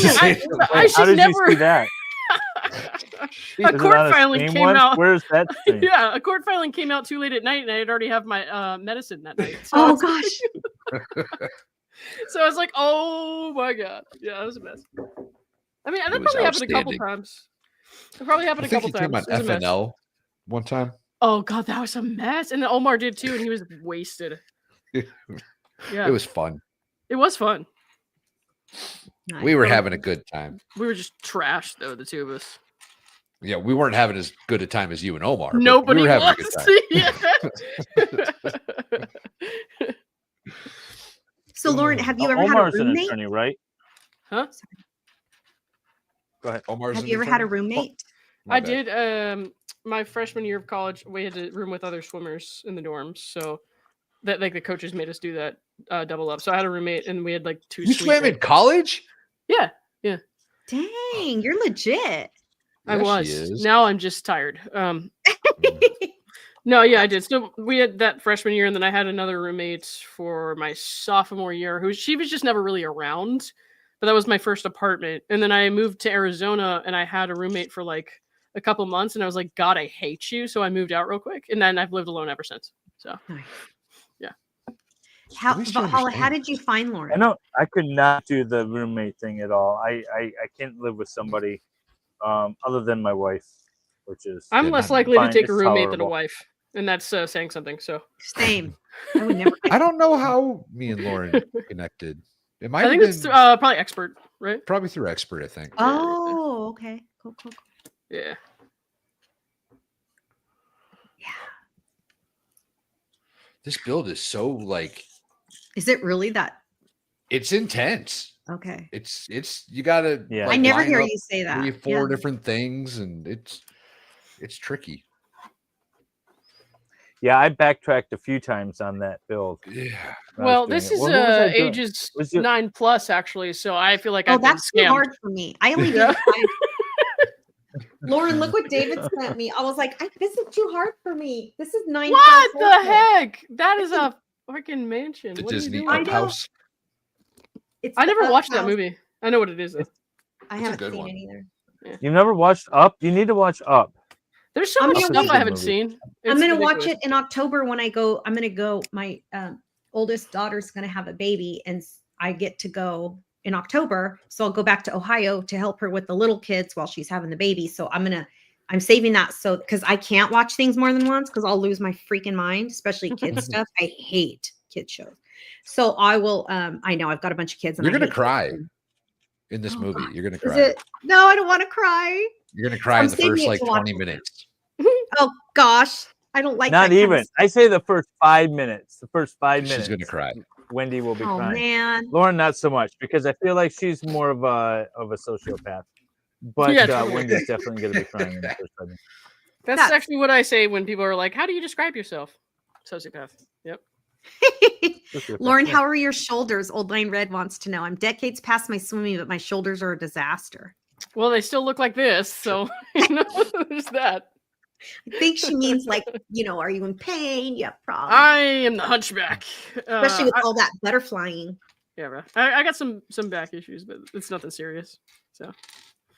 should did never. you see that? A Is it court on a filing stream came once? out. Where's that stream? Yeah, a court filing came out too late at night, and I'd already have my medicine that night. So Oh it's- gosh. So I was like, oh my god, yeah, it was a mess. I mean, that It was probably happened a couple outstanding. times. It probably happened I a think couple he came on times. It was a mess. FNL one time. Oh god, that was a mess. And then Omar did too, and he was wasted. Yeah, It was fun. It was fun. We were having a good time. We were just trash though, the two of us. Yeah, we weren't having as good a time as you and Omar. but Nobody we were having was. a good time. So Lauren, have you ever had a Omar's an roommate? attorney, right? Huh? Go ahead. Omar's Have an you ever had a attorney? roommate? My I bad. did. My freshman year of college, we had to room with other swimmers in the dorms, so that like the coaches made us do that double up. So I had a roommate, and we had like two. You sweet swam in roommates. college? Yeah, yeah. Dang, you're legit. I Yeah, she was. is. Now I'm just tired. No, yeah, I did. So we had that freshman year, and then I had another roommate for my sophomore year. She was just never really around, but that was my first apartment. And then I moved to Arizona, and I had a roommate for like a couple months, and I was like, God, I hate you. So I moved out real quick, and then I've lived alone ever since. So yeah. How, least you Valhalla, how understand. did you find I Lauren? know I could not do the roommate thing at all. I can't live with somebody other than my wife, which is I'm less likely to fine, take a it's roommate than a tolerable. wife, and that's saying something. So Same. I would never. I don't know how me and Lauren connected. It might I have think been it's probably expert, right? probably through Expert, I think. Oh, okay. Cool, cool, cool. Yeah. This build is so like Is it really that? it's intense. Okay. It's you gotta Yeah. I never line hear up you say that. 3 or 4 different things, and it's It's tricky. Yeah, I backtracked a few times on that build. Yeah. Well, this is ages 9+ actually, so I feel like I've been that's too scammed. hard for me. I only did 5. Lauren, look what David sent me. I was like, this is too hard for me. This is 9. What the heck? That is a freaking mansion. The What are you Disney doing? Up House. I never watched that movie. I know what it is though. I haven't seen it either. Yeah. You've never watched Up? You need to watch Up. There's so much stuff I haven't seen. I'm gonna watch it in October when I go. I'm gonna go. My oldest daughter's gonna have a baby, and I get to go in October. So I'll go back to Ohio to help her with the little kids while she's having the baby. So I'm saving that so because I can't watch things more than once because I'll lose my freaking mind, especially kids stuff. I hate kid shows. So I will. I know I've got a bunch of kids. And You're I gonna hate cry kids. in this movie. You're gonna Is cry. it? No, I don't want to cry. You're gonna cry I'm in the saving first it like to watch 20 it. minutes. Oh gosh, I don't like Not that kind even. of I say the first 5 minutes. The first 5 minutes. She's gonna cry. Wendy will be Oh, crying. man. Lauren, not so much because I feel like she's more of a sociopath. But Yeah, totally. Wendy's definitely going to be crying in the first 5 minutes. That's actually what I say when people are like, "How do you describe yourself?" Sociopath. Yep. Lauren, how are your shoulders? Old Line Red wants to know. I'm decades past my swimming, but my shoulders are a disaster. Well, they still look like this, so there's that. I think she means like, are you in pain? You have problems. I am the hunchback, Especially with all that butterflying. Yeah, bro. I got some back issues, but it's nothing serious. So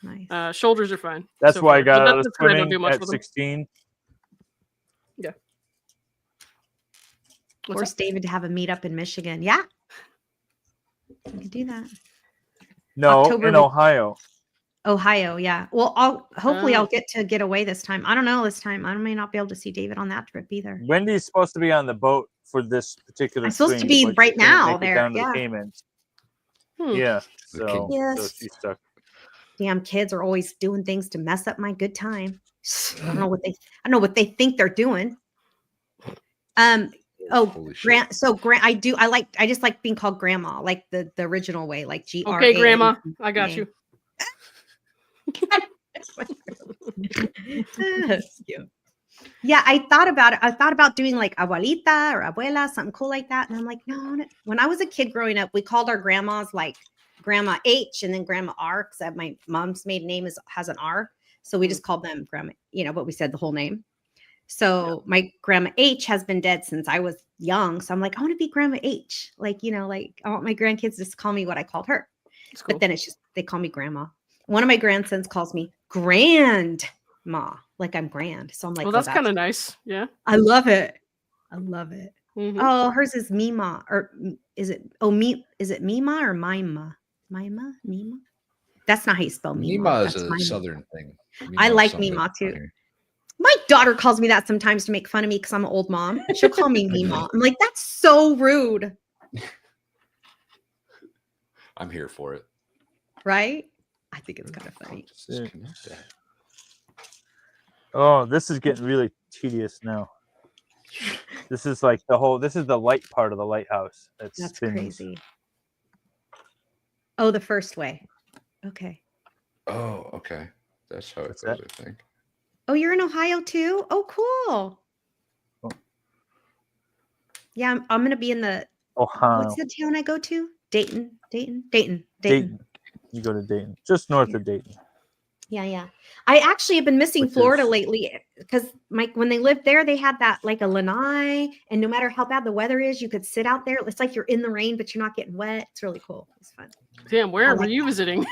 nice. Shoulders are fine. That's so why I far. got But out of that's 'cause I don't do swimming much at with them. 16. Yeah. Force David to have a meetup in Michigan. Yeah. We could do that. No, October in with- Ohio. Ohio, yeah. Well, hopefully I'll get away this time. I don't know this time. I may not be able to see David on that trip either. Wendy's supposed to be on the boat for this particular I'm supposed to swing, be but she right couldn't now make it there, down to yeah. the Caymans. Hmm. Yeah, so Yes. she's stuck. Damn kids are always doing things to mess up my good time. I don't know what they think they're doing. Grant. So Grant, I just like being called grandma, like the original way, like GRA. Okay, Grandma, I got you. Yeah, I thought about it. I thought about doing like abuelita or abuela, something cool like that. And I'm like, no. When I was a kid growing up, we called our grandmas like Grandma H and then Grandma R because my mom's maiden name has an R. So we just called them Grandma, but we said the whole name. So my Grandma H has been dead since I was young. So I'm like, I want to be Grandma H. Like, I want my grandkids to just call me what I called her. Cool. But then it's just, they call me grandma. One of my grandsons calls me grandma, like I'm grand. So I'm like, well, that's kind of nice. Yeah. I love it. I love it. Mm-hmm. Oh, hers is Mima, or is it? Is it Mima or Mima? Mima? That's not how you spell Mima. Mima is That's a Mima. southern thing. I like Mima too. My daughter calls me that sometimes to make fun of me because I'm an old mom. She'll call me Mima. I'm like, that's so rude. I'm here for it. Right? I think it's kind of funny. Oh, this is getting really tedious now. This is like this is the light part of the lighthouse. That's crazy. Oh, the first way. Okay. Oh, okay. That's how it goes, I think. Oh, you're in Ohio too? Oh, cool. Oh. Yeah, I'm going to be in the Ohio. What's the town I go to? Dayton. You go to Dayton, just north of Dayton. Yeah. I actually have been missing Florida lately because when they lived there, they had that like a lanai, and no matter how bad the weather is, you could sit out there. It's like you're in the rain, but you're not getting wet. It's really cool. It's fun. Damn, where were you visiting?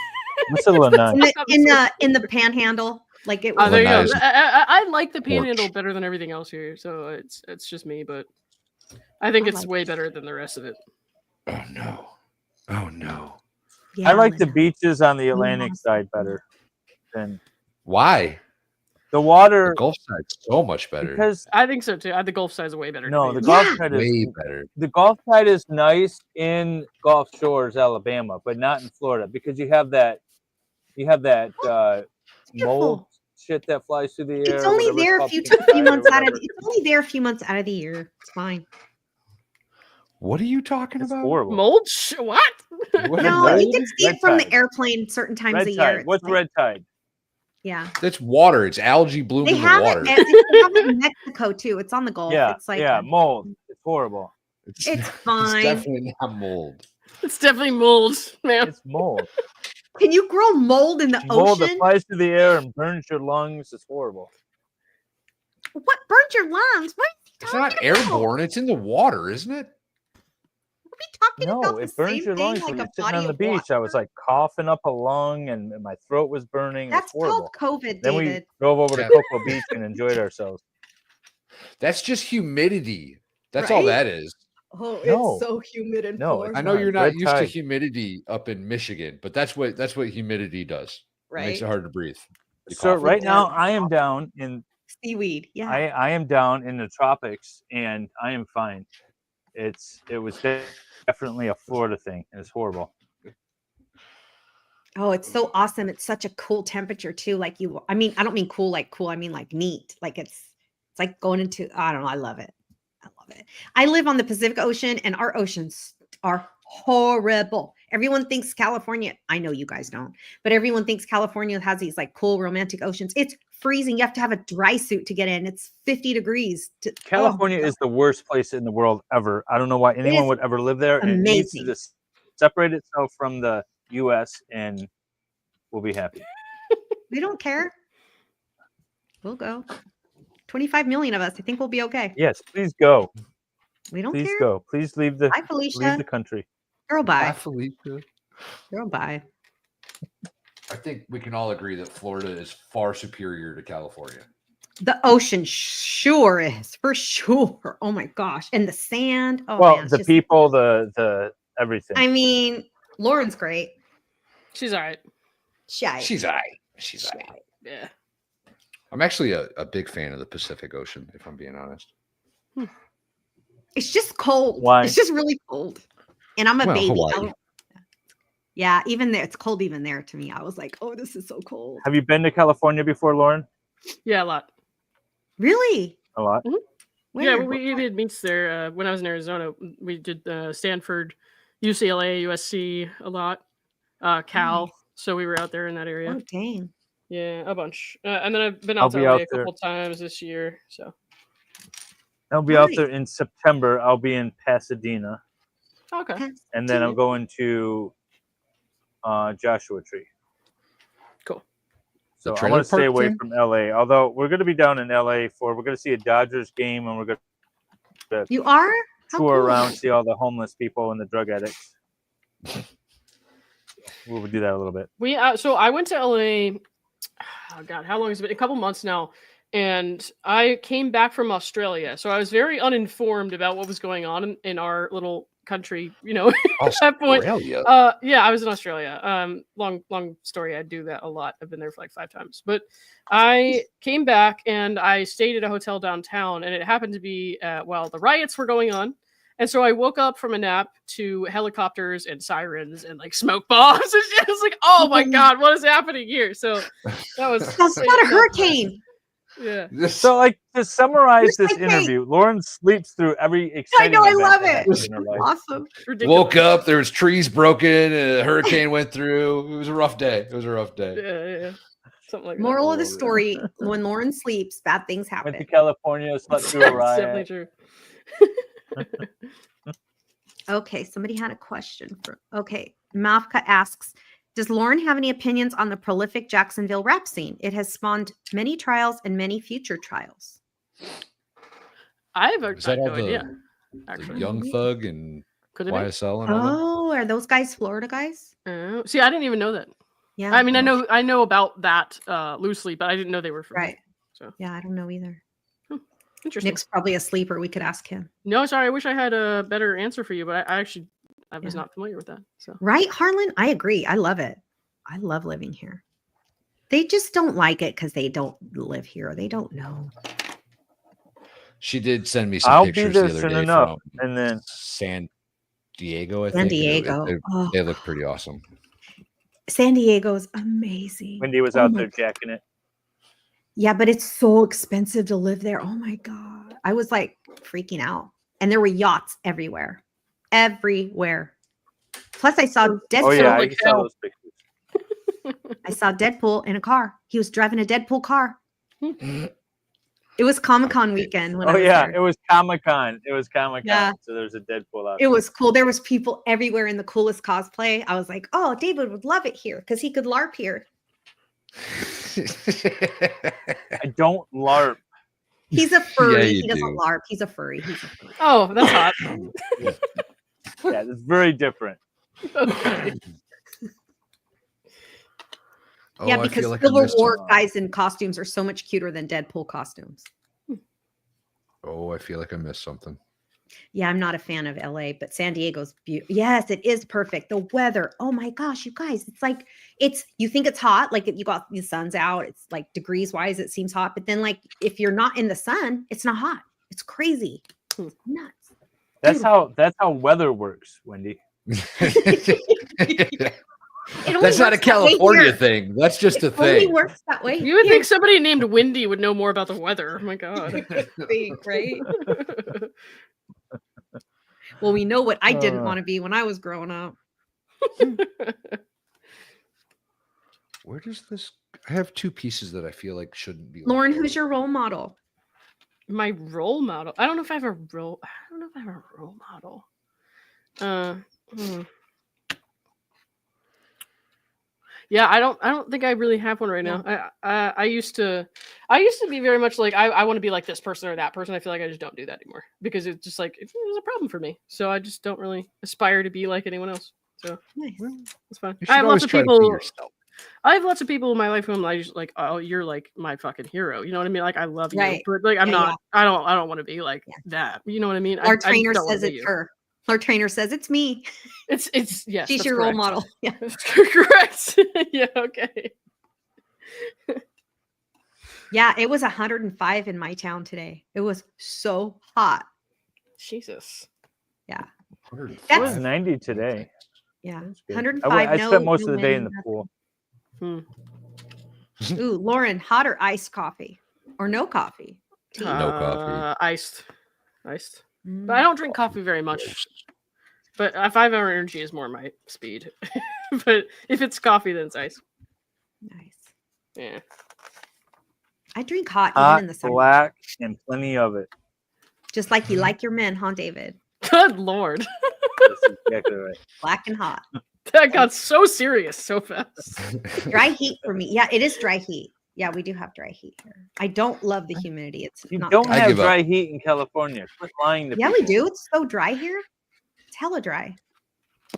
What's a lanai? in the Panhandle. Like it was. Oh, there you go. I like the Panhandle better than everything else here, so it's just me, but I think it's way better than the rest of it. Oh no. Yeah, I like the beaches on the Atlantic side better than why? The water. The Gulf side's so much better. Because I think so too. The Gulf side is way better. No, the Gulf side is way better. The Gulf side is nice in Gulf Shores, Alabama, but not in Florida because you have that mold shit that flies through the air. It's only there a few months out of. It's only there a few months out of the year. It's fine. What are you talking about? Horrible. Mold? What? No, you can see it from the airplane certain times red a tide. year. What's red tide? Yeah. That's water. It's algae bloom They in the have water. it. They have it in Mexico too. It's on the Gulf. Yeah, It's like mold. It's horrible. It's It's fine. definitely not mold. It's definitely mold, man. It's mold. Can you grow mold in the Mold that ocean? flies through the air and burns your lungs. It's horrible. What burns your lungs? What? It's not airborne. It's in the water, isn't it? No, it burns your lungs when you're sitting on the beach. I was like coughing up a lung and my throat was burning. That's it was horrible. called COVID, Then David. we drove over to Cocoa Beach and enjoyed ourselves. That's just humidity. That's all that is. Oh, No. it's so humid in No, Florida. I know you're not Red used to tide. humidity up in Michigan, but that's what humidity does. It makes it Right. hard to breathe. You So cough. right now I am down in Seaweed. Yeah. I am down in the tropics and I am fine. It was definitely a Florida thing and it's horrible. Oh, it's so awesome. It's such a cool temperature too. Like I mean, I don't mean cool like cool. I mean like neat. Like it's like going into, I don't know. I love it. I love it. I live on the Pacific Ocean and our oceans are horrible. Everyone thinks California, I know you guys don't, but everyone thinks California has these like cool romantic oceans. It's freezing. You have to have a dry suit to get in. It's 50 degrees. California is the worst place in the world ever. I don't know why anyone would ever live there. And it needs to amazing. just separate itself from the US and we'll be happy. We don't care. We'll go. 25 million of us. I think we'll be okay. Yes, please go. We don't Please care. go. Please leave the Bye, Felicia. leave the country. Girl, bye. Bye, Felicia. Girl, bye. I think we can all agree that Florida is far superior to California. The ocean sure is, for sure. Oh my gosh. And the sand. Oh, well, man, it's the just- people, the everything. I mean, Lauren's great. She's all right. She's all right. She's all right. Yeah. I'm actually a big fan of the Pacific Ocean, if I'm being honest. It's just cold. Why? It's just really cold. And I'm a Well, baby. Hawaii. Yeah, even there, it's cold even there to me. I was like, oh, this is so cold. Have you been to California before, Lauren? Yeah, a lot. Really? A lot. Yeah, Where? we did meets there when I was in Arizona. We did Stanford, UCLA, USC a lot, Cal. Nice. So we were out there in that area. Oh, dang. Yeah, a bunch. And then I've been I'll out to be LA out a couple times this year. So I'll be out there in September. I'll be in Pasadena. okay. And then I'm going to Joshua Tree. Cool. So I trailer want to stay park away thing? from LA. Although we're going to be down in LA we're going to see a Dodgers game and we're going to You are? How tour cool. around, see all the homeless people and the drug addicts. We'll do that a little bit. We so I went to LA. Oh God, how long has it been? A couple months now. And I came back from Australia, so I was very uninformed about what was going on in our little country. You know, at that point. Australia? Yeah, I was in Australia. Long story. I do that a lot. I've been there for like 5 times. But I came back and I stayed at a hotel downtown, and it happened to be while the riots were going on. And so I woke up from a nap to helicopters and sirens and like smoke bombs. And it was like, oh my God, what is happening here? So that was That's not a hurricane. Yeah. So, like, to summarize this like, interview, Lauren sleeps through every I exciting know. I event love that it. happens in her life. Awesome. Ridiculous. Woke up, there was trees broken, a hurricane went through. It was a rough day. It was a rough day. Yeah. Something like Moral that. of the story: when Lauren sleeps, bad things happen. Went to California, slept through a That's definitely riot. true. Okay, somebody had a question. Okay, Mavka asks, does Lauren have any opinions on the prolific Jacksonville rap scene? It has spawned many trials and many future trials. I have Is that all no the, idea. the Actually, Young Thug and Could it be? YSL and all that? Oh, are those guys Florida guys? Oh, see, I didn't even know that. Yeah. I mean, I know about that loosely, but I didn't know they were from Right. So Yeah, I don't know either. interesting. Nick's probably a sleeper. We could ask him. No, sorry. I wish I had a better answer for you, but I was Yeah. not familiar with that. So Right, Harlan? I agree. I love it. I love living here. They just don't like it because they don't live here. They don't know. She did send me some I'll be pictures there the other soon day enough. from And then San Diego, I San think. and Diego. Oh. They look pretty awesome. San Diego's amazing. Wendy was Oh out my there jacking it. Yeah, but it's so expensive to live there. Oh my God. I was like freaking out. And there were yachts everywhere. Everywhere. Plus, I saw dead Oh, yeah, I like saw hell. those pictures. I saw Deadpool in a car. He was driving a Deadpool car. It was Comic-Con weekend when I was there. It was Comic-Con. It was Comic-Con. Yeah. So there's a Deadpool out It was cool. There was people everywhere in the coolest cosplay. I was like, oh, David would love it here because he could LARP here. I don't LARP. He's a furry. Yeah, he you doesn't do. LARP. He's a furry. He's a furry. Oh, that's hot. Yeah, it's very different. Okay. Yeah, I because feel like I Civil missed War something. guys in costumes are so much cuter than Deadpool costumes. Oh, I feel like I missed something. Yeah, I'm not a fan of LA, but San Diego's beautiful. Yes, it is perfect. The weather. Oh my gosh, you guys, it's like you think it's hot, like you got the sun's out, it's like degrees wise, it seems hot. But then like if you're not in the sun, it's not hot. It's crazy. It's nuts. That's how weather works, Wendy. That's not a California thing. That's just a Only thing. works that way. You would think somebody named Windy would know more about the weather. Oh my god. Right? Well, we know what I didn't want to be when I was growing up. Where does this? I have two pieces that I feel like shouldn't be. Lauren, who's your role model? My role model. I don't know if I have a role. I don't know if I have a role model. Yeah, I don't think I really have one right now. I used to be very much like I want to be like this person or that person. I feel like I just don't do that anymore because it's just like it was a problem for me. So I just don't really aspire to be like anyone else. So it's fine. I have lots of people. I have lots of people in my life who I'm like, oh, you're like my fucking hero. You know what I mean? Like I love you, but like I'm not. I don't want to be like that. You know what I mean? Our trainer says it's her. Our trainer says it's me. It's yes. She's your role model. Yeah, correct. Yeah. Okay. Yeah, it was 105 in my town today. It was so hot. Jesus. Yeah. It was 90 today. Yeah. Good. 105. I spent most of the day in the pool. Ooh, Lauren, hot or iced coffee? Or no coffee? Tea? No coffee. Iced. But I don't drink coffee very much. But 5 hour energy is more my speed. But if it's coffee, then it's ice. Nice. Yeah. I drink hot Hot, even in the summer. black, and plenty of it. Just like you like your men, huh, David? Good Lord. That's exactly right. Black and hot. That got so serious so fast. Dry heat for me. Yeah, it is dry heat. Yeah, we do have dry heat here. I don't love the humidity. It's You not don't dry. have dry heat in California. Quit lying to Yeah, people. we do. It's so dry here. It's hella dry.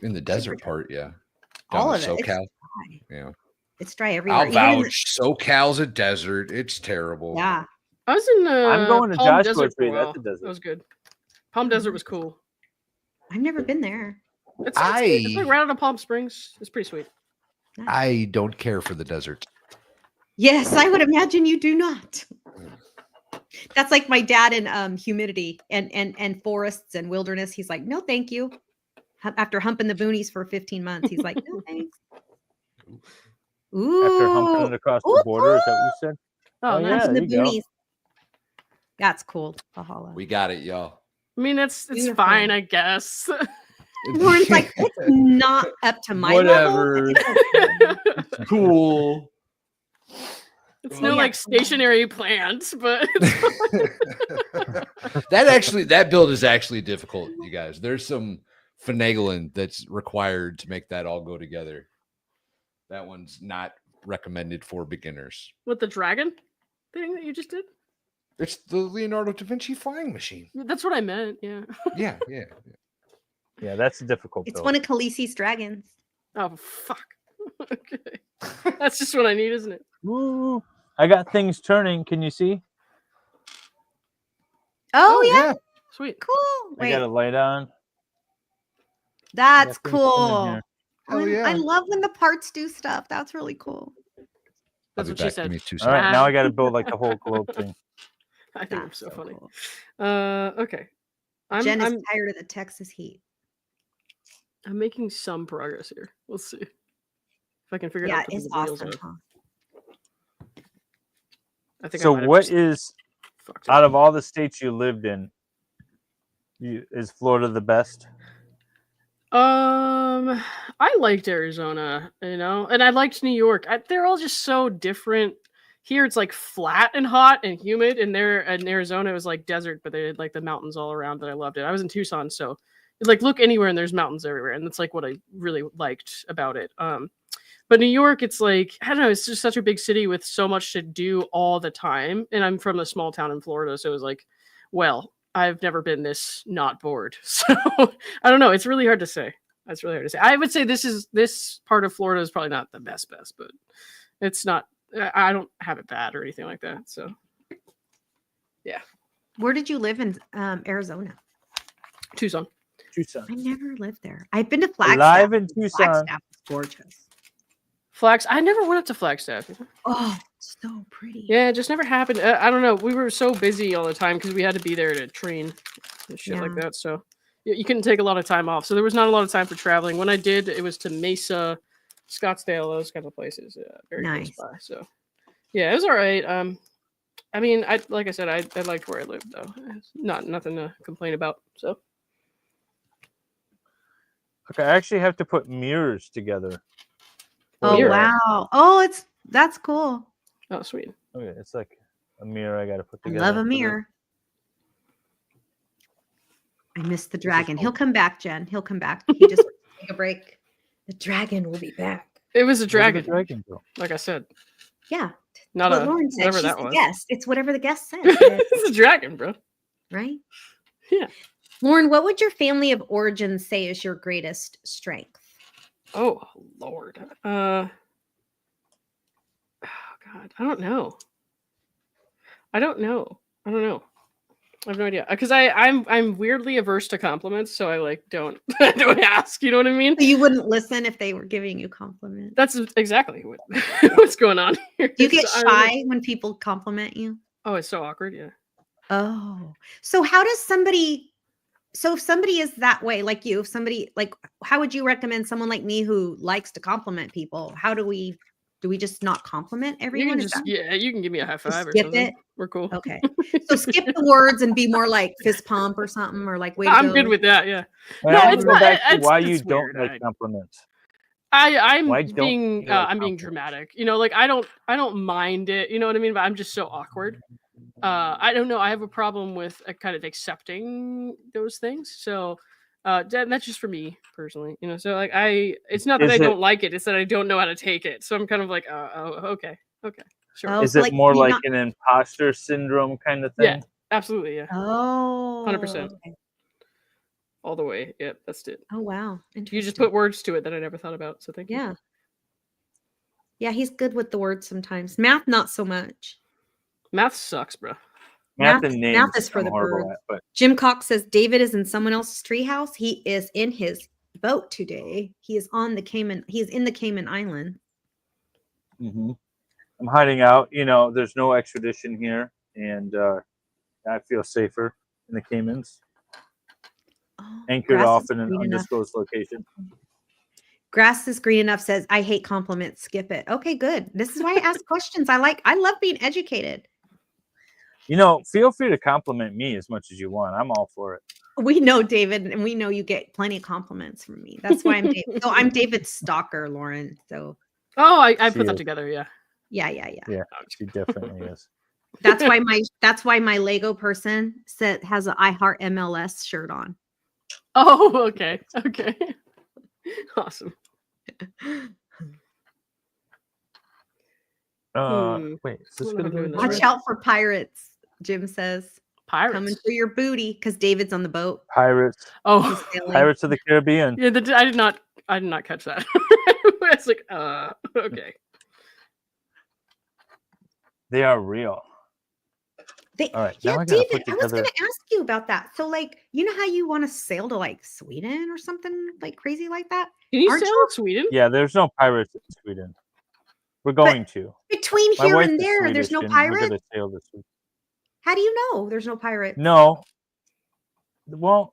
In the desert part, yeah. All Down of in it. It's SoCal. dry. Yeah. It's dry everywhere. I'll Even in the- vouch. SoCal's a desert. It's terrible. Yeah. I was in I'm going to Palm Joshua Desert for a Tree. That's while. a desert. That was good. Palm Desert was cool. I've never been there. It's like right out of Palm Springs. It's pretty sweet. I don't care for the desert. Yes, I would imagine you do not. That's like my dad in humidity and forests and wilderness. He's like, no, thank you. After humping the boonies for 15 months, he's like, no, thanks. Ooh. After humping it across the border, is that what you said? Oh, yeah, Humping there the you go. boonies. That's cool. Valhalla. We got it, y'all. I mean, it's Beautiful. fine, I guess. Lauren's like, it's not up to my Whatever. level. Cool. It's no like stationary plants, but That build is actually difficult, you guys. There's some finagling that's required to make that all go together. That one's not recommended for beginners. with the dragon thing that you just did. It's the Leonardo da Vinci flying machine. That's what I meant. Yeah. Yeah. Yeah, that's a difficult It's build. one of Khaleesi's dragons. Oh fuck. Okay. That's just what I need, isn't it? Ooh, I got things turning. Can you see? Oh, yeah. Sweet. Cool. I Wait, got a light on. that's Got things turning cool. here. Hell yeah. I love when the parts do stuff. That's really cool. That's what she said. Give me 2 All right, seconds. now I got to build like the whole globe thing. I think I'm That's so funny. cool. Okay. Jen is I'm tired of the Texas heat. making some progress here. We'll see if I can figure Yeah, out. it's the wheels awesome. on. Huh? I think. I So might have what just is fucked up. out of all the states you lived in, is Florida the best? I liked Arizona, and I liked New York. They're all just so different. Here it's like flat and hot and humid, and there in Arizona it was like desert, but they had like the mountains all around that I loved it. I was in Tucson, so like look anywhere and there's mountains everywhere, and that's like what I really liked about it. But New York, it's like, I don't know, it's just such a big city with so much to do all the time. And I'm from a small town in Florida, so it was like, well, I've never been this not bored. So I don't know. It's really hard to say. That's really hard to say. I would say this part of Florida is probably not the best, but it's not. I don't have it bad or anything like that. So yeah. Where did you live in Arizona? Tucson. I never lived there. I've been to Flagstaff. Live in Tucson. Flagstaff is gorgeous. I never went up to Flagstaff. Oh, so pretty. Yeah, it just never happened. I don't know. We were so busy all the time because we had to be there to train and shit like that. So you couldn't take a lot of time off. So there was not a lot of time for traveling. When I did, it was to Mesa, Scottsdale, those kind of places. Very nice. Close by. So yeah, it was all right. I mean, like I said, I liked where I lived though. It's nothing to complain about. So okay, I actually have to put mirrors together. Oh wow! Oh, that's cool. Oh, sweet. Okay, it's like a mirror I got to put I together. love a mirror. I missed the dragon. He'll come back, Jen. He'll come back. He just take a break. The dragon will be back. It was a dragon. Where did the dragon go? Like I said. Yeah. Not what a Lauren said. whatever She's that the was. guest. It's whatever the guest said. It's a dragon, bro. Right? Yeah. Lauren, what would your family of origin say is your greatest strength? Oh Lord. Oh God. I don't know. I have no idea because I'm weirdly averse to compliments, so I like don't ask. You know what I mean? So you wouldn't listen if they were giving you compliments. That's exactly what's going on here. Do you get shy when people compliment you? Oh, it's so awkward. Yeah. Oh, so how does somebody? So if somebody is that way, like you, if somebody like, how would you recommend someone like me who likes to compliment people? How do we just not compliment everyone? You can give me a high five or skip something. it? We're cool. Okay. So skip the words and be more like fist pump or something, or like, I'm good with that. Yeah. No, it's not. Why you don't like compliments? I'm being dramatic. Like I don't mind it. You know what I mean? But I'm just so awkward. I don't know. I have a problem with kind of accepting those things. So that's just for me personally. So like it's not that I don't like it. It's that I don't know how to take it. So I'm kind of like, okay, sure. Is it more like an imposter syndrome kind of thing? Yeah, absolutely. Yeah. Oh, 100%. All the way. Yep, that's it. Oh wow. You just put words to it that I never thought about. So thank you. Yeah. Yeah, he's good with the words sometimes. Math, not so much. Math sucks, bro. Math and names. Math is for the birds. Jim Cox says David is in someone else's treehouse. He is in his boat today. He is on the Cayman. He is in the Cayman Islands. Mm-hmm. I'm hiding out. There's no extradition here, and I feel safer in the Caymans. Anchored off in an undisclosed location. Grass is green enough says, I hate compliments. Skip it. Okay, good. This is why I ask questions. I love being educated. Feel free to compliment me as much as you want. I'm all for it. We know David, and we know you get plenty of compliments from me. That's why I'm David. So I'm David's stalker, Lauren. So I put that together, yeah. Yeah. Yeah, she definitely is. That's why my Lego person has an I Heart MLS shirt on. Oh, okay. Awesome. Wait, is this gonna go? Watch out for pirates, Jim says. Pirates coming for your booty because David's on the boat. Pirates. Oh, Pirates of the Caribbean. Yeah, I did not catch that. It's like, okay. They are real. All right, yeah, now I David, I was going to ask you about that. So, like, you know how you want to sail to like Sweden or something like crazy like that? Can you sail to Sweden? Yeah, there's no pirates in Sweden. We're going to. Between here and there, there's no pirates. We're going to sail to Sweden. How do you know there's no pirates? No. Well,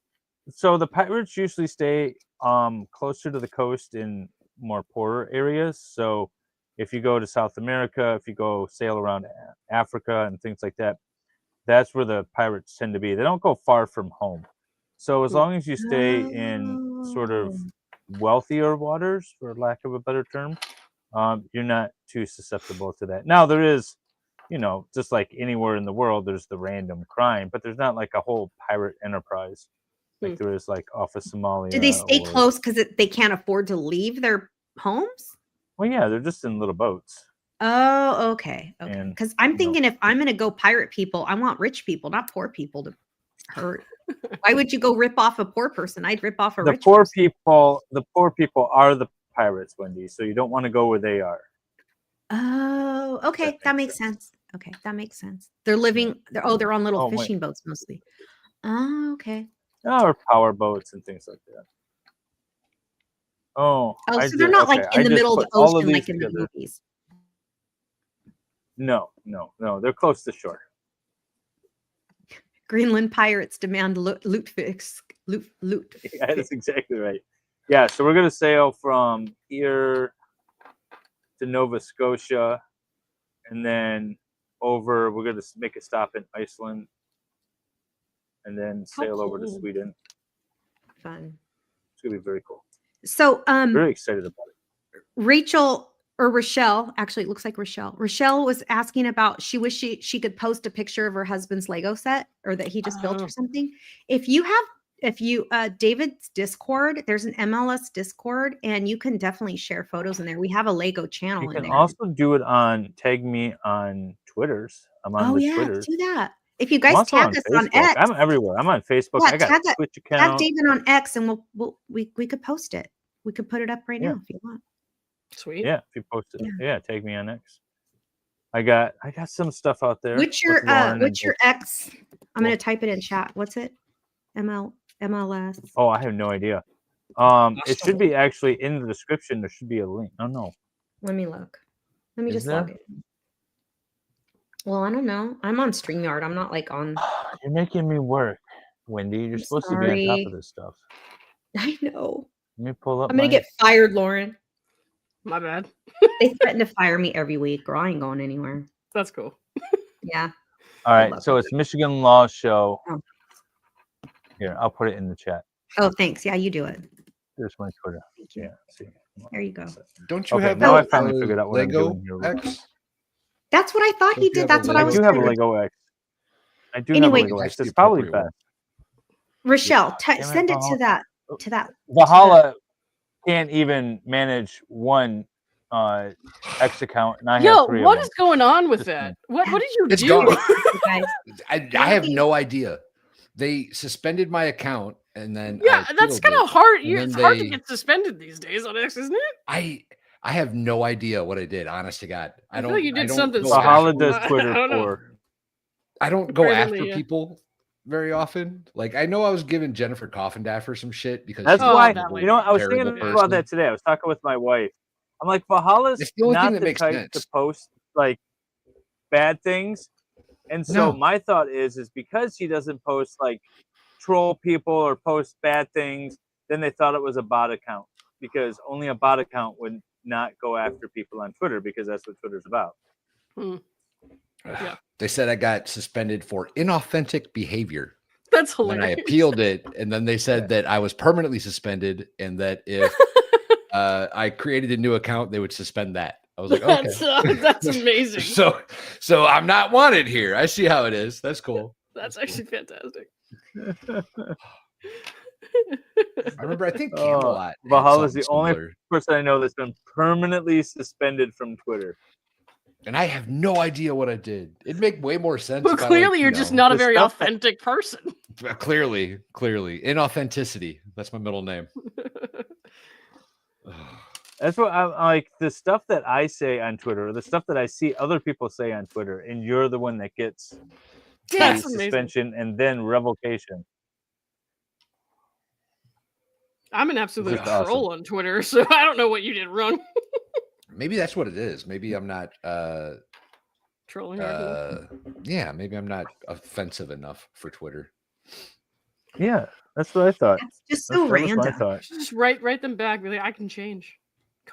so the pirates usually stay closer to the coast in more poorer areas. So if you go to South America, if you go sail around Africa and things like that, that's where the pirates tend to be. They don't go far from home. So as long as you stay in sort of wealthier waters, for lack of a better term, you're not too susceptible to that. Now there is, just like anywhere in the world, there's the random crime, but there's not like a whole pirate enterprise like there is like off of Somalia. Do they stay close because they can't afford to leave their homes? Well, yeah, they're just in little boats. Oh, okay. Because I'm thinking if I'm going to go pirate people, I want rich people, not poor people to hurt. Why would you go rip off a poor person? I'd rip off a rich person. The poor people are the pirates, Wendy. So you don't want to go where they are. Oh, okay. That makes sense. Okay, that makes sense. They're living. They're on little fishing boats mostly. Oh, okay. Oh, or power boats and things like that. Oh, so they're not like in the middle of the ocean like in the movies. No. They're close to shore. Greenland pirates demand loot fix. Loot. Yeah, that's exactly right. Yeah, so we're gonna sail from here to Nova Scotia, and then over. We're gonna make a stop in Iceland, and then sail over to Sweden. Fun. It's gonna be very cool. So, very excited about it. Rochelle, actually, it looks like Rochelle. Rochelle was asking about. She wished she could post a picture of her husband's Lego set, or that he just built or something. If you David's Discord, there's an MLS Discord, and you can definitely share photos in there. We have a Lego channel. You can in there. also do it tag me on Twitters. I'm on the Twitters. Do that. If you guys tag us on X, I'm everywhere. I'm on Facebook. I got a Twitch account. Tag David on X, and we could post it. We could put it up right now if you want. Sweet. Yeah, if you post it. Yeah, tag me on X. I got some stuff out there. What's your X? I'm gonna type it in chat. What's it? MLS. Oh, I have no idea. It should be actually in the description. There should be a link. Oh no. Let me look. Let me just log in. Well, I don't know. I'm on StreamYard. I'm not like on. You're making me work, Wendy. You're supposed to be on top of this stuff. I know. Let me pull up. I'm gonna get fired, Lauren. My bad. They threaten to fire me every week, girl. I ain't going anywhere. That's cool. Yeah. All right. So it's Michigan Law Show. Oh. Here, I'll put it in the chat. Oh, thanks. Yeah, you do it. There's my Twitter. Yeah. See. There you go. Don't you have now I finally figured out what Lego I'm doing here. X? That's what I thought he did. That's what I was. I do have a Lego X. I do have a Lego X. It's probably best. Rochelle, send it to that. Valhalla can't even manage one X account, and I have 3 what of is going on with that? What did you It's do? gone. I have no idea. They suspended my account, and then that's kind of hard. It's hard to get suspended these days on X, isn't it? I have no idea what I did. Honest to God, I feel like you did something. Valhalla does Twitter for. I don't go after people very often. Like, I know I was giving Jennifer Coffindaffer some shit because that's why. I was thinking about that today. I was talking with my wife. I'm like, Valhalla's not the type to post like bad things, and so my thought is because he doesn't post like troll people or post bad things, then they thought it was a bot account, because only a bot account would not go after people on Twitter, because that's what Twitter's about. Yeah. They said I got suspended for inauthentic behavior. That's hilarious. And I appealed it, and then they said that I was permanently suspended, and that if I created a new account, they would suspend that. I was like, okay, that's amazing. So I'm not wanted here. I see how it is. That's cool. That's actually fantastic. I remember, I think Camelot. Valhalla's the only person I know that's been permanently suspended from Twitter. And I have no idea what I did. It'd make way more sense. Well, clearly you're just not a very authentic person. Clearly. Inauthenticity. That's my middle name. That's what I'm like. The stuff that I say on Twitter, or the stuff that I see other people say on Twitter, and you're the one that gets suspension and then revocation. I'm an absolute troll on Twitter, so I don't know what you did wrong. Maybe that's what it is. Maybe I'm not trolling. Yeah, maybe I'm not offensive enough for Twitter. Yeah, that's what I thought. That's just so random. Just write them back. Really, I can change.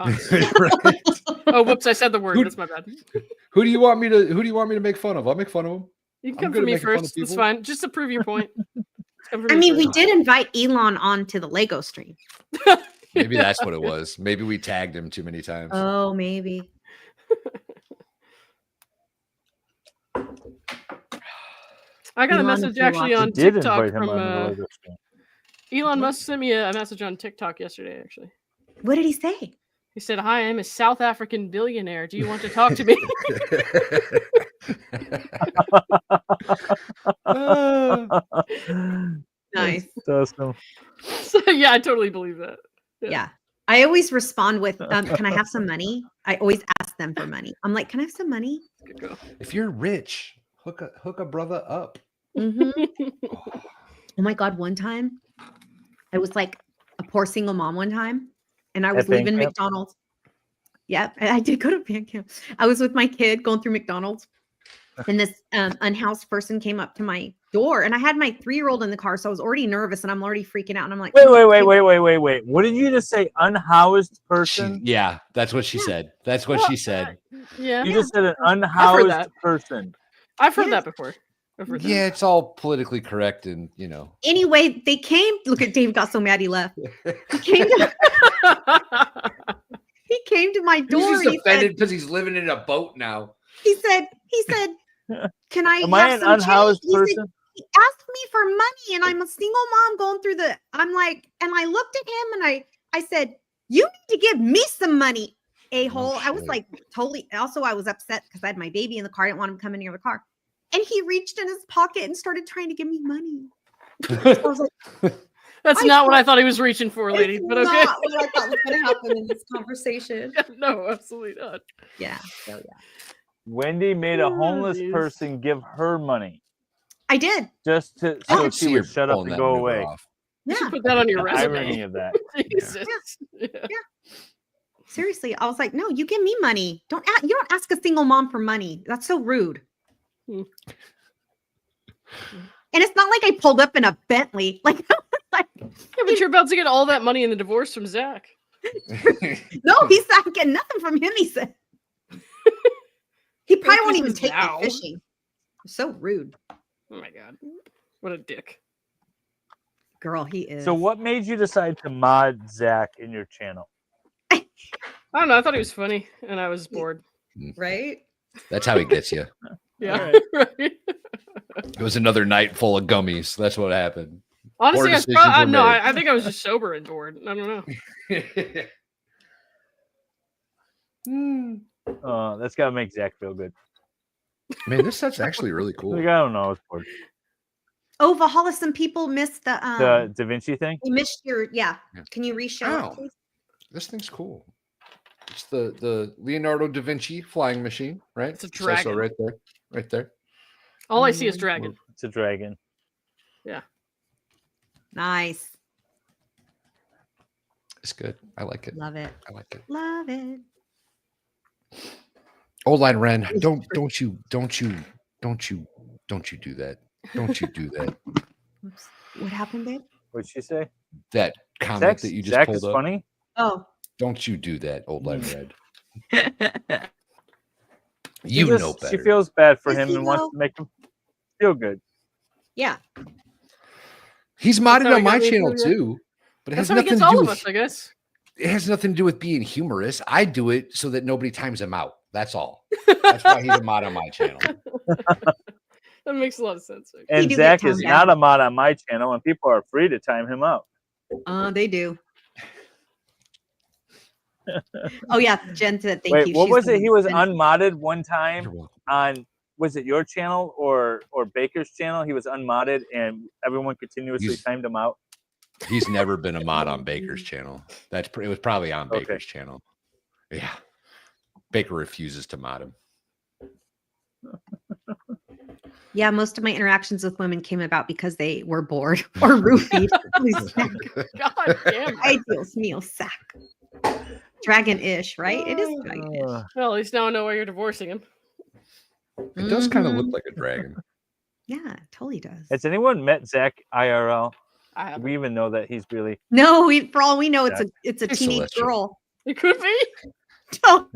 Oh, whoops! I said the word. That's my bad. Who do you want me to make fun of? I'll make fun of them. You can come for me first. It's fine. Just to prove your point. I mean, we did invite Elon onto the Lego stream. Maybe that's what it was. Maybe we tagged him too many times. Oh, maybe. I got a message actually on TikTok from Elon Musk sent me a message on TikTok yesterday. Actually, what did he say? He said, "Hi, I'm a South African billionaire. Do you want to talk to me?" Nice. That's awesome. So, yeah, I totally believe that. Yeah. I always respond with, "Can I have some money?" I always ask them for money. I'm like, "Can I have some money?" If you're rich, hook a brother up. Mm-hmm. Oh my God! One time, I was like a poor single mom. One time, and I was leaving McDonald's. Yeah, I did go to band camp. I was with my kid going through McDonald's, and this unhoused person came up to my door, and I had my 3-year-old in the car, so I was already nervous, and I'm already freaking out, and I'm like, wait. What did you just say? Unhoused person? Yeah, that's what she said. That's what she said. Yeah. You just said an unhoused person. I've heard that before. Yeah, it's all politically correct, and Anyway, they came. Look at Dave got so mad he left. He came to my door. He's just offended because he's living in a boat now. He said, "Can I Am have I an some unhoused change?" person? He asked me for money, and I'm a single mom going through the. I'm like, and I looked at him, and I said, "You need to give me some money, a-hole." I was like, totally. Also, I was upset because I had my baby in the car. I didn't want him coming near the car. And he reached in his pocket and started trying to give me money. So I was like, that's not what I thought he was reaching for, lady. But okay. Not what I thought was going to happen in this conversation. No, absolutely not. Yeah. So yeah. Wendy made a homeless person give her money. I did. Just to so she would shut up and go away. You should put that on your resume. Irony of that. Jesus. Yeah. Seriously, I was like, "No, you give me money. You don't ask a single mom for money. That's so rude." And it's not like I pulled up in a Bentley. Like, yeah, but you're about to get all that money in the divorce from Zach. No, he's not getting nothing from him. He said he probably won't even take me fishing. So rude. Oh my God, what a dick. Girl, he is. So, what made you decide to mod Zach in your channel? I don't know. I thought he was funny, and I was bored. Right? That's how he gets you. Yeah. Right. It was another night full of gummies. That's what happened. Honestly, I think I was just sober and bored. I don't know. That's gotta make Zach feel good. Man, this set's actually really cool. Like, I don't know. I was bored. Oh, Valhalla, some people missed the Da Vinci thing. You missed your Can you reshow it, please? This thing's cool. It's the Leonardo da Vinci flying machine, right? It's a dragon. So right there. All I see is dragon. It's a dragon. Yeah. Nice. It's good. I like it. Love it. I like it. Love it. Old Line Ren, don't you do that. Don't you do that. Oops. What happened, babe? What'd she say? That comment that you just pulled up. Funny. Oh. Don't you do that, Old Line Red. Know better. She feels bad for him and wants to make him feel good. Yeah. He's modded on my channel too, but it has nothing to do with us, I guess. It has nothing to do with being humorous. I do it so that nobody times him out. That's all. That's why he's a mod on my channel. That makes a lot of sense. And Zach is not a mod on my channel, and people are free to time him out. They do. Oh yeah, Jen said thank you. Wait, what was it? He was unmodded one time on, was it your channel or Baker's channel? He was unmodded, and everyone continuously timed him out. He's never been a mod on Baker's channel. It was probably on Baker's channel. Yeah, Baker refuses to mod him. Yeah, most of my interactions with women came about because they were bored or roofied. God damn. Ideals meal sack. Dragon-ish, right? It is dragon-ish. Well, at least now I know why you're divorcing him. It does kind of look like a dragon. Yeah, it totally does. Has anyone met Zach IRL? Do we even know that he's really? No, for all we know, it's a teenage girl. It could be. No.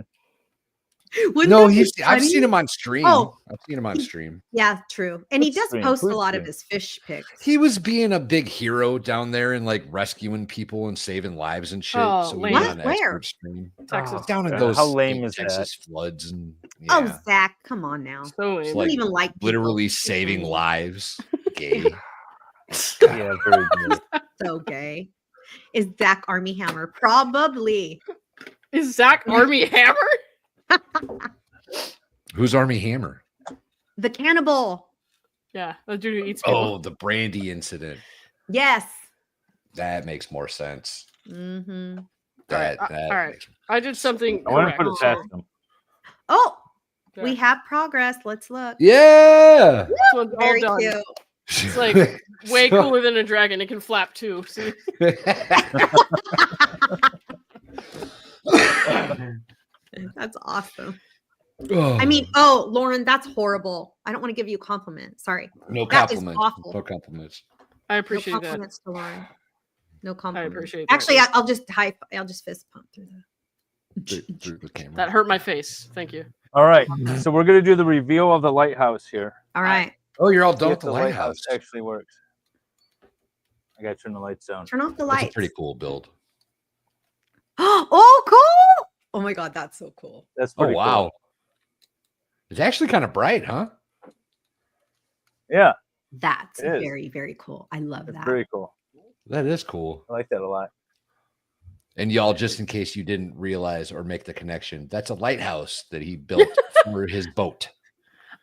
Wouldn't No, that be I've seen funny? him on stream. Oh. I've seen him on stream. Yeah, true. And he Which does stream? post a Whose lot of stream? his fish pics. He was being a big hero down there and like rescuing people and saving lives and shit. Oh, so he lame. went on an Where? expert stream. Texas. Down in God, those how lame like, is that? Texas floods and Oh, yeah, Zach, come on now. So it's lame. don't even like people. literally You're saving mean. lives. Gay. Yeah, very good. So gay. Is Zach Army Hammer? Probably. Is Zach Army Hammer? Who's Army Hammer? The cannibal. Yeah, the dude who eats people. Oh, the Brandy incident. Yes. That makes more sense. Mm-hmm. That all right. I did something. I want to correct. put it past them. Oh, Yeah. we have progress. Let's look. Yeah. This one's all Very done. cute. It's like way cooler than a dragon. It can flap too. See? That's awesome. Oh, I mean, oh, Lauren, that's horrible. I don't want to give you a compliment. Sorry. no that is compliments. awful. No compliments. I No appreciate that. compliments to Lauren. No compliments. appreciate that. Actually, I'll just fist pump through Through the camera. That hurt my face. Thank you. All right, so we're gonna do the reveal of the lighthouse here. All right. Oh, you're all See done if with the lighthouse. actually works. I gotta turn the lights down. Turn off the That's a lights. pretty cool build. Oh, cool. Oh my God, that's so cool. That's Oh pretty wow. cool. It's actually kind of bright, huh? Yeah, That's It is. very, very cool. I love it's that. very cool. That is cool. I like that a lot. And y'all, just in case you didn't realize or make the connection, that's a lighthouse that he built for his boat.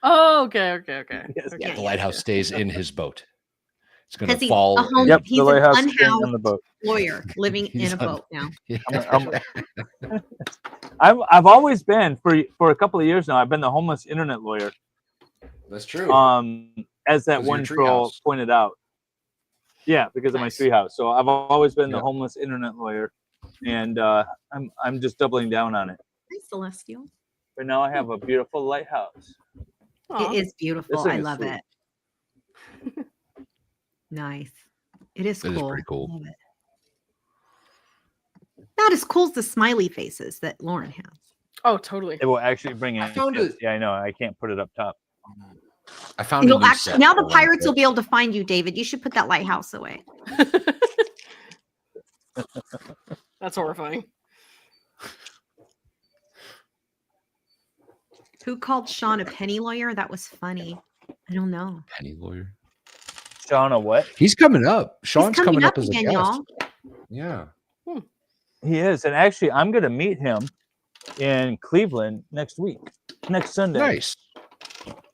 Oh, okay. Yes. Okay. Yeah, the lighthouse stays in his boat. It's going 'Cause to he's fall. a home- Yep, He's the an lighthouse is staying on unhoused- the boat. Lawyer living He's in a on- boat now. Yeah. I've always been for a couple of years now. I've been the homeless internet lawyer. That's true. As that Because of one your troll treehouse. pointed out. Yeah, because of my Nice. treehouse. So I've always been the Yeah. homeless internet lawyer, and I'm just doubling down on it. Hi, Celestial. But now I have a beautiful lighthouse. Aw. It is beautiful. This thing I is love sweet. it. Nice. It is It is cool. pretty cool. Love it. Not as cool as the smiley faces that Lauren has. Oh, totally. It will actually bring in. I found tips. it- Yeah, I know. I can't put it up top. I found a You'll new actually, set now for the one pirates bit. will be able to find you, David. You should put that lighthouse away. That's horrifying. Who called Sean a penny lawyer? That was funny. I don't know. Penny lawyer. Shauna, what? He's coming up. He's Sean's coming up as a again, guest. y'all. Yeah. He is, and actually, I'm going to meet him in Cleveland next week, next Sunday. Nice.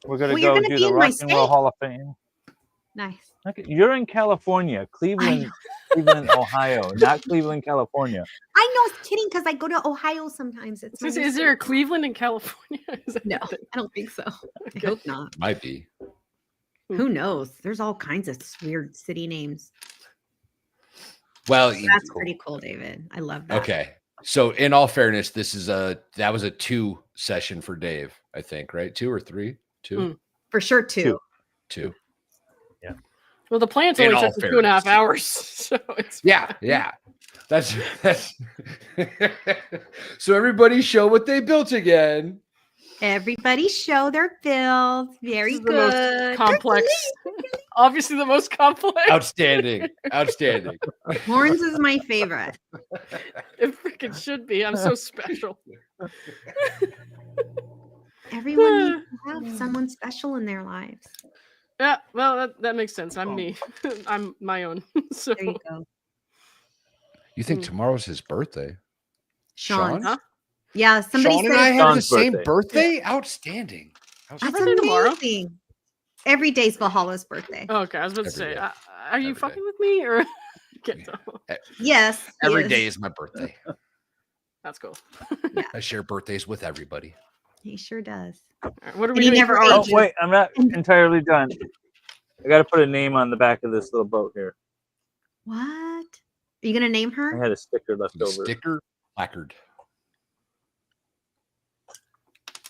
We're going Well, to you're go gonna do be the in my Rock and Roll state. Hall of Fame. Nice. Okay, you're in California, Cleveland, Ohio, not Cleveland, California. I know, I was kidding because I go to Ohio sometimes. It's my Is there a Cleveland in California? Is that No, a thing? I don't think so. I hope not. Might be. Who knows? There's all kinds of weird city names. Well, That's pretty cool, David. I love that. okay. So, in all fairness, that was a 2 session for Dave, I think, right? 2 or 3? 2? For sure, too. 2. Well, the plants In only all took 2.5 fairness. hours. So it's Yeah. That's so everybody show what they built again. Everybody show their builds. Very This is the most good. complex. Obviously, the most complex. Outstanding. Outstanding. Horns is my favorite. It freaking should be. I'm so special. Everyone needs to have someone special in their lives. Yeah, well, that makes sense. I'm me. I'm my own. So There you go. You think tomorrow's his birthday? Sean. Huh? Yeah, somebody Sean said and I it's have the Sean's same birthday. birthday? Outstanding. That's birthday tomorrow? amazing. Every day's Valhalla's birthday. Okay, I was about to Every say, day. are you Every fucking with me or? Can't tell. Yes. Every yes. day is my birthday. That's cool. I share birthdays with everybody. He sure does. All right, what are And we he doing never for ages. our? Oh, wait, I'm not entirely done. I got to put a name on the back of this little boat here. What? Are you gonna name I her? had a sticker left The over. sticker placard.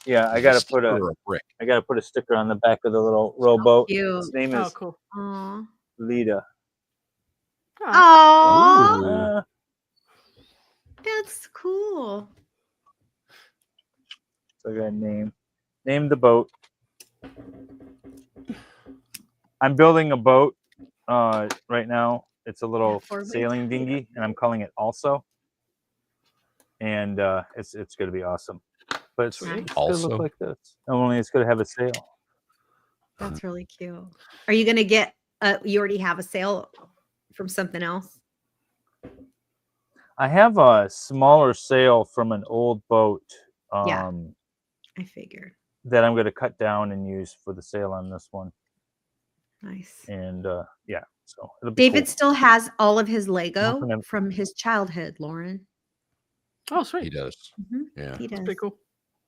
Yeah, I got to put Sticker or a brick. I got to put a sticker on the back of the little rowboat. Cute. Its name Oh, is cool. Aw. Lita. Aw. That's cool. So I got to name the boat. I'm building a boat right now. It's a little sailing dinghy, and I'm calling it Also. And it's going to be awesome. But it's going to look like this. Only it's going to have a sail. That's really cute. Are you going to get? You already have a sail from something else. I have a smaller sail from an old boat. Yeah, I figured. That I'm going to cut down and use for the sail on this one. Nice. And yeah, so it'll be David cool. still has all of his Lego from his childhood, Lauren. Oh, sweet. He does. Mm-hmm. Yeah. He does. That's pretty cool.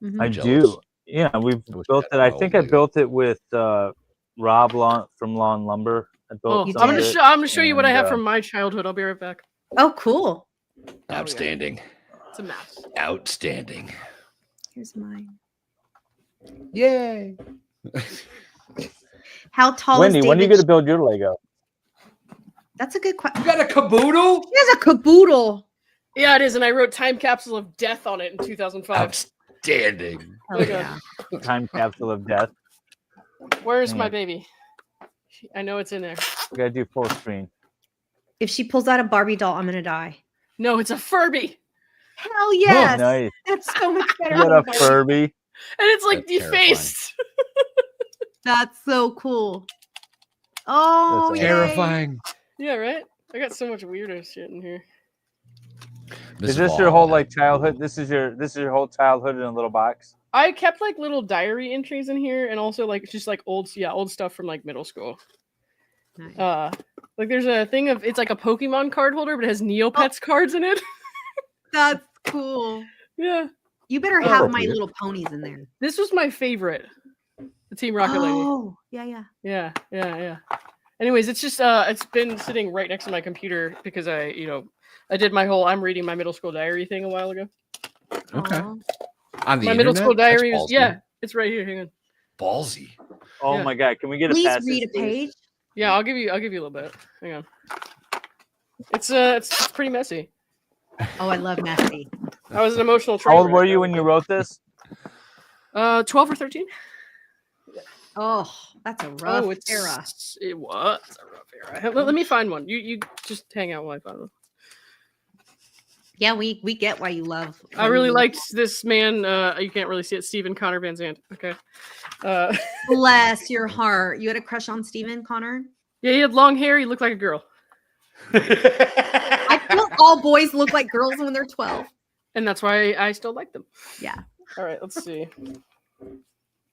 Mm-hmm. I do. Yeah, we've built it. I think I built it with Rob from Lawn Lumber. I'm gonna show you what I have from my childhood. I'll be right back. Oh, cool. Outstanding. It's a mess. Outstanding. Here's mine. Yay. How tall Wendy, is David? when are you going to build your Lego? That's a good question. You got a caboodle? He has a caboodle. Yeah, it is, and I wrote Time Capsule of Death on it in 2005. Outstanding. Oh, yeah. Time Capsule of Death. Where's my baby? I know it's in there. We got to do full screen. If she pulls out a Barbie doll, I'm gonna die. No, it's a Furby. Hell yes. Nice. That's so much better. You got a than Furby. And it's like That's defaced. That's so cool. Oh, That's yay. Terrifying. Yeah, right? I got so much weirdo shit in here. Is this your whole like childhood? This is your whole childhood in a little box? I kept like little diary entries in here, and also like just like old stuff from like middle school. Nice. Like there's a thing of it's like a Pokemon card holder, but it has Neopets cards in it. That's cool. Yeah. You better have My Little Ponies in there. This was my favorite. The Team Rocket Lady. Oh, yeah. Yeah. Anyways, it's just it's been sitting right next to my computer because I did my whole I'm reading my middle school diary thing a while ago. Okay. Aww. On the my internet? middle school diary That's was ballsy. it's right here. Hang on. Ballsy. Oh Yeah. my god! Can we get Please a passage? read a page. Yeah, I'll give you a little bit. Hang on. It's pretty messy. Oh, I love messy. I was an emotional train How old wreck. were you when you wrote this? 12 or 13. Oh, that's a rough era. It was a rough era. Let me find one. You just hang out while I find one. Yeah, we get why you love. I really liked this man. You can't really see it. Stephen Connor Van Zandt. Okay. Bless your heart. You had a crush on Stephen Connor? Yeah, he had long hair. He looked like a girl. I feel all boys look like girls when they're 12. And that's why I still like them. Yeah. All right, let's see.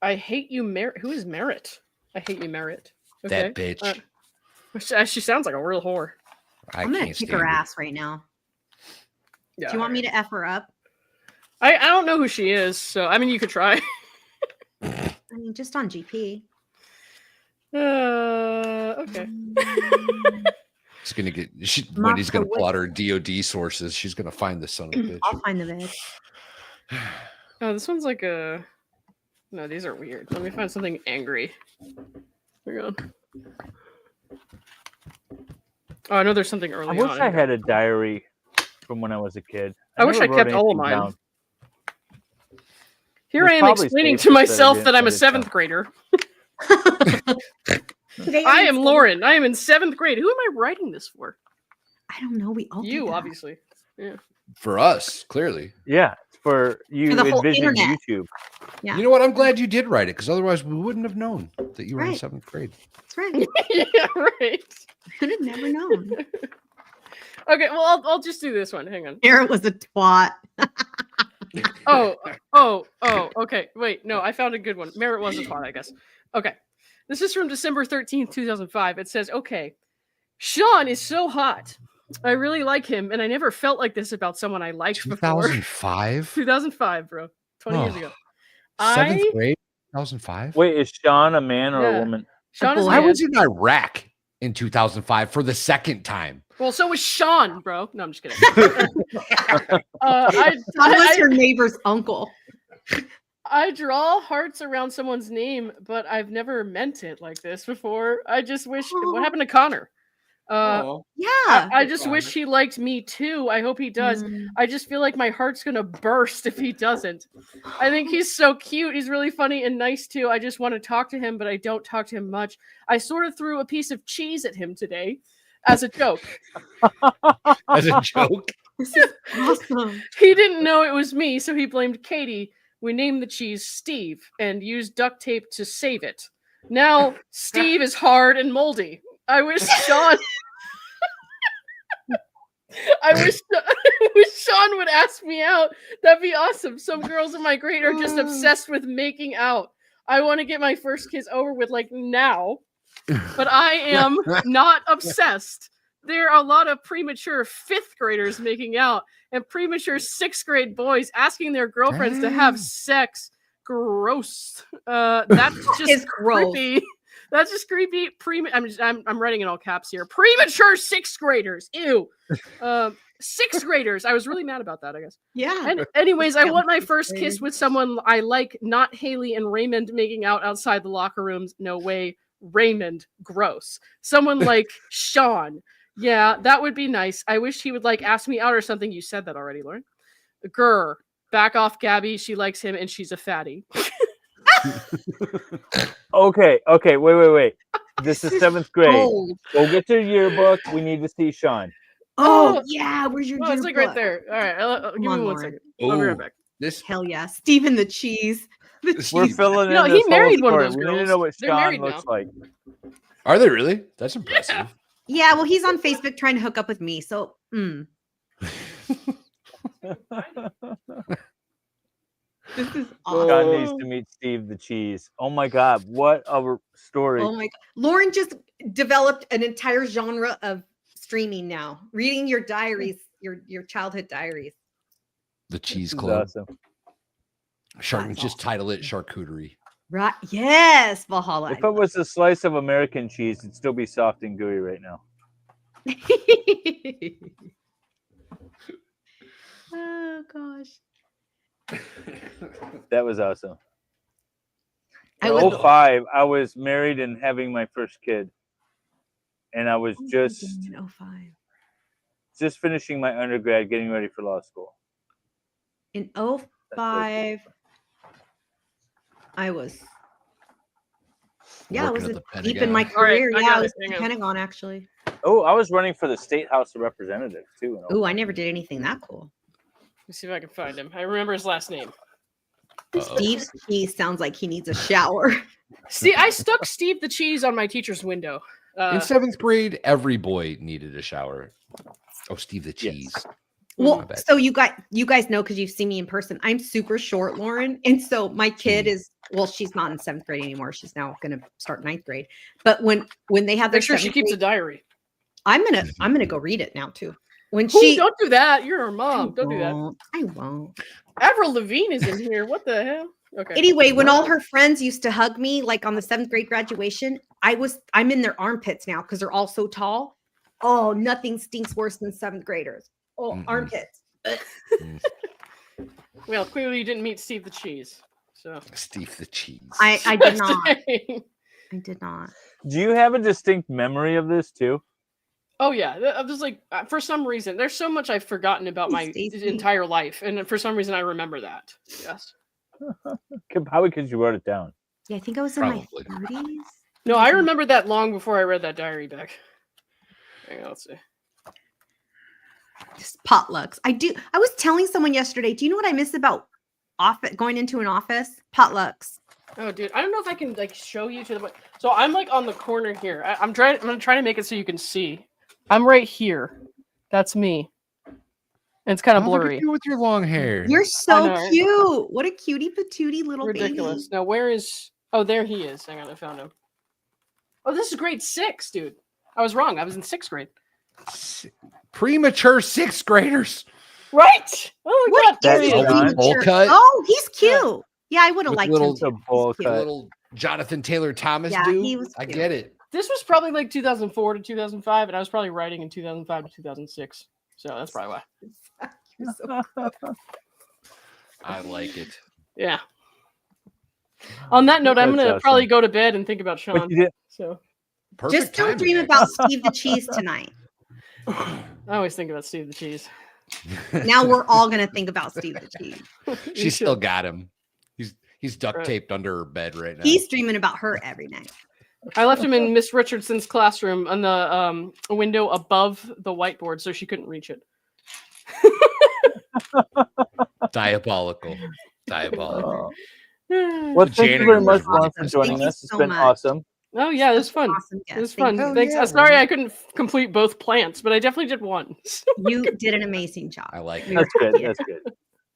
I hate you, Merritt. Who is Merritt? I hate you, Merritt. Okay. That bitch. She sounds like a real whore. I'm gonna kick her ass right now. Yeah. Do you want me to F her up? I don't know who she is, so I mean you could try. I mean, just on GP. Okay. She's gonna get. Wendy's gonna pull out her DOD sources. She's gonna find the son of a bitch. I'll find the bitch. Oh, this one's like a. No, these are weird. Let me find something angry. Hang on. Oh, I know there's something early I wish on. I had a diary from when I was a kid. I wish never I wrote kept all of anything mine. down. Here There's I am probably explaining to spaces that I myself didn't that I'm a edit 7th down. grader. Today I I'm am Lauren. I am in 7th grade. Who am I writing this for? I don't know. We all do You, that. obviously. Yeah. For us, clearly. Yeah, for you For the whole envision internet. YouTube. Yeah. You know what? I'm glad you did write it because otherwise we wouldn't have known that you were in Right. 7th grade. That's right. Yeah, right. Could have never known. Okay, well, I'll just do this one. Hang on. Garrett was a twat. Oh, okay. Wait, no, I found a good one. Merritt was a twat, I guess. Okay. This is from December 13th, 2005. It says, okay, Sean is so hot. I really like him, and I never felt like this about someone I liked before. 2005? 2005, bro. 20 years Oh. ago. 7th grade? 2005? Wait, is Sean a man or Yeah. a woman? Sean is I man. was in Iraq in 2005 for the second time. Well, so was Sean, bro. No, I'm just kidding. That was your neighbor's uncle. I draw hearts around someone's name, but I've never meant it like this before. I just wish. What happened to Connor? Yeah. I just wish he liked me too. I hope he does. I just feel like my heart's gonna burst if he doesn't. I think he's so cute. He's really funny and nice too. I just want to talk to him, but I don't talk to him much. I sort of threw a piece of cheese at him today as a joke. As a joke? This is awesome. He didn't know it was me, so he blamed Katie. We named the cheese Steve and used duct tape to save it. Now Steve is hard and moldy. I wish Sean I wish Sean would ask me out. That'd be awesome. Some girls in my grade are just obsessed with making out. I want to get my first kiss over with like now, but I am not obsessed. There are a lot of premature 5th graders making out and premature 6th grade boys asking their girlfriends to have sex. Gross. That's just creepy. That's just creepy. I'm writing in all caps here. Premature 6th graders. Ew. 6th graders. I was really mad about that, I guess. Yeah. And anyways, I want my first kiss with someone I like, not Haley and Raymond making out outside the locker rooms. No way. Raymond. Gross. Someone like Sean. Yeah, that would be nice. I wish he would like ask me out or something. You said that already, Lauren. Grr. Back off, Gabby. She likes him and she's a fatty. Okay, wait. This is 7th grade. Go get your yearbook. We need to see Sean. Oh yeah, where's your yearbook? It's like right there. All right, give me 1 second. I'll be right back. Hell yeah, Stephen the cheese. We're filling in. He this married whole one of story. those We need to girls. know what They're Sean married looks now. like. Are they really? That's impressive. Yeah, well, he's on Facebook trying to hook up with me. So, this is awesome. Sean needs to meet Steve the Cheese. Oh my God, what a story! Oh my God, Lauren just developed an entire genre of streaming now. Reading your diaries, your childhood diaries. The Cheese This is Club. awesome. Just title it Charcuterie. Right? Yes, Valhalla. If it was a slice of American cheese, it'd still be soft and gooey right now. Oh gosh. That was awesome. I In would- 05, I was married and having my first kid. And I was just in 05. just finishing my undergrad, getting ready for law school. In 05, I was. Yeah, I was Working at the deep in my Pentagon. career. All right, I Yeah, got I was it. at the Hang on. Pentagon actually. Oh, I was running for the State House of Representatives too. Oh, I never did anything that cool. Let's see if I can find him. I remember his last name. Steve Cheese sounds like he needs a shower. See, I stuck Steve the Cheese on my teacher's window. In 7th grade, every boy needed a shower. Oh, Steve the Cheese. Well, My bad. so you guys know because you've seen me in person. I'm super short, Lauren, and so my kid is. Well, she's not in 7th grade anymore. She's now going to start 9th grade. But when they have their Make sure she 7th keeps a grade, diary. I'm gonna go read it now too. When Ooh, she don't do that. You're her mom. Don't do that. I won't. Avril Lavigne is in here. What the hell? Okay. Anyway, when all her friends used to hug me, like on the 7th grade graduation, I'm in their armpits now because they're all so tall. Oh, nothing stinks worse than 7th graders. Oh, armpits. Well, clearly you didn't meet Steve the Cheese. So Steve the Cheese. I did not. I did not. Do you have a distinct memory of this too? Oh yeah, I'm just like for some reason there's so much I've forgotten about my entire life, and for some reason I remember that. Yes. Probably because you wrote it down. Yeah, I think I was in my 30s. No, I remember that long before I read that diary back. Hang on, let's see. Just potlucks. I was telling someone yesterday. Do you know what I miss about going into an office? Potlucks. Oh, dude, I don't know if I can like show you to the. So I'm like on the corner here. I'm gonna try to make it so you can see. I'm right here. That's me. And it's kind of Oh, look at blurry. you with your long hair. You're so know. cute. What a cutie patootie little Ridiculous. baby. Now where is? Oh, there he is. Hang on, I found him. Oh, this is grade 6, dude. I was wrong. I was in 6th grade. Premature 6th graders. Right. Oh my God. That's There he is. John. Bowl cut. Oh, he's cute. Yeah, I would have With liked little- him too. Bowl He's cute. cut. Little Jonathan Taylor Thomas Yeah, dude. he was I cute. get it. This was probably like 2004 to 2005, and I was probably writing in 2005 to 2006. So that's probably why. You're so I like it. Yeah. On that note, I'm That's gonna awesome. probably go to bed and think about Sean. you did- So Just don't dream about Steve the Cheese tonight. I always think about Steve the Cheese. Now we're all gonna think about Steve the Cheese. She still got him. He's duct taped under her bed right now. He's dreaming about her every night. I left him in Miss Richardson's classroom on the window above the whiteboard, so she couldn't reach it. Diabolical. Well, thank you very much, Lauren, for joining us. It's been awesome. Oh yeah, it was fun. Awesome. It was fun. Thank you. Thanks. Oh, yeah, Sorry I couldn't complete both plants, but I definitely did one. You did an amazing job. I like it. That's good. That's good.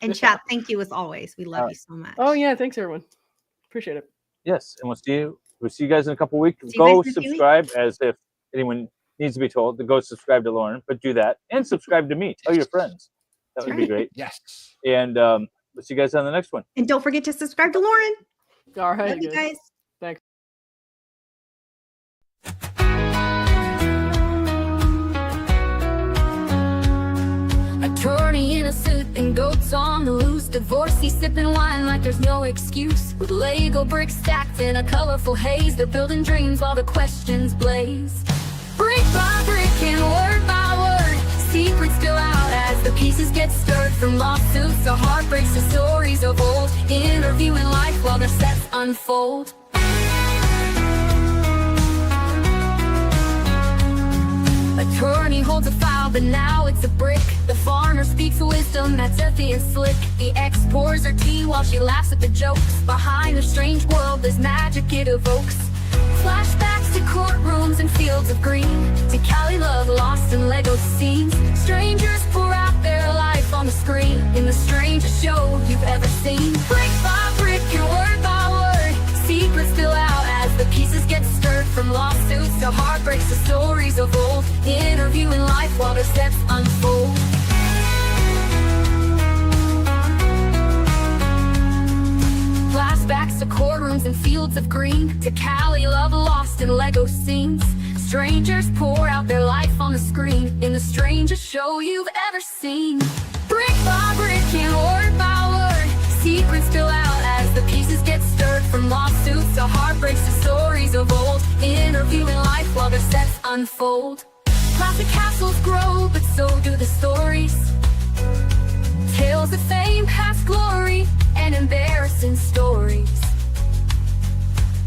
And chat, thank you as always. We love you so much. Oh yeah, thanks everyone. Appreciate it. Yes, and we'll see you guys in a couple weeks. See you Go guys in a few subscribe, as if anyone needs to be told to go subscribe to Lauren, but do that and subscribe to me. Tell your friends. That would be great. Yes. And we'll see you guys on the next one. And don't forget to subscribe to Lauren. All right, Love you guys. Thanks. Attorney in a suit and goats on the loose. Divorcee sipping wine like there's no excuse. With Lego bricks stacked in a colorful haze, they're building dreams while the questions blaze. Brick by brick and word by word, secrets spill out as the pieces get stirred. From lawsuits to heartbreaks to stories of old, interviewing life while their sets unfold. Attorney holds a file, but now it's a brick. The farmer speaks wisdom that's earthy and slick. The ex pours her tea while she laughs at the jokes. Behind a strange world, there's magic it evokes. Flashbacks to courtrooms and fields of green, to Cali love lost in Lego scenes. Strangers pour out their life on the screen, in the strangest show you've ever seen. Brick by brick and word by word, secrets spill out as the pieces get stirred. From lawsuits to heartbreaks to stories of old, interviewing life while their steps unfold. Flashbacks to courtrooms and fields of green, to Cali love lost in Lego scenes. Strangers pour out their life on the screen, in the strangest show you've ever seen. Brick by brick and word by word, secrets spill out as the pieces get stirred. From lawsuits to heartbreaks to stories of old, interviewing life while their sets unfold. Classic castles grow, but so do the stories. Tales of fame, past glory, and embarrassing stories.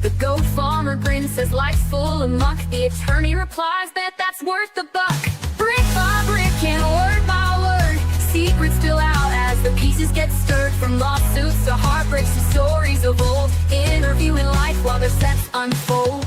The goat farmer grins, says life's full of muck. The attorney replies, bet that's worth the buck. Brick by brick and word by word, secrets spill out as the pieces get stirred. From lawsuits to heartbreaks to stories of old, interviewing life while their sets unfold.